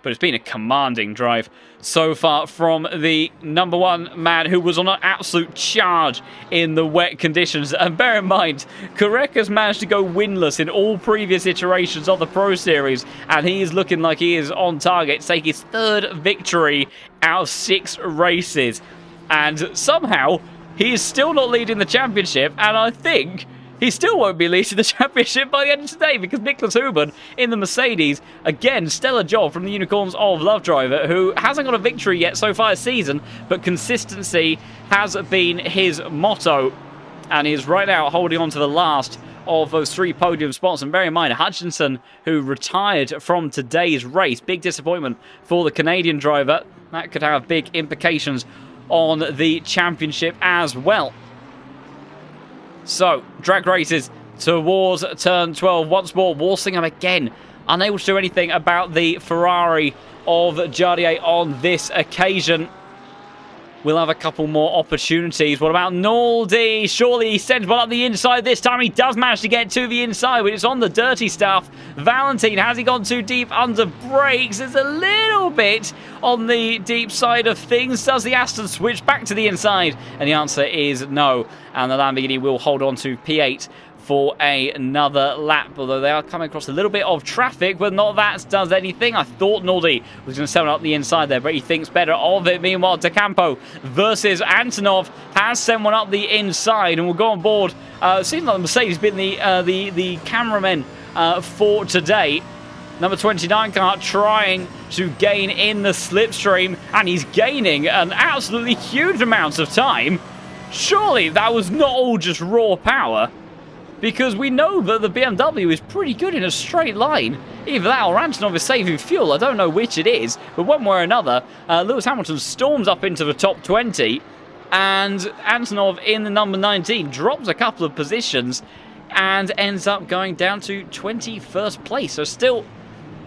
But it's been a commanding drive so far from the number 1 man, who was on an absolute charge in the wet conditions. And bear in mind, Carreras managed to go winless in all previous iterations of the Pro Series, and he is looking like he is on target to take his 3rd victory out of 6 races. And somehow, he is still not leading the championship, and I think he still won't be leading the championship by the end of today, because Nicholas Huben in the Mercedes, again, stellar job from the Unicorns of Love Driver, who hasn't got a victory yet so far this season, but consistency has been his motto, and he is right now holding on to the last of those 3 podium spots. And bear in mind, Hutchinson, who retired from today's race, big disappointment for the Canadian driver. That could have big implications on the championship as well. So, drag races towards turn 12. Once more, Walsingham again unable to do anything about the Ferrari of Jardier on this occasion. We'll have a couple more opportunities. What about Naldi? Surely he sends one up the inside this time. He does manage to get to the inside, but it's on the dirty stuff. Valentin, has he gone too deep under brakes? It's a little bit on the deep side of things. Does the Aston switch back to the inside? And the answer is no. And the Lamborghini will hold on to P8 for another lap, although they are coming across a little bit of traffic, but not that does anything. I thought Naldi was going to send one up the inside there, but he thinks better of it. Meanwhile, De Campo versus Antonov has sent one up the inside and will go on board. Seems like the Mercedes been the cameramen for today. Number 29 car trying to gain in the slipstream, and he's gaining an absolutely huge amount of time. Surely that was not all just raw power, because we know that the BMW is pretty good in a straight line. Either that or Antonov is saving fuel. I don't know which it is, but one way or another, Lewis Hamilton storms up into the top 20, and Antonov in the number 19 drops a couple of positions and ends up going down to 21st place. So still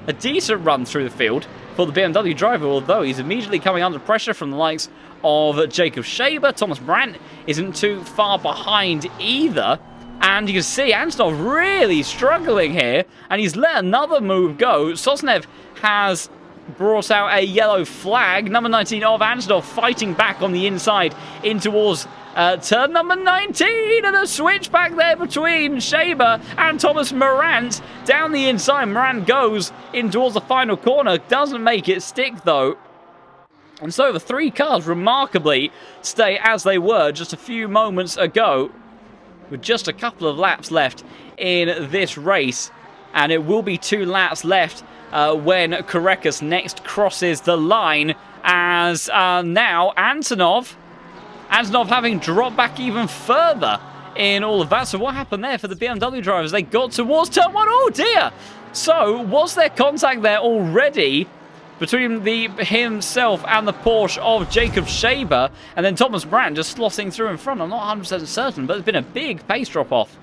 a decent run through the field for the BMW driver, although he's immediately coming under pressure from the likes of Jacob Schaber. Thomas Brandt isn't too far behind either. And you can see Antonov really struggling here, and he's let another move go. Sosnev has brought out a yellow flag. Number 19 of Antonov fighting back on the inside in towards turn number 19, and a switch back there between Schaber and Thomas Morant. Down the inside, Morant goes in towards the final corner. Doesn't make it stick, though. And so the 3 cars remarkably stay as they were just a few moments ago, with just a couple of laps left in this race. And it will be 2 laps left when Carreras next crosses the line, as now Antonov having dropped back even further in all of that. So what happened there for the BMW drivers? They got towards turn 1. Oh dear! So was there contact there already? between himself and the Porsche of Jacob Schaber, and then Thomas Brand just slotting through in front. I'm not 100% certain, but there's been a big pace drop-off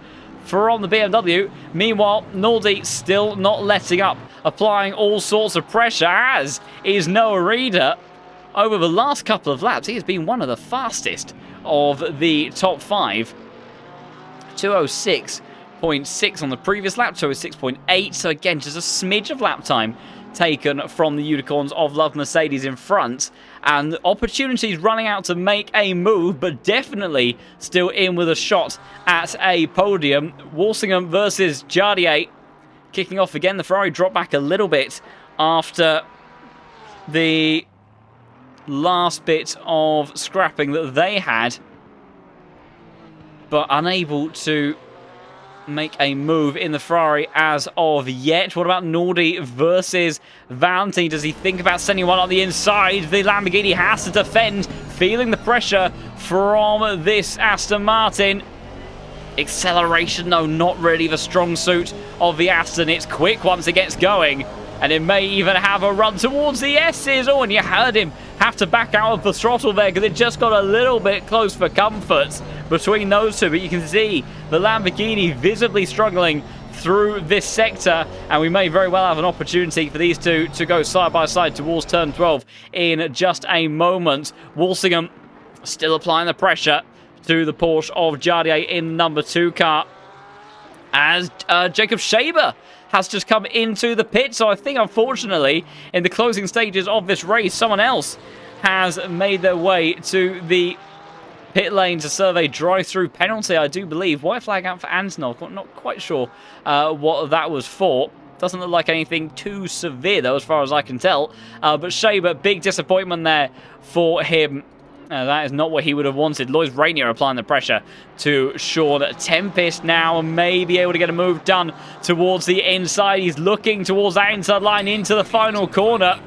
from the BMW. Meanwhile, Nordi still not letting up, applying all sorts of pressure, as is Noah Reeder. Over the last couple of laps, he has been one of the fastest of the top 5. 206.6 on the previous lap, 206.8, so again, just a smidge of lap time taken from the Unicorns of Love Mercedes in front, and opportunities running out to make a move, but definitely still in with a shot at a podium. Walsingham versus Jardier kicking off again. The Ferrari dropped back a little bit after the last bit of scrapping that they had, but unable to make a move in the Ferrari as of yet. What about Nordi versus Valentine? Does he think about sending one on the inside? The Lamborghini has to defend, feeling the pressure from this Aston Martin. Acceleration, though, not really the strong suit of the Aston. It's quick once it gets going, and it may even have a run towards the S's. Oh, and you heard him have to back out of the throttle there because it just got a little bit close for comfort between those two. But you can see the Lamborghini visibly struggling through this sector, and we may very well have an opportunity for these two to go side by side towards turn 12 in just a moment. Walsingham still applying the pressure to the Porsche of Jardier in number 2 car, as Jacob Schaber has just come into the pit. So I think, unfortunately, in the closing stages of this race, someone else has made their way to the pit lane to serve a drive-through penalty, I do believe. White flag out for Antonov. I'm not quite sure what that was for. Doesn't look like anything too severe, though, as far as I can tell. But Schaber, big disappointment there for him. That is not what he would have wanted. Lois Rainier applying the pressure to Sean Tempest now, and may be able to get a move done towards the inside. He's looking towards that inside line into the final corner.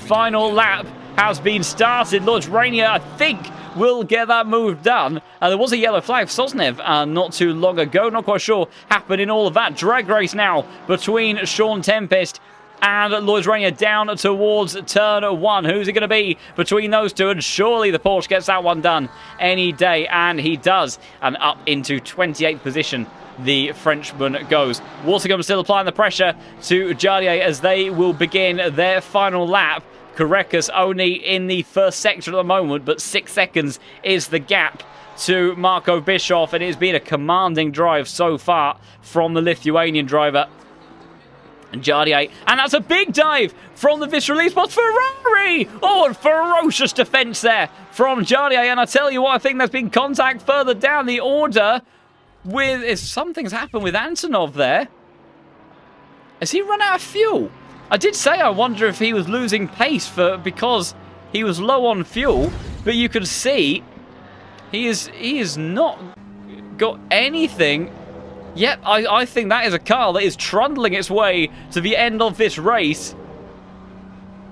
Final lap has been started. Lois Rainier, I think, will get that move done. There was a yellow flag for Sosnev not too long ago. Not quite sure happened in all of that. Drag race now between Sean Tempest and Lloyd Rainier down towards turn 1. Who's it going to be between those two? And surely the Porsche gets that one done any day, and he does. And up into 28th position the Frenchman goes. Walsingham still applying the pressure to Jardier as they will begin their final lap. Korekis only in the first sector at the moment, but 6 seconds is the gap to Marco Bischoff, and it has been a commanding drive so far from the Lithuanian driver. And Jardier, and that's a big dive from the Vis release box. Ferrari! Oh, and ferocious defense there from Jardier. And I tell you what, I think there's been contact further down the order with... Something's happened with Antonov there. Has he run out of fuel? I did say I wonder if he was losing pace because he was low on fuel. But you can see he is not got anything. Yep, I think that is a car that is trundling its way to the end of this race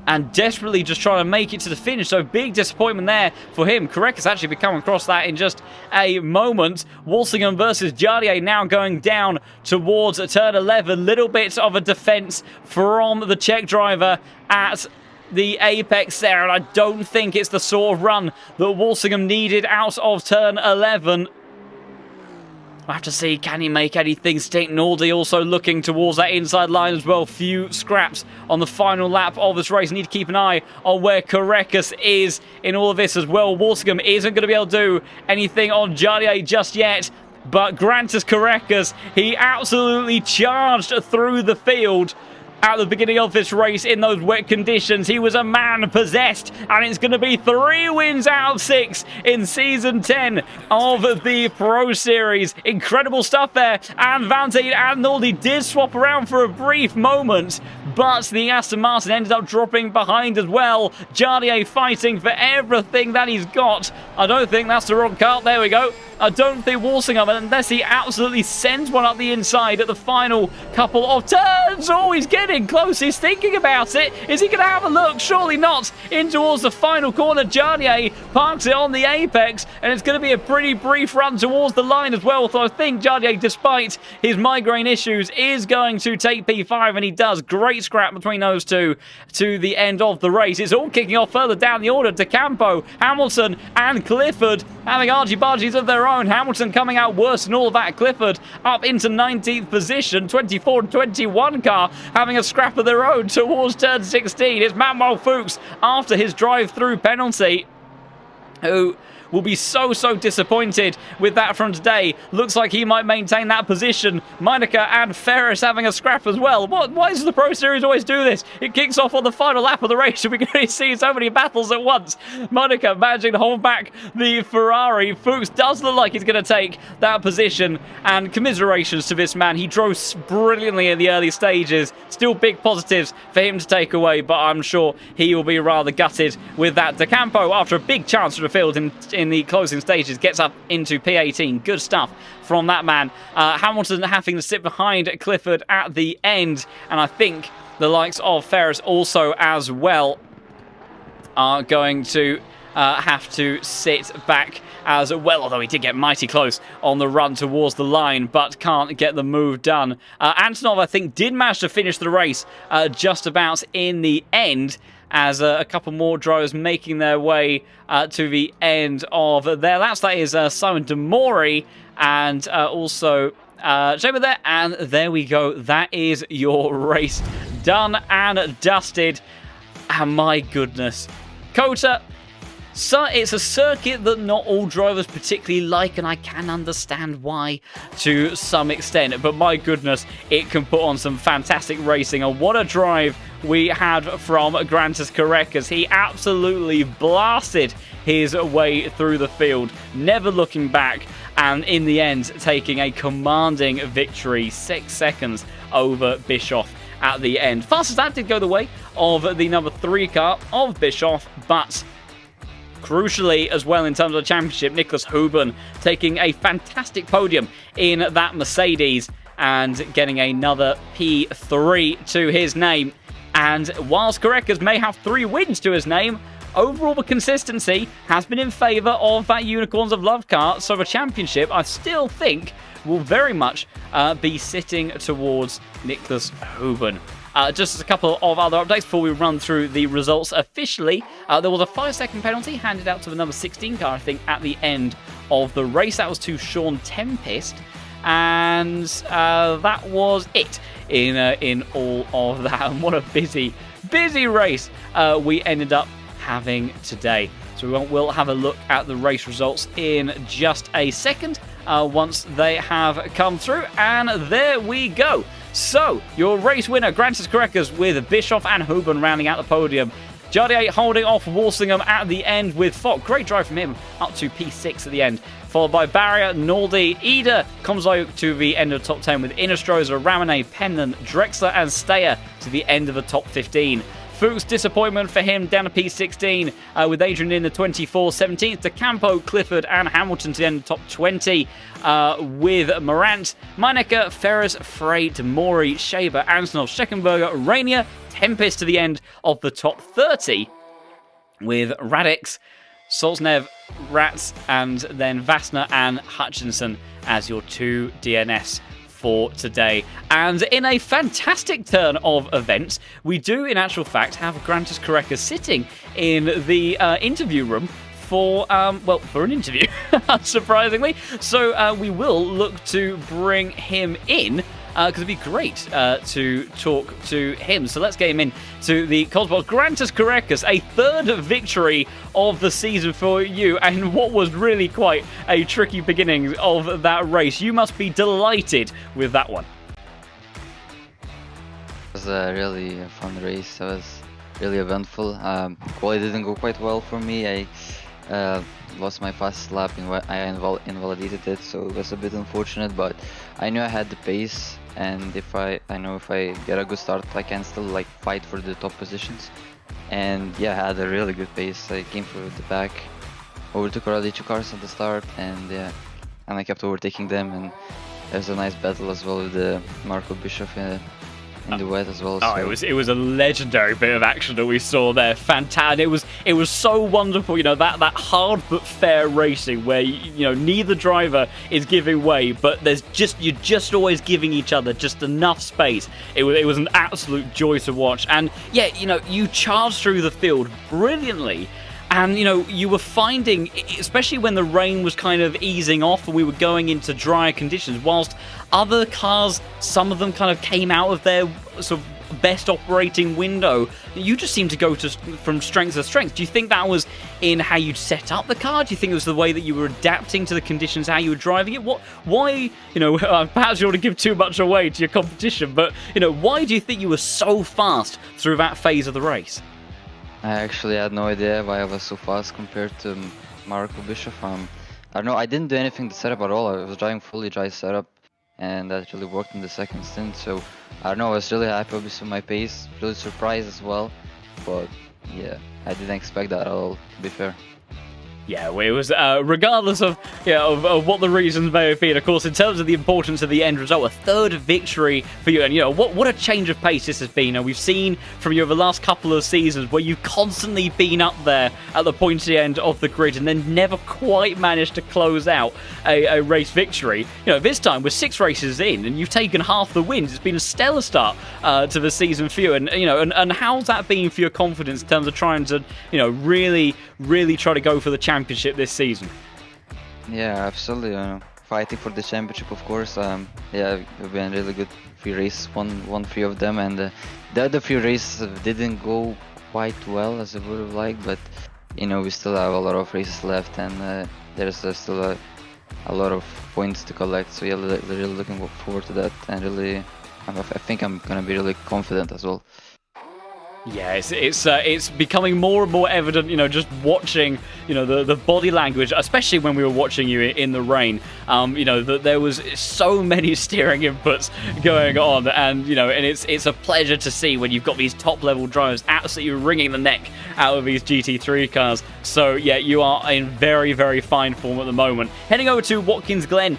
and desperately just trying to make it to the finish. So big disappointment there for him. Korekis actually be coming across that in just a moment. Walsingham versus Jardier now going down towards turn 11. Little bits of a defense from the Czech driver at the apex there, and I don't think it's the sort of run that Walsingham needed out of turn 11. We'll have to see, can he make anything stick? Nordi also looking towards that inside line as well. Few scraps on the final lap of this race. Need to keep an eye on where Korekis is in all of this as well. Walsingham isn't going to be able to do anything on Jardier just yet, but Grantis Korekis, he absolutely charged through the field at the beginning of this race in those wet conditions. He was a man possessed, and it's going to be 3 wins out of 6 in Season 10 of the Pro Series. Incredible stuff there, and Valentine and Nordi did swap around for a brief moment, but the Aston Martin ended up dropping behind as well. Jardier fighting for everything that he's got. I don't think that's the wrong car. There we go. I don't think Walsingham, unless he absolutely sends one up the inside at the final couple of turns. Oh, he's getting getting close. He's thinking about it. Is he going to have a look? Surely not. In towards the final corner, Jardier parks it on the apex, and it's going to be a pretty brief run towards the line as well. So I think Jardier, despite his migraine issues, is going to take P5, and he does. Great scrap between those two to the end of the race. It's all kicking off further down the order. De Campo, Hamilton, and Clifford having argy-bargies of their own. Hamilton coming out worse than all of that. Clifford up into 19th position. 24 and 21 car having a scrap of their own towards turn 16. It's Manuel Fuchs after his drive-through penalty, who will be so disappointed with that from today. Looks like he might maintain that position. Meineke and Ferris having a scrap as well. Why does the Pro Series always do this? It kicks off on the final lap of the race, and we're going to see so many battles at once. Meineke managing to hold back the Ferrari. Fuchs does look like he's going to take that position, and commiserations to this man. He drove brilliantly in the early stages. Still big positives for him to take away, but I'm sure he will be rather gutted with that. De Campo, after a big chance for the field in the closing stages, gets up into P18. Good stuff from that man. Hamilton having to sit behind Clifford at the end, and I think the likes of Ferris also as well are going to have to sit back as well, although he did get mighty close on the run towards the line, but can't get the move done. Antonov, I think, did manage to finish the race just about in the end, as a couple more drivers making their way to the end of their laps. That is Simon Demori and also Jamer there. And there we go. That is your race done and dusted. And my goodness. COTA. So it's a circuit that not all drivers particularly like, and I can understand why to some extent. But my goodness, it can put on some fantastic racing. And what a drive we had from Grantis Carekas. He absolutely blasted his way through the field, never looking back, and in the end taking a commanding victory, 6 seconds over Bischoff at the end. Fastest that did go the way of the number 3 car of Bischoff, but crucially as well in terms of the championship, Nicholas Huben taking a fantastic podium in that Mercedes and getting another P3 to his name. And whilst Carekas may have 3 wins to his name, overall the consistency has been in favour of that Unicorns of Love car, so the championship I still think will very much be sitting towards Nicholas Huben. Just a couple of other updates before we run through the results officially. There was a 5-second penalty handed out to the number 16 car, I think, at the end of the race. That was to Sean Tempest. And that was it in all of that. And what a busy race we ended up having today. So we'll have a look at the race results in just a second once they have come through. And there we go. So, your race winner, Grantis Carekas, with Bischoff and Huben rounding out the podium. Jardier holding off Walsingham at the end with Fock. Great drive from him up to P6 at the end. Followed by Barrier, Naldi, Ida comes to the end of the top 10 with Inostroza, Ramone, Penman, Drexler and Steyer to the end of the top 15. Fuchs, disappointment for him, down to P16, with Adrian in the 24, 17th, De Campo, Clifford and Hamilton to the end of the top 20, with Morant, Meineke, Ferris, Frey, Demori, Shaber, Antonov, Steckenberger, Rainier, Tempest to the end of the top 30, with Radix, Solznev, Rats, and then Vassner and Hutchinson as your 2 DNS for today. And in a fantastic turn of events, we do in actual fact have Grantis Carekas sitting in the interview room for an interview, unsurprisingly. So we will look to bring him in, because it'd be great to talk to him. So let's get him in to the Cosmos. Grantis Carekas, a 3rd victory of the season for you, and what was really quite a tricky beginning of that race. You must be delighted with that one. It was a really fun race. It was really eventful. Quality didn't go quite well for me. I lost my fast lap and I invalidated it, so it was a bit unfortunate, but I knew I had the pace, and I know if I get a good start I can still like fight for the top positions. And yeah, I had a really good pace. I came through the back, overtook already 2 cars at the start, and yeah, and I kept overtaking them, and there was a nice battle as well with Marco Bischoff in in the wet as well. Oh, so. it was a legendary bit of action that we saw there. Fantastic! It was so wonderful. You know, that hard but fair racing where neither driver is giving way, but you're just always giving each other just enough space. It was an absolute joy to watch. And yeah, you charged through the field brilliantly. And, you were finding, especially when the rain was kind of easing off and we were going into drier conditions, whilst other cars, some of them kind of came out of their sort of best operating window, you just seemed to go from strength to strength. Do you think that was in how you'd set up the car? Do you think it was the way that you were adapting to the conditions, how you were driving it? Why, perhaps you don't want to give too much away to your competition, but, why do you think you were so fast through that phase of the race? I actually had no idea why I was so fast compared to Marco Bischoff. I don't know, I didn't do anything to setup at all. I was driving fully dry setup, and that really worked in the second stint. So I don't know, I was really happy with my pace, really surprised as well. But yeah, I didn't expect that at all, to be fair. Yeah, well, it was regardless of what the reasons may have been. Of course, in terms of the importance of the end result, a third victory for you, and what a change of pace this has been. And we've seen from you over the last couple of seasons where you've constantly been up there at the pointy end of the grid, and then never quite managed to close out a race victory. This time we're 6 races in, and you've taken half the wins. It's been a stellar start to the season for you. And how's that been for your confidence in terms of trying to really try to go for the championship this season? Yeah, absolutely. Fighting for the championship, of course. Yeah, we've been really good few races, won 3 of them, and the other few races didn't go quite well as I would have liked, but we still have a lot of races left, and there's still a lot of points to collect. So yeah, really looking forward to that, and really, I think I'm gonna be really confident as well. Yeah, it's becoming more and more evident, just watching, the body language, especially when we were watching you in the rain, that there was so many steering inputs going on, and, and it's a pleasure to see when you've got these top-level drivers absolutely wringing the neck out of these GT3 cars. So, yeah, you are in very, very fine form at the moment. Heading over to Watkins Glen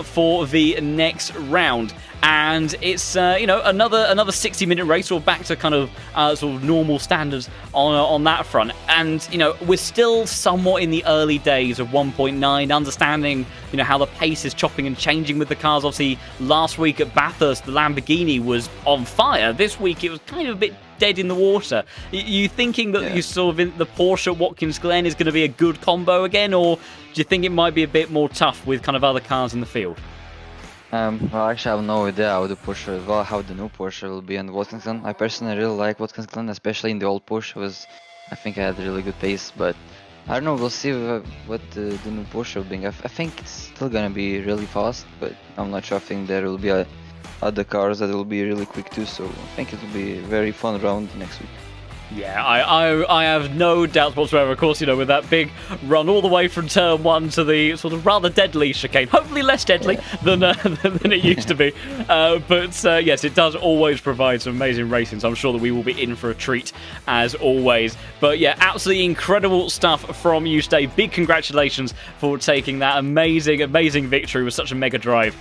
for the next round. And it's another 60-minute race, or back to kind of sort of normal standards on that front. And we're still somewhat in the early days of 1.9, understanding how the pace is chopping and changing with the cars. Obviously, last week at Bathurst, the Lamborghini was on fire. This week, it was kind of a bit dead in the water. You thinking that you sort of the Porsche at Watkins Glen is going to be a good combo again, or do you think it might be a bit more tough with kind of other cars in the field? Well, actually, I have no idea how the new Porsche will be in Watkins Glen. I personally really like Watkins Glen, especially in the old Porsche. I think I had a really good pace, but I don't know. We'll see what the new Porsche will bring. I think it's still gonna be really fast, but I'm not sure. I think there will be other cars that will be really quick too. So I think it will be a very fun round next week. Yeah, I have no doubt whatsoever. Of course, with that big run all the way from turn 1 to the sort of rather deadly chicane. Hopefully less deadly than it used to be. But yes, it does always provide some amazing racing, so I'm sure that we will be in for a treat as always. But yeah, absolutely incredible stuff from you, Stave. Big congratulations for taking that amazing victory with such a mega drive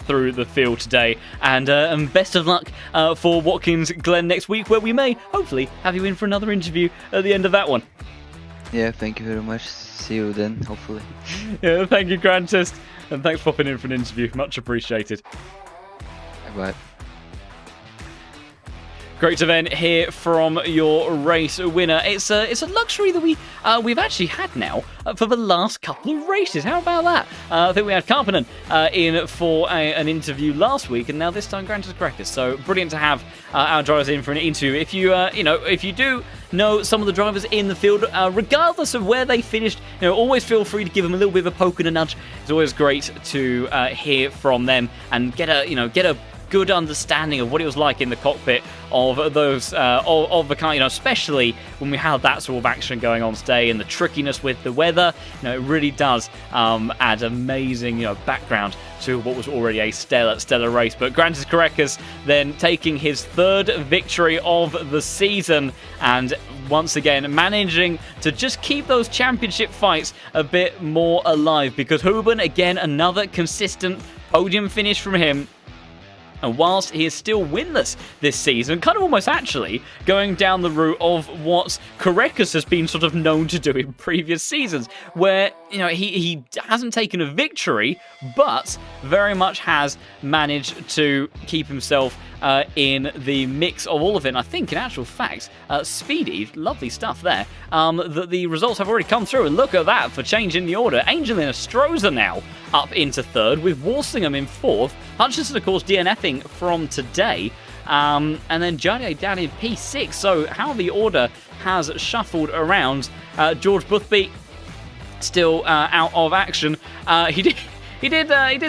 through the field today. And best of luck for Watkins Glen next week, where we may hopefully have you in for another interview at the end of that one. Yeah, thank you very much. See you then, hopefully. Yeah, thank you, Grantist, and thanks for popping in for an interview. Much appreciated. Bye. Great to then hear from your race winner. It's a luxury that we've actually had now for the last couple of races. How about that? I think we had Karpinen in for an interview last week, and now this time Grantis Crackers. So brilliant to have our drivers in for an interview. If you if you do know some of the drivers in the field, regardless of where they finished, always feel free to give them a little bit of a poke and a nudge. It's always great to hear from them and get a good understanding of what it was like in the cockpit of those of the car, especially when we had that sort of action going on today, and the trickiness with the weather. It really does add amazing background to what was already a stellar race. But Grantis Correcas then taking his 3rd victory of the season, and once again managing to just keep those championship fights a bit more alive, because Huben, again, another consistent podium finish from him. And whilst he is still winless this season, kind of almost actually going down the route of what Korekis has been sort of known to do in previous seasons, where, you know, he hasn't taken a victory, but very much has managed to keep himself in the mix of all of it. And I think, in actual fact, Speedy, lovely stuff there, that the results have already come through. And look at that for changing the order. Angelina Stroza now up into third, with Walsingham in fourth. Hutchinson, of course, DNFing from today. And then Jardier down in P6. So how the order has shuffled around. George Boothby still out of action. He did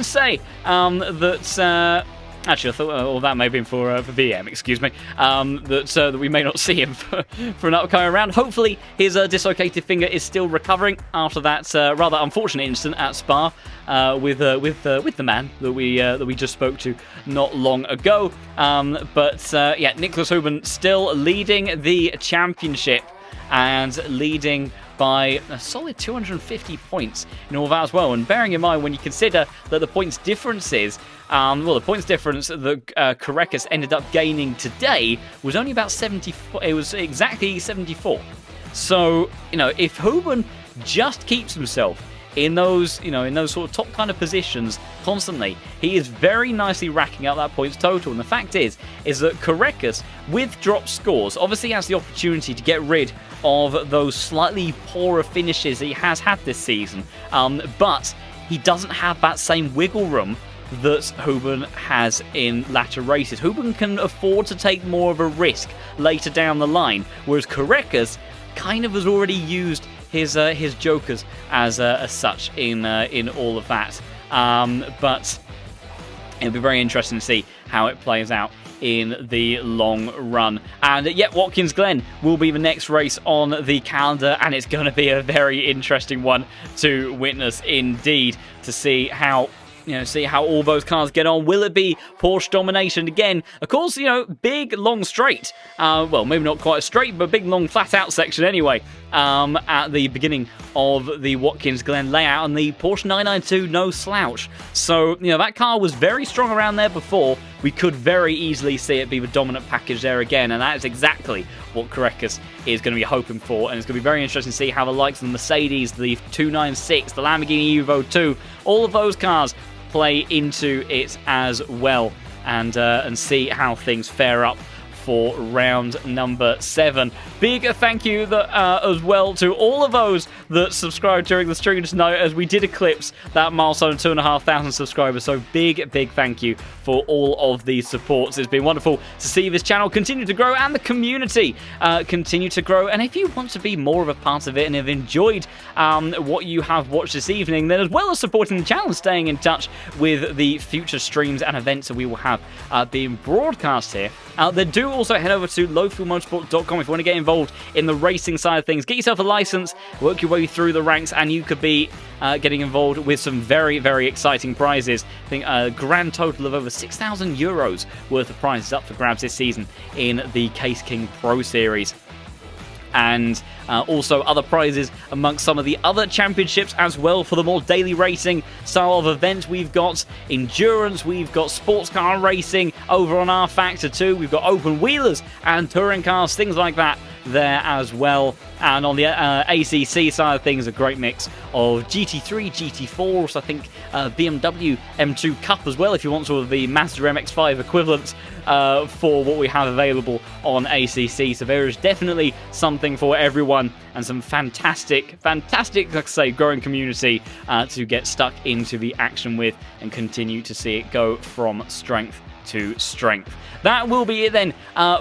say that. Actually, I thought, that may have been for VM, excuse me, that we may not see him for an upcoming round. Hopefully, his dislocated finger is still recovering after that rather unfortunate incident at Spa with the man that we just spoke to not long ago. Yeah, Nicholas Huben still leading the championship and leading by a solid 250 points in all that as well. And bearing in mind, when you consider that the points difference is, the points difference that Korekis ended up gaining today was only about 74. It was exactly 74. So, you know, if Huben just keeps himself in those, you know, in those sort of top kind of positions constantly, he is very nicely racking up that points total. And the fact is that Korekis, with drop scores, obviously has the opportunity to get rid of those slightly poorer finishes he has had this season. But he doesn't have that same wiggle room that Huben has in latter races. Huben can afford to take more of a risk later down the line, whereas Korekis kind of has already used his jokers as such in all of that. But it'll be very interesting to see how it plays out in the long run. And yet Watkins Glen will be the next race on the calendar, and it's going to be a very interesting one to witness indeed, to see how all those cars get on. Will it be Porsche domination again? Of course, you know, big, long straight. Well, maybe not quite a straight, but big, long, flat-out section anyway, at the beginning of the Watkins Glen layout, and the Porsche 992 no slouch. So, you know, that car was very strong around there before. We could very easily see it be the dominant package there again, and that is exactly what Korekis is going to be hoping for. And it's going to be very interesting to see how the likes of the Mercedes, the 296, the Lamborghini Evo 2, all of those cars play into it as well, and see how things fare up for round number 7. Big thank you as well to all of those that subscribed during the stream tonight, as we did eclipse that milestone of 2,500 subscribers. So big thank you for all of these supports. It's been wonderful to see this channel continue to grow and the community continue to grow. And if you want to be more of a part of it and have enjoyed what you have watched this evening, then as well as supporting the channel and staying in touch with the future streams and events that we will have being broadcast here, then do also head over to lowfuelmotorsport.com if you want to get involved in the racing side of things. Get yourself a license, work your way through the ranks, and you could be getting involved with some very, very exciting prizes. I think a grand total of over 6,000 euros worth of prizes up for grabs this season in the Case King Pro Series. And also other prizes amongst some of the other championships as well for the more daily racing style of events. We've got endurance, we've got sports car racing over on R Factor 2, we've got open wheelers and touring cars, things like that there as well. And on the ACC side of things, a great mix of GT3, GT4s, I think BMW M2 Cup as well, if you want sort of the Mazda MX-5 equivalent for what we have available on ACC. So there is definitely something for everyone, and some fantastic, like I say, growing community to get stuck into the action with and continue to see it go from strength to strength. That will be it then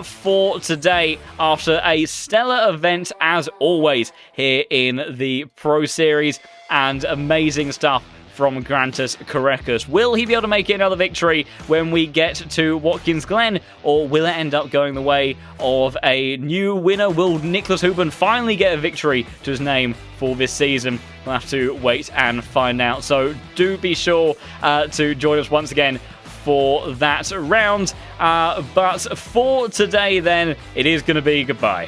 for today, after a stellar event as always here in the Pro Series, and amazing stuff from Grantis Korekis. Will he be able to make it another victory when we get to Watkins Glen, or will it end up going the way of a new winner? Will Nicholas Huben finally get a victory to his name for this season? We'll have to wait and find out. So do be sure to join us once again for that round. But for today then, it is going to be goodbye.